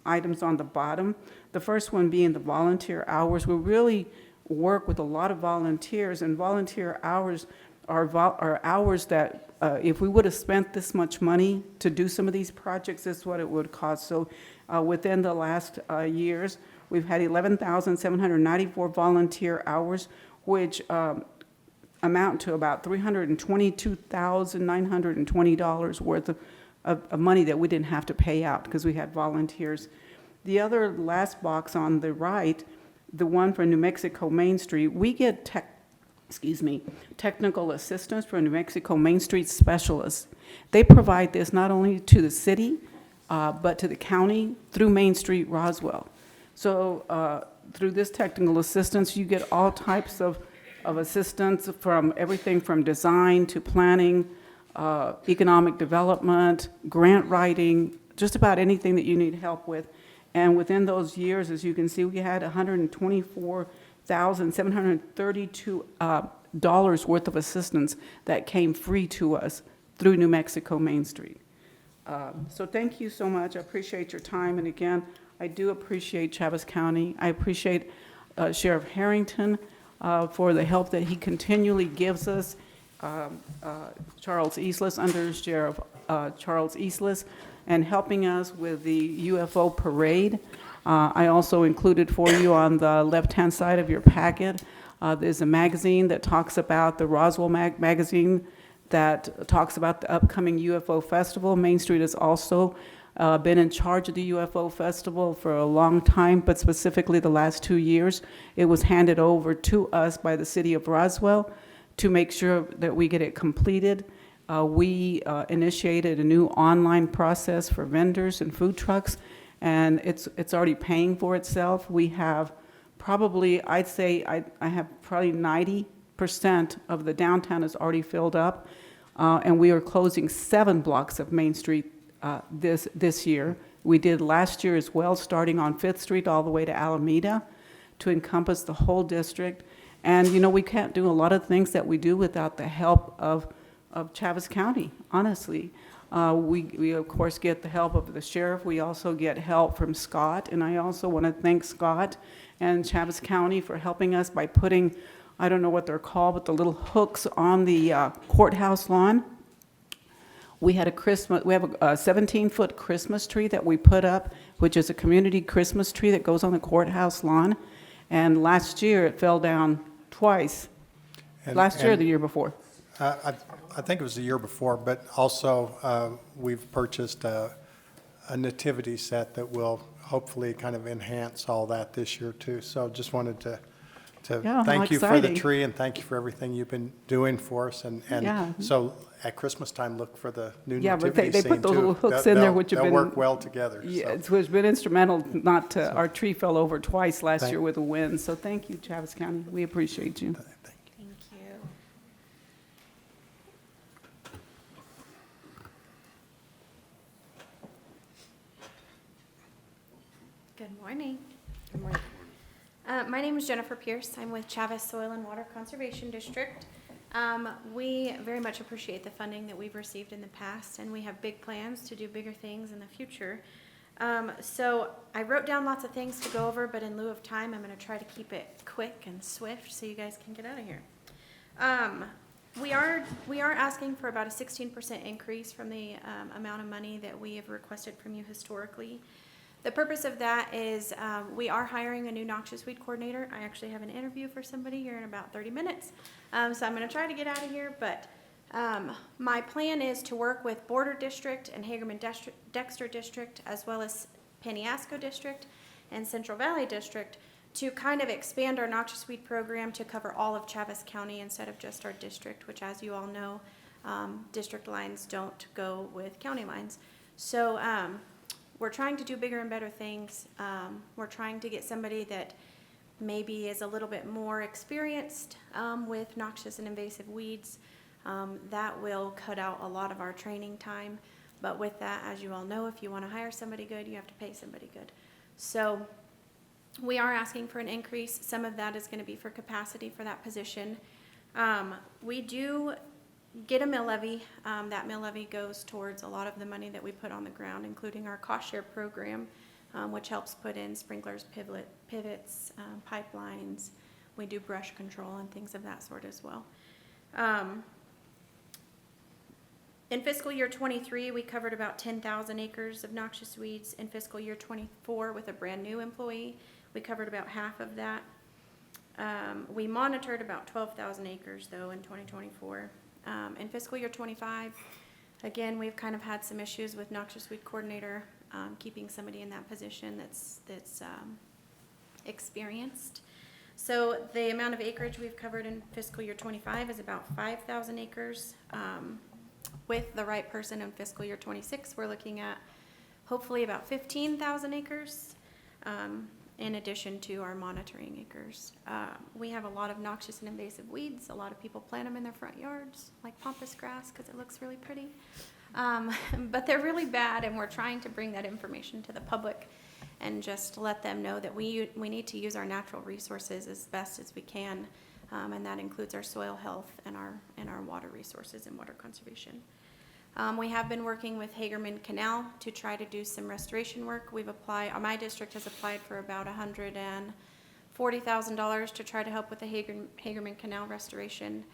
Speaker 19: items on the bottom, the first one being the volunteer hours. We really work with a lot of volunteers, and volunteer hours are hours that if we would have spent this much money to do some of these projects, this is what it would cost. So within the last years, we've had 11,794 volunteer hours, which amount to about $322,920 worth of money that we didn't have to pay out because we had volunteers. The other last box on the right, the one for New Mexico Main Street, we get technical assistance from New Mexico Main Street specialists. They provide this not only to the city, but to the county through Main Street Roswell. So through this technical assistance, you get all types of assistance from everything from design to planning, economic development, grant writing, just about anything that you need help with. And within those years, as you can see, we had $124,732 worth of assistance that came free to us through New Mexico Main Street. So thank you so much. I appreciate your time. And again, I do appreciate Chaves County. I appreciate Sheriff Harrington for the help that he continually gives us. Charles Eastlis, Under Sheriff Charles Eastlis, and helping us with the UFO parade. I also included for you on the left-hand side of your packet, there's a magazine that talks about the Roswell magazine that talks about the upcoming UFO festival. Main Street has also been in charge of the UFO festival for a long time, but specifically the last 2 years. It was handed over to us by the city of Roswell to make sure that we get it completed. We initiated a new online process for vendors and food trucks, and it's already paying for itself. We have probably, I'd say, I have probably 90% of the downtown is already filled up, and we are closing 7 blocks of Main Street this year. We did last year as well, starting on 5th Street all the way to Alameda to encompass the whole district. And, you know, we can't do a lot of things that we do without the help of Chaves County, honestly. We, of course, get the help of the sheriff. We also get help from Scott. And I also want to thank Scott and Chaves County for helping us by putting, I don't know what they're called, but the little hooks on the courthouse lawn. We have a 17-foot Christmas tree that we put up, which is a community Christmas tree that goes on the courthouse lawn. And last year, it fell down twice. Last year or the year before?
Speaker 5: I think it was the year before, but also we've purchased a nativity set that will hopefully kind of enhance all that this year too. So just wanted to thank you for the tree and thank you for everything you've been doing for us. And so at Christmas time, look for the new nativity
Speaker 19: they
Speaker 5: scene
Speaker 19: put those
Speaker 5: too.
Speaker 19: little hooks in there, which have been...
Speaker 5: They'll work well together.
Speaker 19: Yeah,
Speaker 5: So.
Speaker 19: it's been instrumental not to, our tree fell over twice last year with the wind. So thank you, Chaves County. We appreciate you.
Speaker 3: Thank you. Good morning. Good morning. My name is Jennifer Pierce. I'm with Chaves Soil and Water Conservation District. We very much appreciate the funding that we've received in the past, and we have big plans to do bigger things in the future. So I wrote down lots of things to go over, but in lieu of time, I'm going to try to keep it quick and swift so you guys can get out of here. We are asking for about a 16% increase from the amount of money that we have requested from you historically. The purpose of that is we are hiring a new noxious weed coordinator. I actually have an interview for somebody here in about 30 minutes. So I'm going to try to get out of here, but my plan is to work with Border District and Hagerman-Dexter District, as well as Penasco District and Central Valley District, to kind of expand our noxious weed program to cover all of Chaves County instead of just our district, which, as you all know, district lines don't go with county lines. So we're trying to do bigger and better things. We're trying to get somebody that maybe is a little bit more experienced with noxious and invasive weeds. That will cut out a lot of our training time. But with that, as you all know, if you want to hire somebody good, you have to pay somebody good. So we are asking for an increase. Some of that is going to be for capacity for that position. We do get a mill levy. That mill levy goes towards a lot of the money that we put on the ground, including our cost share program, which helps put in sprinklers, pivots, pipelines. We do brush control and things of that sort as well. In fiscal year 23, we covered about 10,000 acres of noxious weeds. In fiscal year 24, with a brand new employee, we covered about half of that. We monitored about 12,000 acres though in 2024. In fiscal year 25, again, we've kind of had some issues with noxious weed coordinator, keeping somebody in that position that's experienced. So the amount of acreage we've covered in fiscal year 25 is about 5,000 acres. With the right person in fiscal year 26, we're looking at hopefully about 15,000 acres, in addition to our monitoring acres. We have a lot of noxious and invasive weeds. A lot of people plant them in their front yards, like pampas grass, because it looks really pretty. But they're really bad, and we're trying to bring that information to the public and just let them know that we need to use our natural resources as best as we can, and that includes our soil health and our water resources and water conservation. We have been working with Hagerman Canal to try to do some restoration work. My district has applied for about $140,000 to try to help with the Hagerman Canal restoration.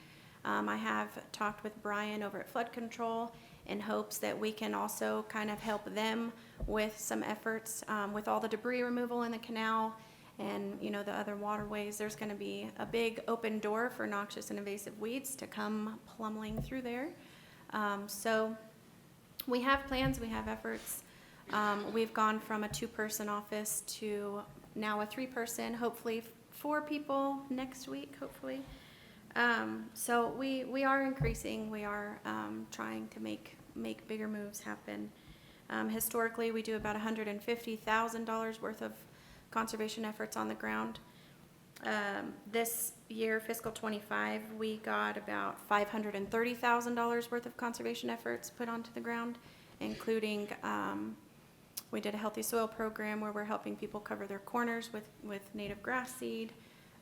Speaker 3: I have talked with Brian over at Flood Control in hopes that we can also kind of help them with some efforts with all the debris removal in the canal and, you know, the other waterways. There's going to be a big open door for noxious and invasive weeds to come plummeting through there. So we have plans, we have efforts. We've gone from a 2-person office to now a 3-person, hopefully 4 people next week, hopefully. So we are increasing, we are trying to make bigger moves happen. Historically, we do about $150,000 worth of conservation efforts on the ground. This year, fiscal 25, we got about $530,000 worth of conservation efforts put onto the ground, including we did a healthy soil program where we're helping people cover their corners with native grass seed,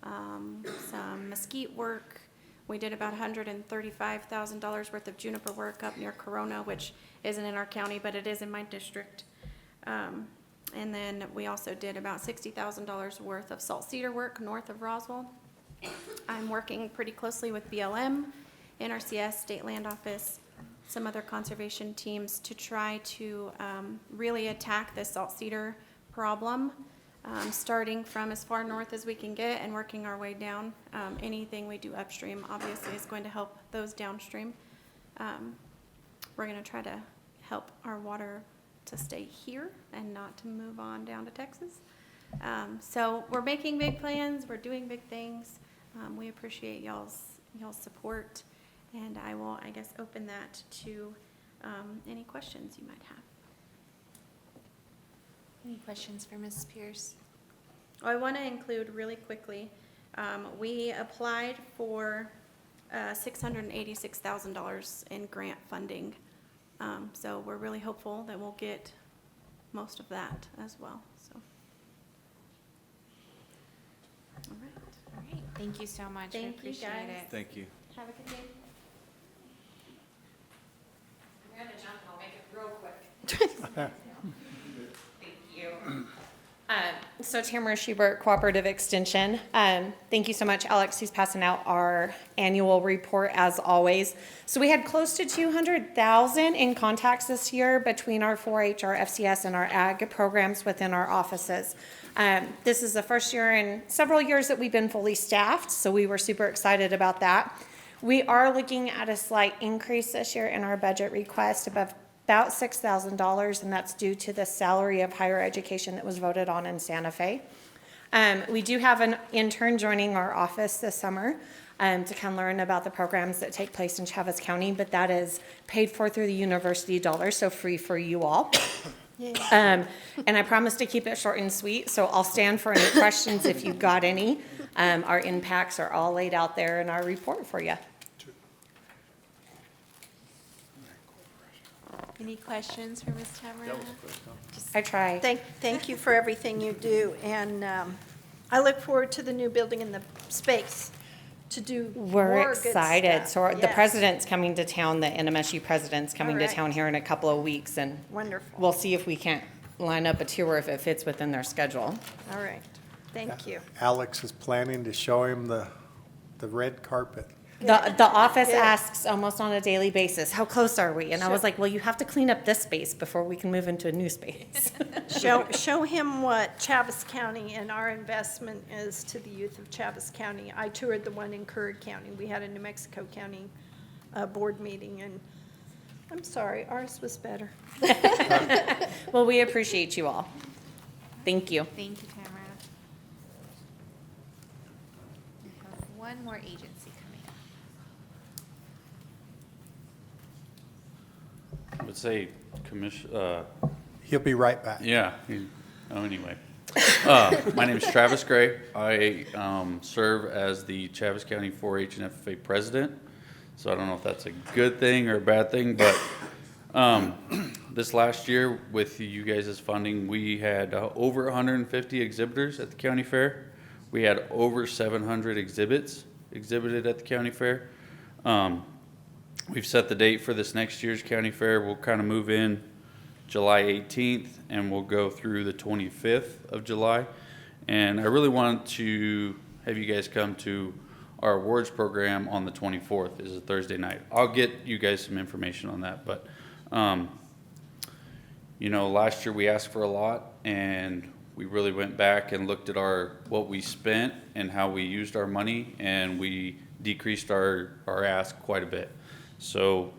Speaker 3: some mesquite work. We did about $135,000 worth of juniper work up near Corona, which isn't in our county, but it is in my district. And then we also did about $60,000 worth of salt cedar work north of Roswell. I'm working pretty closely with BLM, NRCS, State Land Office, some other conservation teams to try to really attack this salt cedar problem, starting from as far north as we can get and working our way down. Anything we do upstream obviously is going to help those downstream. We're going to try to help our water to stay here and not to move on down to Texas. So we're making big plans, we're doing big things. We appreciate y'all's support, and I will, I guess, open that to any questions you might have.
Speaker 20: Any questions for Mrs. Pierce?
Speaker 3: I want to include really quickly, we applied for $686,000 in grant funding. So we're really hopeful that we'll get most of that as well. So, all right.
Speaker 20: All right, thank you so much.
Speaker 3: Thank
Speaker 20: I
Speaker 3: you,
Speaker 20: appreciate
Speaker 3: guys.
Speaker 20: it.
Speaker 10: Thank you.
Speaker 3: Have a good day.
Speaker 20: I'm gonna jump and I'll make it real quick. Thank you. So Tamara Schubert, Cooperative Extension. Thank you so much, Alex, who's passing out our annual report as always. So we had close to 200,000 in contacts this year between our 4-H, our FCS, and our ag programs within our offices. This is the first year in several years that we've been fully staffed, so we were super excited about that. We are looking at a slight increase this year in our budget request above about $6,000, and that's due to the salary of higher education that was voted on in Santa Fe. We do have an intern joining our office this summer to come learn about the programs that take place in Chavez County, but that is paid for through the university dollar, so free for you all. And I promise to keep it short and sweet, so I'll stand for any questions if you've got any. Our impacts are all laid out there in our report for you. Any questions for Ms. Tamara?
Speaker 3: I try.
Speaker 1: Thank you for everything you do, and I look forward to the new building and the space to do
Speaker 20: We're
Speaker 1: more good
Speaker 20: excited.
Speaker 1: stuff.
Speaker 20: So the
Speaker 1: Yes.
Speaker 20: president's coming to town, the NMSU president's coming to
Speaker 1: All right.
Speaker 20: town here in a couple of weeks, and
Speaker 1: Wonderful.
Speaker 20: we'll see if we can't line up a tour if it fits within their schedule.
Speaker 1: All right, thank you.
Speaker 5: Alex is planning to show him the red carpet.
Speaker 20: The office
Speaker 1: Yeah.
Speaker 20: asks almost on a daily basis, how close are we? And I was like, well, you have to clean up this space before we can move into a new space.
Speaker 1: Show him what Chaves County and our investment is to the youth of Chaves County. I toured the one in Curry County. We had a New Mexico County board meeting, and I'm sorry, ours was better.
Speaker 20: Well, we appreciate you all. Thank you.
Speaker 3: Thank you, Tamara. We have one more agency coming up.
Speaker 21: I would say
Speaker 5: He'll be right back.
Speaker 21: yeah, anyway. My name is Travis Gray. I serve as the Chaves County 4-H and FFA president. So I don't know if that's a good thing or a bad thing, but this last year with you guys' funding, we had over 150 exhibitors at the county fair. We had over 700 exhibits exhibited at the county fair. We've set the date for this next year's county fair. We'll kind of move in July 18th and we'll go through the 25th of July. And I really want to have you guys come to our awards program on the 24th, is a Thursday night. I'll get you guys some information on that, but you know, last year we asked for a lot and we really went back and looked at what we spent and how we used our money, and we decreased our ask quite a bit. So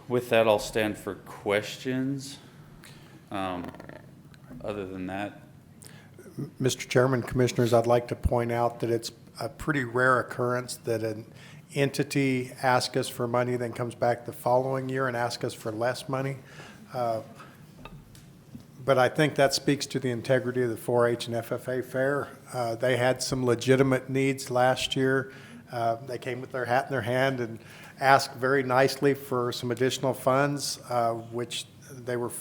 Speaker 21: with that, I'll stand for questions. Other than that,
Speaker 5: Mr. Chairman, Commissioners, I'd like to point out that it's a pretty rare occurrence that an entity asks us for money, then comes back the following year and asks us for less money. But I think that speaks to the integrity of the 4-H and FFA fair. They had some legitimate needs last year. They came with their hat in their hand and asked very nicely for some additional funds, which they were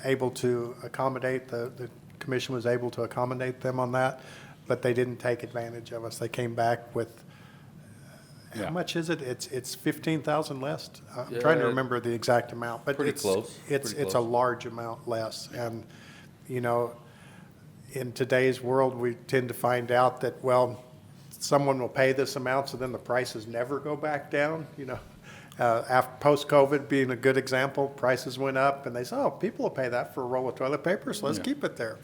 Speaker 5: able to accommodate. The commission was able to accommodate them on that, but they didn't take advantage of us. They came back with, how much is it? It's 15,000 less? I'm trying to remember the exact amount, but
Speaker 21: pretty close.
Speaker 5: It's a large amount less. And, you know, in today's world, we tend to find out that, well, someone will pay this amount, so then the prices never go back down, you know. After post-COVID being a good example, prices went up and they said, oh, people will pay that for a roll of toilet paper, so let's keep it there.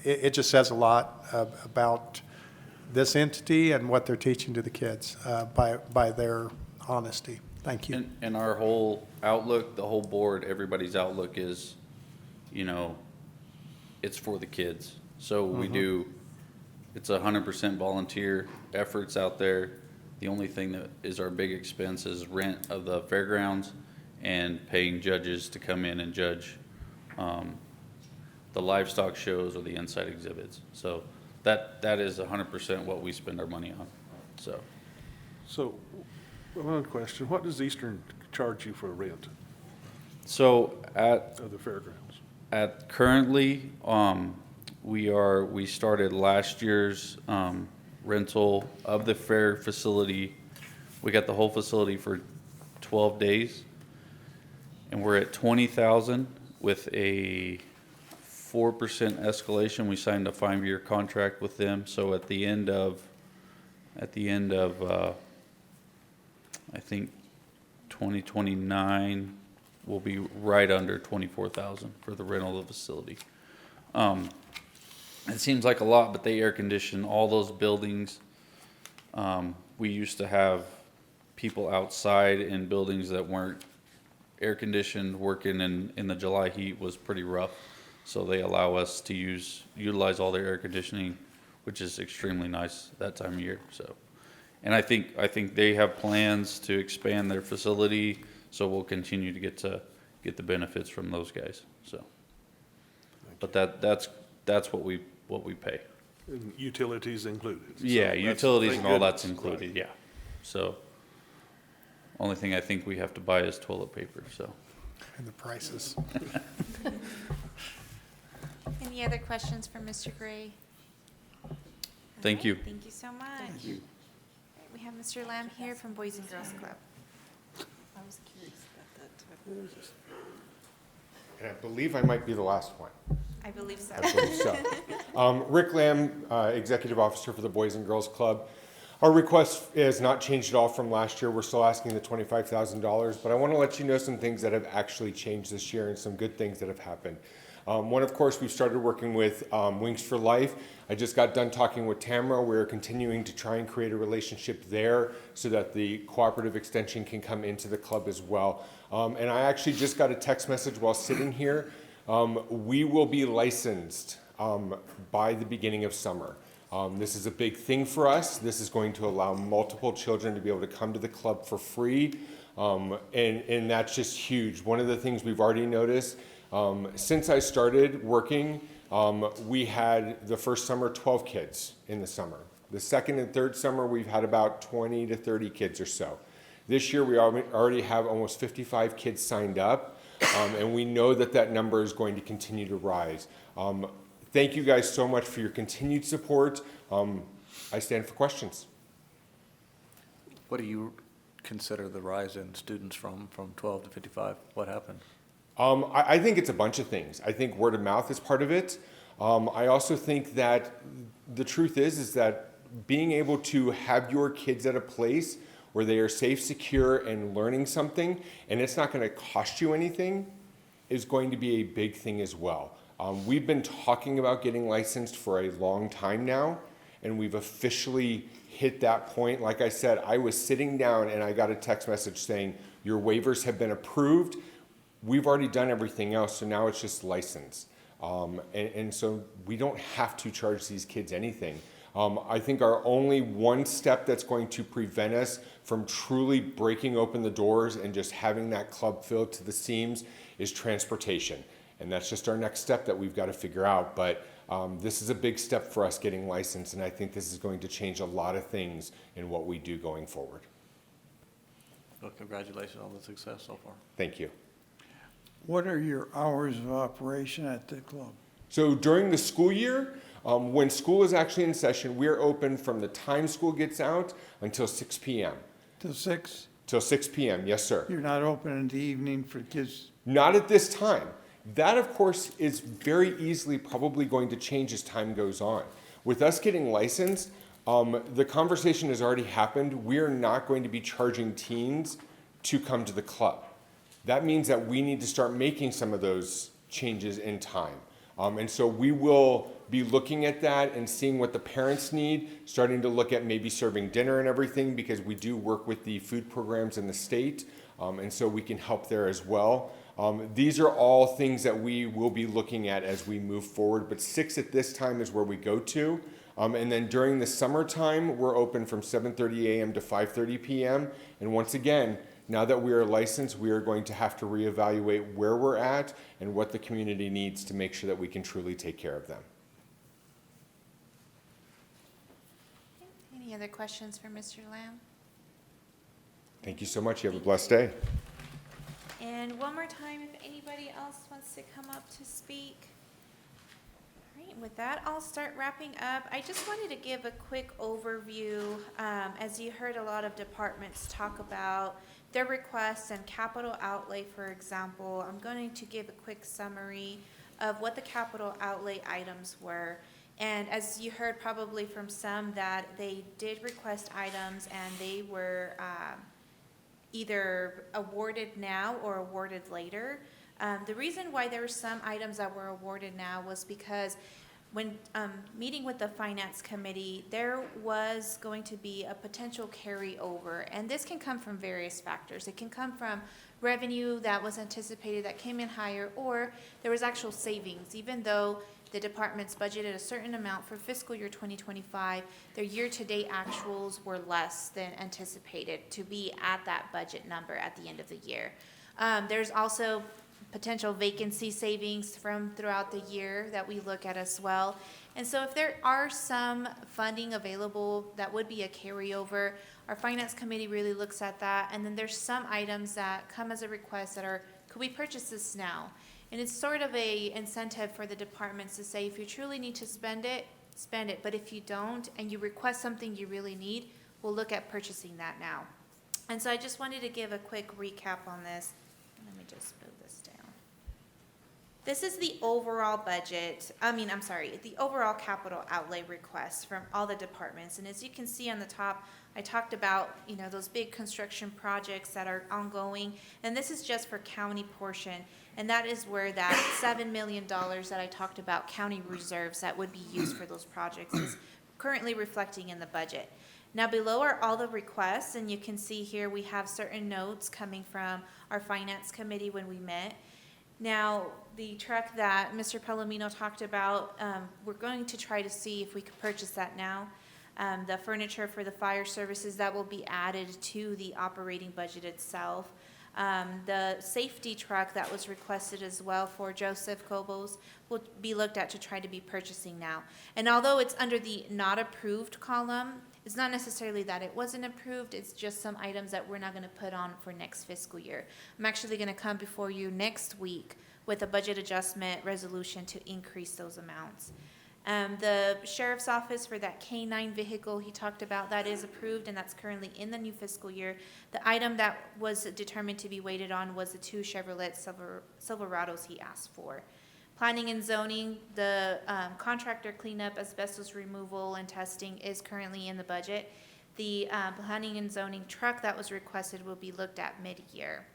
Speaker 5: It just says a lot about this entity and what they're teaching to the kids by their honesty. Thank you.
Speaker 21: and our whole outlook, the whole board, everybody's outlook is, you know, it's for the kids. So we do, it's 100% volunteer efforts out there. The only thing that is our big expense is rent of the fairgrounds and paying judges to come in and judge the livestock shows or the inside exhibits. So that is 100% what we spend our money on.
Speaker 12: So, one question, what does Eastern charge you for rent
Speaker 21: So
Speaker 12: of the fairgrounds?
Speaker 21: at currently, we started last year's rental of the fair facility. We got the whole facility for 12 days, and we're at 20,000 with a 4% escalation. We signed a 5-year contract with them. So at the end of I think 2029, we'll be right under 24,000 for the rental of the facility. It seems like a lot, but they air condition all those buildings. We used to have people outside in buildings that weren't air conditioned. Working in the July heat was pretty rough. So they allow us to utilize all their air conditioning, which is extremely nice that time of year. So, and I think they have plans to expand their facility. So we'll continue to get the benefits from those guys. So, but that's what we pay.
Speaker 12: And utilities included? So
Speaker 21: Yeah,
Speaker 12: that's-
Speaker 21: utilities
Speaker 12: thank
Speaker 21: and all that's
Speaker 12: goodness.
Speaker 21: included,
Speaker 12: Right.
Speaker 21: yeah. So, only thing I think we have to buy is toilet paper, so.
Speaker 5: And the prices.
Speaker 3: Any other questions for Mr. Gray?
Speaker 21: Thank
Speaker 3: All
Speaker 21: you.
Speaker 3: right, thank you so much. We have Mr. Lamb here from Boys and Girls Club.
Speaker 1: I was curious about that.
Speaker 22: And I believe I might be the last one.
Speaker 3: I believe so.
Speaker 22: I believe so. Rick Lamb, Executive Officer for the Boys and Girls Club. Our request is not changed at all from last year. We're still asking the $25,000, but I want to let you know some things that have actually changed this year and some good things that have happened. One, of course, we've started working with Wings for Life. I just got done talking with Tamara. We're continuing to try and create a relationship there so that the cooperative extension can come into the club as well. And I actually just got a text message while sitting here. We will be licensed by the beginning of summer. This is a big thing for us. This is going to allow multiple children to be able to come to the club for free. And that's just huge. One of the things we've already noticed, since I started working, we had the first summer 12 kids in the summer. The second and third summer, we've had about 20 to 30 kids or so. This year, we already have almost 55 kids signed up, and we know that that number is going to continue to rise. Thank you guys so much for your continued support. I stand for questions.
Speaker 10: What do you consider the rise in students from 12 to 55? What happened?
Speaker 22: I think it's a bunch of things. I think word of mouth is part of it. I also think that the truth is that being able to have your kids at a place where they are safe, secure, and learning something, and it's not going to cost you anything, is going to be a big thing as well. We've been talking about getting licensed for a long time now, and we've officially hit that point. Like I said, I was sitting down and I got a text message saying, your waivers have been approved. We've already done everything else, so now it's just license. And so we don't have to charge these kids anything. I think our only one step that's going to prevent us from truly breaking open the doors and just having that club filled to the seams is transportation. And that's just our next step that we've got to figure out. But this is a big step for us getting licensed, and I think this is going to change a lot of things in what we do going forward.
Speaker 10: Well, congratulations on the success so far.
Speaker 22: Thank you.
Speaker 2: What are your hours of operation at the club?
Speaker 22: So during the school year, when school is actually in session, we're open from the time school gets out until 6 p.m.
Speaker 2: Till 6?
Speaker 22: Till 6 p.m., yes, sir.
Speaker 2: You're not open in the evening for kids?
Speaker 22: Not at this time. That, of course, is very easily probably going to change as time goes on. With us getting licensed, the conversation has already happened. We're not going to be charging teens to come to the club. That means that we need to start making some of those changes in time. And so we will be looking at that and seeing what the parents need, starting to look at maybe serving dinner and everything, because we do work with the food programs in the state, and so we can help there as well. These are all things that we will be looking at as we move forward, but 6 at this time is where we go to. And then during the summertime, we're open from 7:30 a.m. to 5:30 p.m. And once again, now that we are licensed, we are going to have to reevaluate where we're at and what the community needs to make sure that we can truly take care of them.
Speaker 3: Any other questions for Mr. Lamb?
Speaker 22: Thank you so much. You have a blessed day.
Speaker 3: And one more time, if anybody else wants to come up to speak. All right, with that, I'll start wrapping up. I just wanted to give a quick overview. As you heard a lot of departments talk about their requests and capital outlay, for example, I'm going to give a quick summary of what the capital outlay items were. And as you heard probably from some, that they did request items and they were either awarded now or awarded later. The reason why there were some items that were awarded now was because when meeting with the Finance Committee, there was going to be a potential carryover, and this can come from various factors. It can come from revenue that was anticipated that came in higher, or there was actual savings. Even though the departments budgeted a certain amount for fiscal year 2025, their year-to-date actuals were less than anticipated to be at that budget number at the end of the year. There's also potential vacancy savings from throughout the year that we look at as well. And so if there are some funding available that would be a carryover, our Finance Committee really looks at that. And then there's some items that come as a request that are, could we purchase this now? And it's sort of a incentive for the departments to say, if you truly need to spend it, spend it. But if you don't and you request something you really need, we'll look at purchasing that now. And so I just wanted to give a quick recap on this. Let me just move this down. This is the overall budget, the overall capital outlay request from all the departments. And as you can see on the top, I talked about, those big construction projects that are ongoing. And this is just for county portion. And that is where that $7 million that I talked about, county reserves that would be used for those projects, is currently reflecting in the budget. Now below are all the requests, and you can see here we have certain notes coming from our finance committee when we met. Now, the truck that Mr. Palomino talked about, we're going to try to see if we could purchase that now. The furniture for the fire services, that will be added to the operating budget itself. The safety truck that was requested as well for Joseph Cobos will be looked at to try to be purchasing now. And although it's under the not approved column, it's not necessarily that it wasn't approved, it's just some items that we're not gonna put on for next fiscal year. I'm actually gonna come before you next week with a budget adjustment resolution to increase those amounts. The sheriff's office for that K-9 vehicle he talked about, that is approved and that's currently in the new fiscal year. The item that was determined to be waited on was the 2 Chevrolet Silverados he asked for. Planning and zoning, the contractor cleanup, asbestos removal and testing is currently in the budget. The planning and zoning truck that was requested will be looked at mid-year.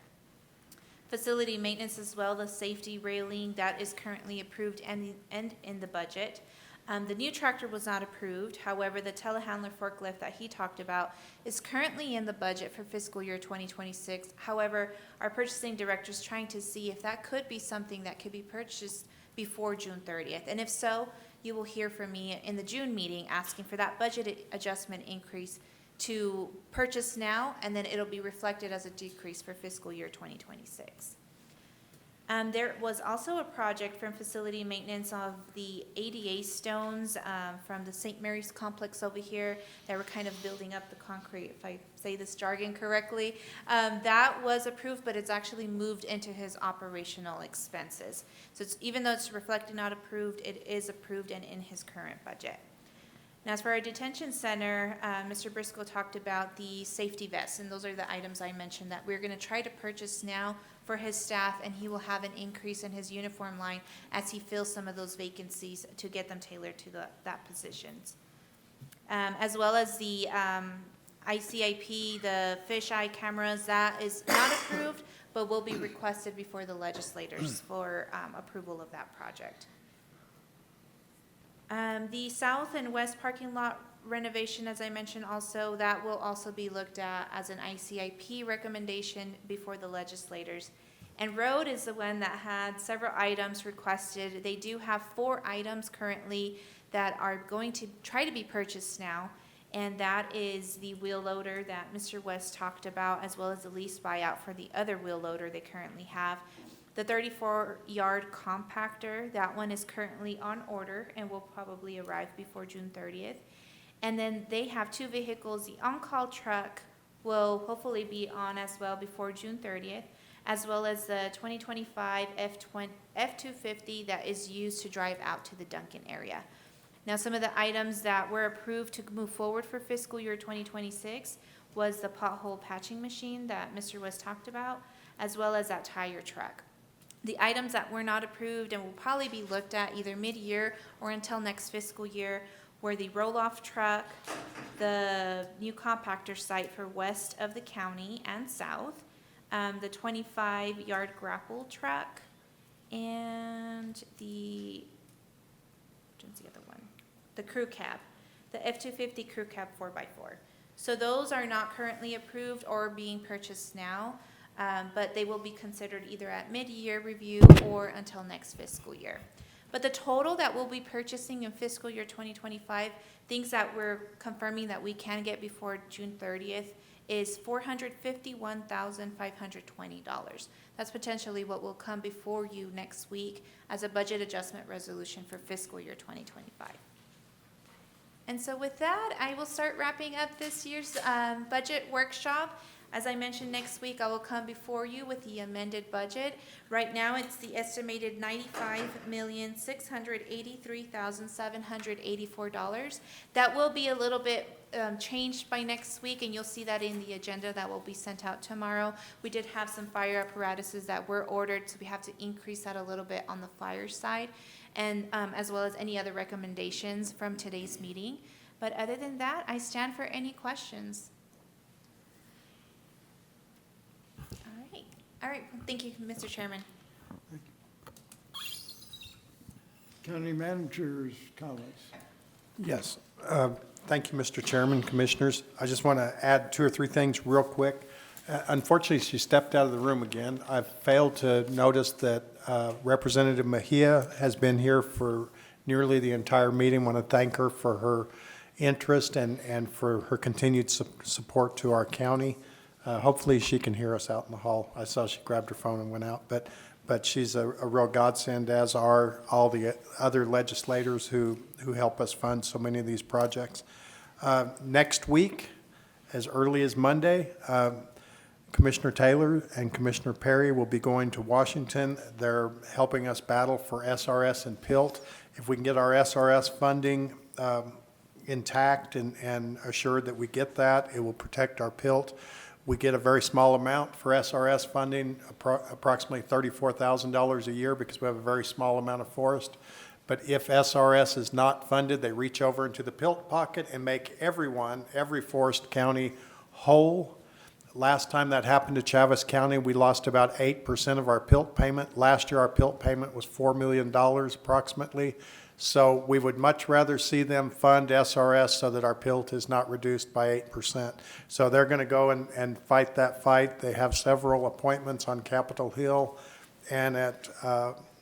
Speaker 3: Facility maintenance as well, the safety railing, that is currently approved and in the budget. The new tractor was not approved. However, the telehandler forklift that he talked about is currently in the budget for fiscal year 2026. However, our purchasing director is trying to see if that could be something that could be purchased before June 30th. And if so, you will hear from me in the June meeting asking for that budget adjustment increase to purchase now, and then it'll be reflected as a decrease for fiscal year 2026. There was also a project from facility maintenance of the ADA stones from the St. Mary's complex over here. They were kind of building up the concrete, if I say this jargon correctly. That was approved, but it's actually moved into his operational expenses. So even though it's reflected not approved, it is approved and in his current budget. Now, as for our detention center, Mr. Briscoe talked about the safety vests, and those are the items I mentioned that we're going to try to purchase now for his staff, and he will have an increase in his uniform line as he fills some of those vacancies to get them tailored to that positions. As well as the ICIP, the fisheye cameras, that is not approved, but will be requested before the legislators for approval of that project. The south and west parking lot renovation, as I mentioned also, that will also be looked at as an ICIP recommendation before the legislators. And road is the one that had several items requested. They do have 4 items currently that are going to try to be purchased now. And that is the wheel loader that Mr. West talked about, as well as the lease buyout for the other wheel loader they currently have. The 34-yard compactor, that one is currently on order and will probably arrive before June 30th. And then they have 2 vehicles. The on-call truck will hopefully be on as well before June 30th, as well as the 2025 F-250 that is used to drive out to the Duncan area. Now, some of the items that were approved to move forward for fiscal year 2026 was the pothole patching machine that Mr. West talked about, as well as that tire truck. The items that were not approved and will probably be looked at either mid-year or until next fiscal year were the roll-off truck, the new compactor site for west of the county and south, the 25-yard grapple truck, and the other one, the crew cab, the F-250 crew cab 4x4. So those are not currently approved or being purchased now. But they will be considered either at mid-year review or until next fiscal year. But the total that we'll be purchasing in fiscal year 2025, things that we're confirming that we can get before June 30th, is $451,520. That's potentially what will come before you next week as a budget adjustment resolution for fiscal year 2025. And so with that, I will start wrapping up this year's budget workshop. As I mentioned, next week I will come before you with the amended budget. Right now, it's the estimated $95,683,784. That will be a little bit changed by next week, and you'll see that in the agenda that will be sent out tomorrow. We did have some fire apparatuses that were ordered, so we have to increase that a little bit on the fire side, and as well as any other recommendations from today's meeting. But other than that, I stand for any questions. All right, thank you, Mr. Chairman.
Speaker 2: County manager's comments.
Speaker 5: Yes. Thank you, Mr. Chairman, Commissioners. I just want to add 2 or 3 things real quick. Unfortunately, she stepped out of the room again. I've failed to notice that Representative Mejia has been here for nearly the entire meeting. I want to thank her for her interest and for her continued support to our county. Hopefully she can hear us out in the hall. I saw she grabbed her phone and went out, but she's a real godsend, as are all the other legislators who help us fund so many of these projects. Next week, as early as Monday, Commissioner Taylor and Commissioner Perry will be going to Washington. They're helping us battle for SRS and PILT. If we can get our SRS funding intact and assured that we get that, it will protect our PILT. We get a very small amount for SRS funding, approximately $34,000 a year, because we have a very small amount of forest. But if SRS is not funded, they reach over into the PILT pocket and make every forest county whole. Last time that happened to Chaves County, we lost about 8% of our PILT payment. Last year, our PILT payment was $4 million approximately. So we would much rather see them fund SRS so that our PILT is not reduced by 8%. So they're going to go and fight that fight. They have several appointments on Capitol Hill and at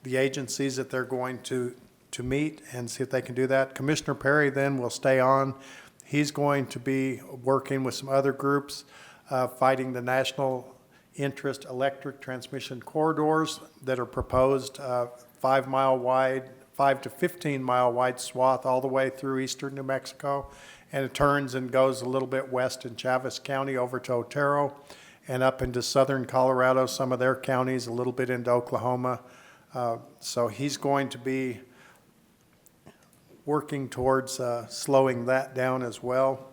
Speaker 5: the agencies that they're going to meet and see if they can do that. Commissioner Perry then will stay on. He's going to be working with some other groups fighting the national interest electric transmission corridors that are proposed 5 mile wide, 5 to 15 mile wide swath all the way through eastern New Mexico, and it turns and goes a little bit west in Chaves County over to Otero and up into southern Colorado, some of their counties, a little bit into Oklahoma. So he's going to be working towards slowing that down as well.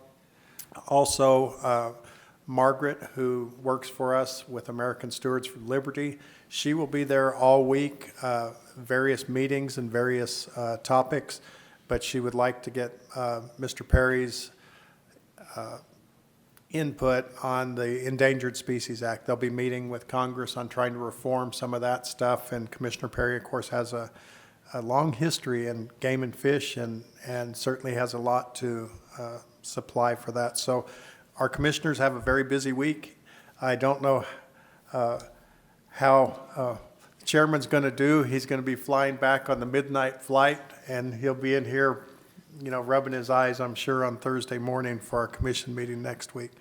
Speaker 5: Also, Margaret, who works for us with American Stewards for Liberty, she will be there all week, various meetings and various topics, but she would like to get Mr. Perry's input on the Endangered Species Act. They'll be meeting with Congress on trying to reform some of that stuff, and Commissioner Perry, of course, has a long history in game and fish and certainly has a lot to supply for that. So our commissioners have a very busy week. I don't know how the chairman's going to do. He's going to be flying back on the midnight flight, and he'll be in here, rubbing his eyes, I'm sure, on Thursday morning for our commission meeting next week.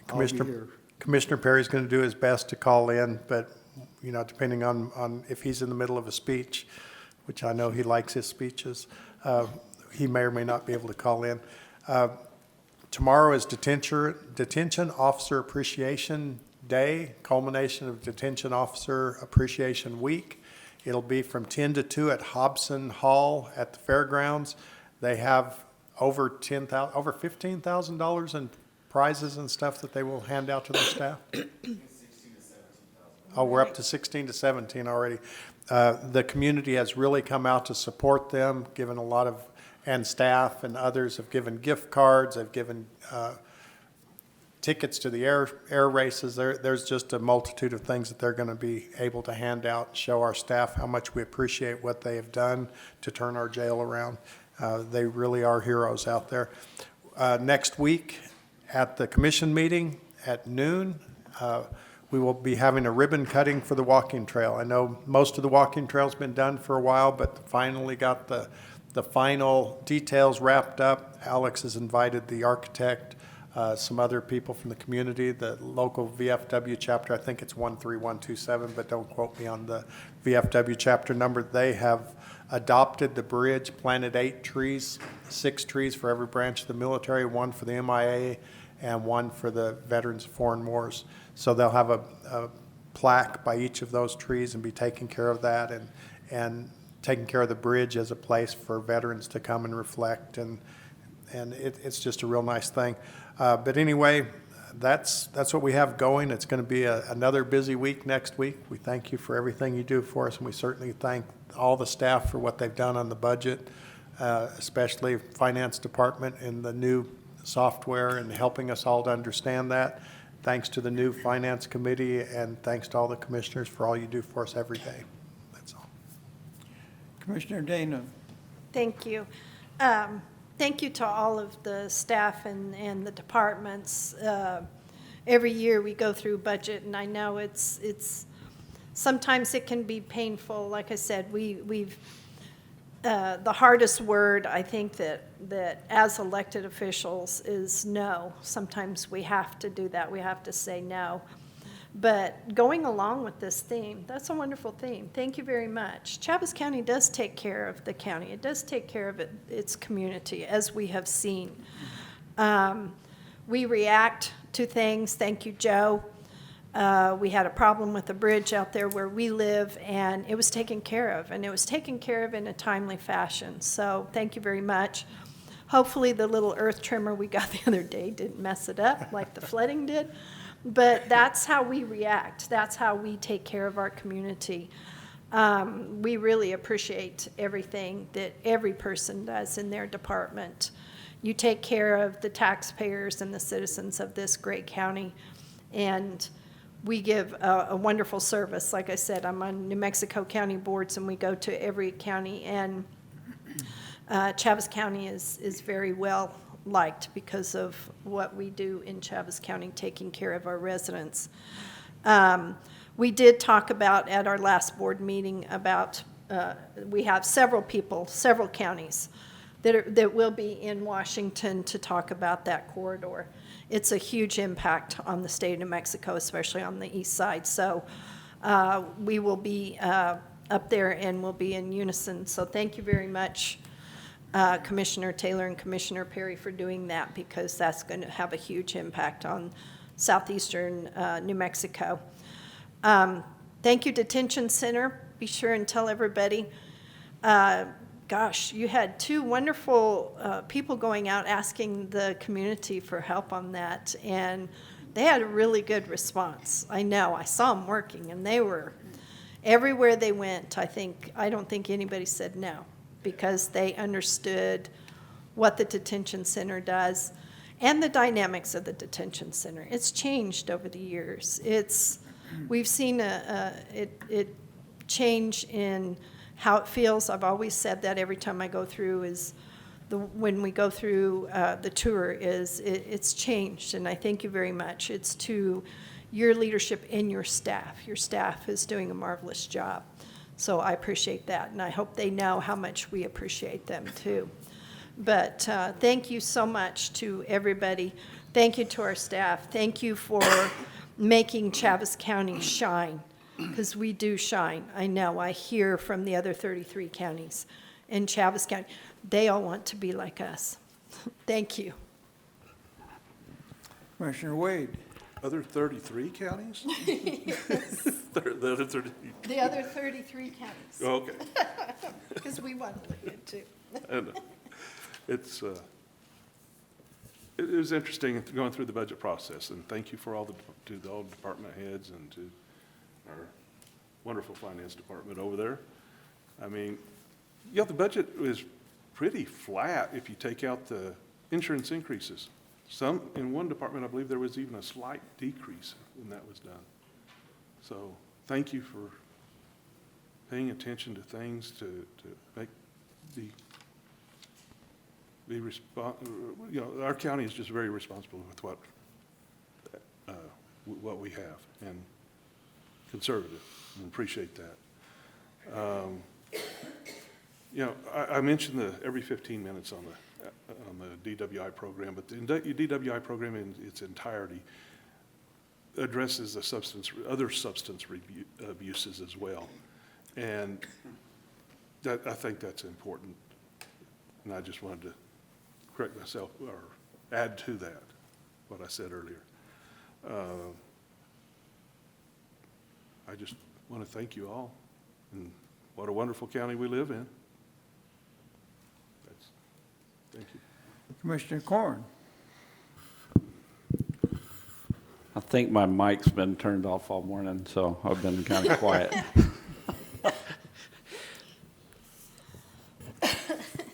Speaker 5: Commissioner Perry's going to do his best to call in, but, depending on if he's in the middle of a speech, which I know he likes his speeches, he may or may not be able to call in. Tomorrow is Detention Officer Appreciation Day, culmination of Detention Officer Appreciation Week. It'll be from 10 to 2 at Hobson Hall at the fairgrounds. They have over $15,000 in prizes and stuff that they will hand out to their staff. Oh, we're up to 16 to 17 already. The community has really come out to support them, given a lot of, and staff and others have given gift cards, have given tickets to the air races. There's just a multitude of things that they're going to be able to hand out, show our staff how much we appreciate what they have done to turn our jail around. They really are heroes out there. Next week at the commission meeting at noon, we will be having a ribbon cutting for the walking trail. I know most of the walking trail's been done for a while, but finally got the final details wrapped up. Alex has invited the architect, some other people from the community, the local VFW chapter. I think it's 13127, but don't quote me on the VFW chapter number. They have adopted the bridge, planted 8 trees, 6 trees for every branch of the military, 1 for the MIA, and one for the Veterans of Foreign Wars. So they'll have a plaque by each of those trees and be taking care of that, and taking care of the bridge as a place for veterans to come and reflect, and it's just a real nice thing. But anyway, that's what we have going. It's going to be another busy week next week. We thank you for everything you do for us, and we certainly thank all the staff for what they've done on the budget, especially Finance Department and the new software and helping us all to understand that. Thanks to the new Finance Committee, and thanks to all the commissioners for all you do for us every day. That's all.
Speaker 2: Commissioner Dana.
Speaker 1: Thank you. Thank you to all of the staff and the departments. Every year we go through budget, and I know it's sometimes it can be painful. Like I said, we've the hardest word, I think, that as elected officials is no. Sometimes we have to do that. We have to say no. But going along with this theme, that's a wonderful theme. Thank you very much. Chaves County does take care of the county. It does take care of its community, as we have seen. We react to things. Thank you, Joe. We had a problem with the bridge out there where we live, and it was taken care of, and it was taken care of in a timely fashion. So thank you very much. Hopefully the little earth trimmer we got the other day didn't mess it up like the flooding did. But that's how we react. That's how we take care of our community. We really appreciate everything that every person does in their department. You take care of the taxpayers and the citizens of this great county, and we give a wonderful service. Like I said, I'm on New Mexico County boards, and we go to every county, and Chaves County is very well liked because of what we do in Chaves County, taking care of our residents. We did talk about at our last board meeting about, we have several people, several counties that will be in Washington to talk about that corridor. It's a huge impact on the state of New Mexico, especially on the east side. So we will be up there, and we'll be in unison. So thank you very much, Commissioner Taylor and Commissioner Perry, for doing that, because that's going to have a huge impact on southeastern New Mexico. Thank you, Detention Center. Be sure and tell everybody. Gosh, you had two wonderful people going out asking the community for help on that, and they had a really good response. I know, I saw them working, and they were, everywhere they went, I don't think anybody said no, because they understood what the detention center does and the dynamics of the detention center. It's changed over the years. We've seen it change in how it feels. I've always said that every time I go through when we go through the tour it's changed, and I thank you very much. It's to your leadership and your staff. Your staff is doing a marvelous job. So I appreciate that, and I hope they know how much we appreciate them too. But thank you so much to everybody. Thank you to our staff. Thank you for making Chaves County shine, because we do shine. I know, I hear from the other 33 counties in Chaves County. They all want to be like us. Thank you.
Speaker 2: Commissioner Wade.
Speaker 12: Other 33 counties?
Speaker 1: Yes.
Speaker 12: The other 30.
Speaker 1: The other 33 counties.
Speaker 12: Okay.
Speaker 1: Because we want to look at too.
Speaker 12: And it was interesting going through the budget process, and thank you for all the department heads and to our wonderful finance department over there. I mean, yeah, the budget is pretty flat if you take out the insurance increases. In one department, I believe there was even a slight decrease when that was done. So thank you for paying attention to things to make our county is just very responsible with what we have, and conservative, and appreciate that. I mentioned the every 15 minutes on the DWI program, but the DWI program in its entirety addresses the other substance abuses as well, and I think that's important. And I just wanted to correct myself or add to that what I said earlier. I just want to thank you all, and what a wonderful county we live in. Thank you.
Speaker 2: Commissioner Corn.
Speaker 4: I think my mic's been turned off all morning, so I've been kind of quiet.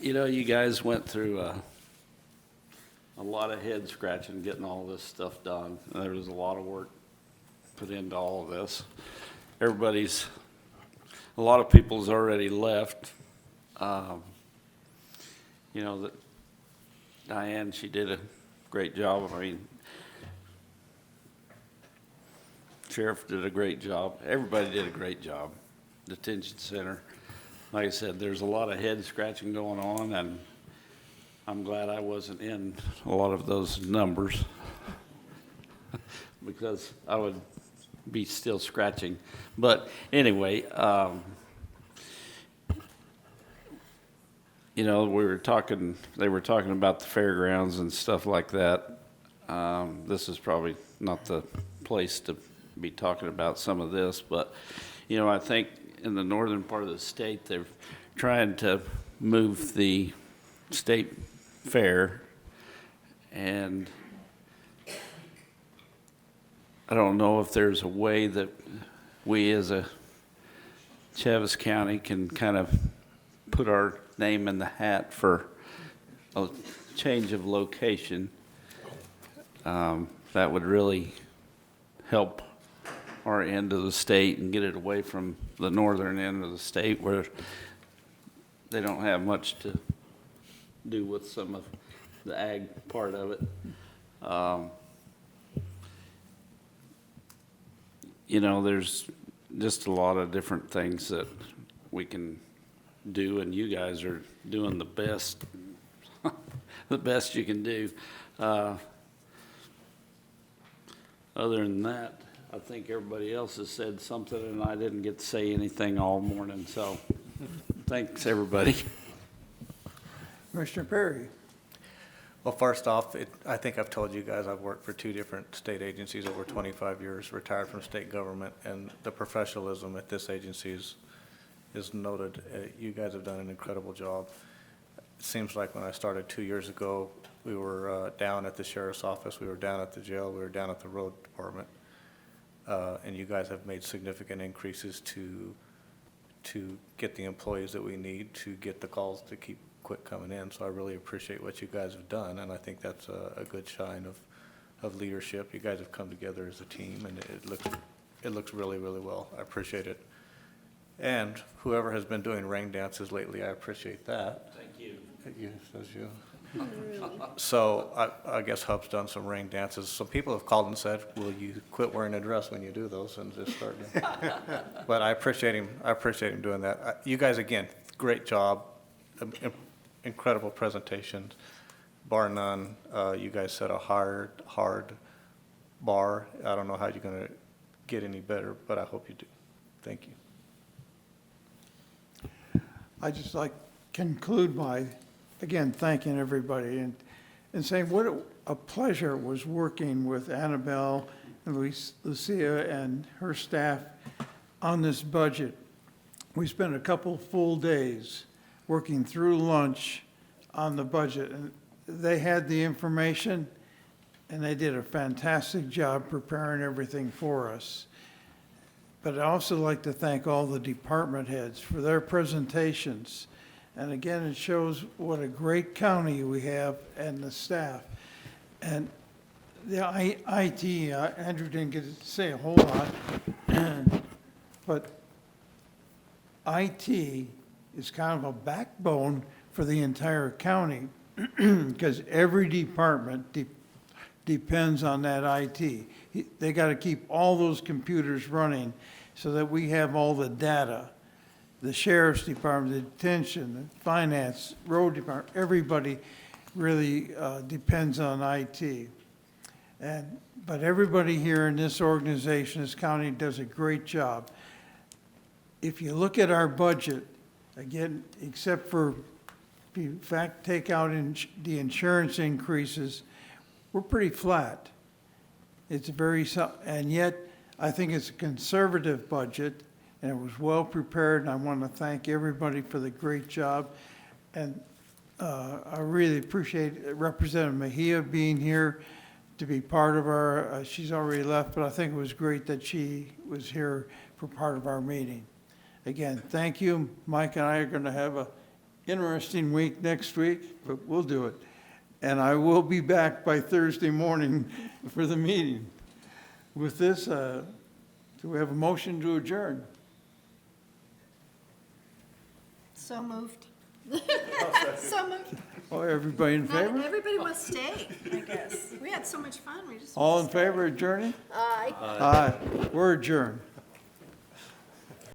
Speaker 4: You know, you guys went through a lot of head scratching getting all this stuff done. There was a lot of work put into all of this. A lot of people's already left. You know, that Diane, she did a great job. I mean, Sheriff did a great job. Everybody did a great job. Detention center. Like I said, there's a lot of head scratching going on, and I'm glad I wasn't in a lot of those numbers because I would be still scratching. But anyway, you know, they were talking about the fairgrounds and stuff like that. This is probably not the place to be talking about some of this, but, you know, I think in the northern part of the state, they're trying to move the state fair, and I don't know if there's a way that we as a Chaves County can kind of put our name in the hat for a change of location. That would really help our end of the state and get it away from the northern end of the state where they don't have much to do with some of the ag part of it. You know, there's just a lot of different things that we can do, and you guys are doing the best, the best you can do. Other than that, I think everybody else has said something, and I didn't get to say anything all morning, so thanks, everybody.
Speaker 2: Commissioner Perry.
Speaker 10: Well, first off, I think I've told you guys I've worked for 2 different state agencies over 25 years, retired from state government, and the professionalism at this agency is noted. You guys have done an incredible job. It seems like when I started 2 years ago, we were down at the sheriff's office, we were down at the jail, we were down at the road department. And you guys have made significant increases to get the employees that we need to get the calls to quit coming in. So I really appreciate what you guys have done, and I think that's a good sign of leadership. You guys have come together as a team, and it looks really, really well. I appreciate it. And whoever has been doing ring dances lately, I appreciate that.
Speaker 4: Thank you.
Speaker 10: Says you. So I guess Hub's done some ring dances. Some people have called and said, will you quit wearing a dress when you do those and just start doing But I appreciate him doing that. You guys, again, great job. Incredible presentations, bar none. You guys set a hard bar. I don't know how you're going to get any better, but I hope you do. Thank you.
Speaker 2: I just like conclude by, again, thanking everybody and saying what a pleasure it was working with Annabelle and Lucia and her staff on this budget. We spent a couple full days working through lunch on the budget, and they had the information, and they did a fantastic job preparing everything for us. But I'd also like to thank all the department heads for their presentations. And again, it shows what a great county we have and the staff. And the IT, Andrew didn't get to say a whole lot, but IT is kind of a backbone for the entire county because every department depends on that IT. They got to keep all those computers running so that we have all the data. The sheriff's department, the detention, the finance, road department, everybody really depends on IT. But everybody here in this organization, this county, does a great job. If you look at our budget, again, except for, if you in fact take out the insurance increases, we're pretty flat. It's very, and yet, I think it's a conservative budget, and it was well prepared, and I want to thank everybody for the great job. And I really appreciate Representative Mejia being here to be part of our, she's already left, but I think it was great that she was here for part of our meeting. Again, thank you. Mike and I are going to have an interesting week next week, but we'll do it. And I will be back by Thursday morning for the meeting. With this, do we have a motion to adjourn?
Speaker 1: So moved. So moved.
Speaker 2: Oh, everybody in favor?
Speaker 1: Not everybody wants to stay, I guess. We had so much fun, we just.
Speaker 2: All in favor of adjourning?
Speaker 1: Aye.
Speaker 2: Aye. We're adjourned.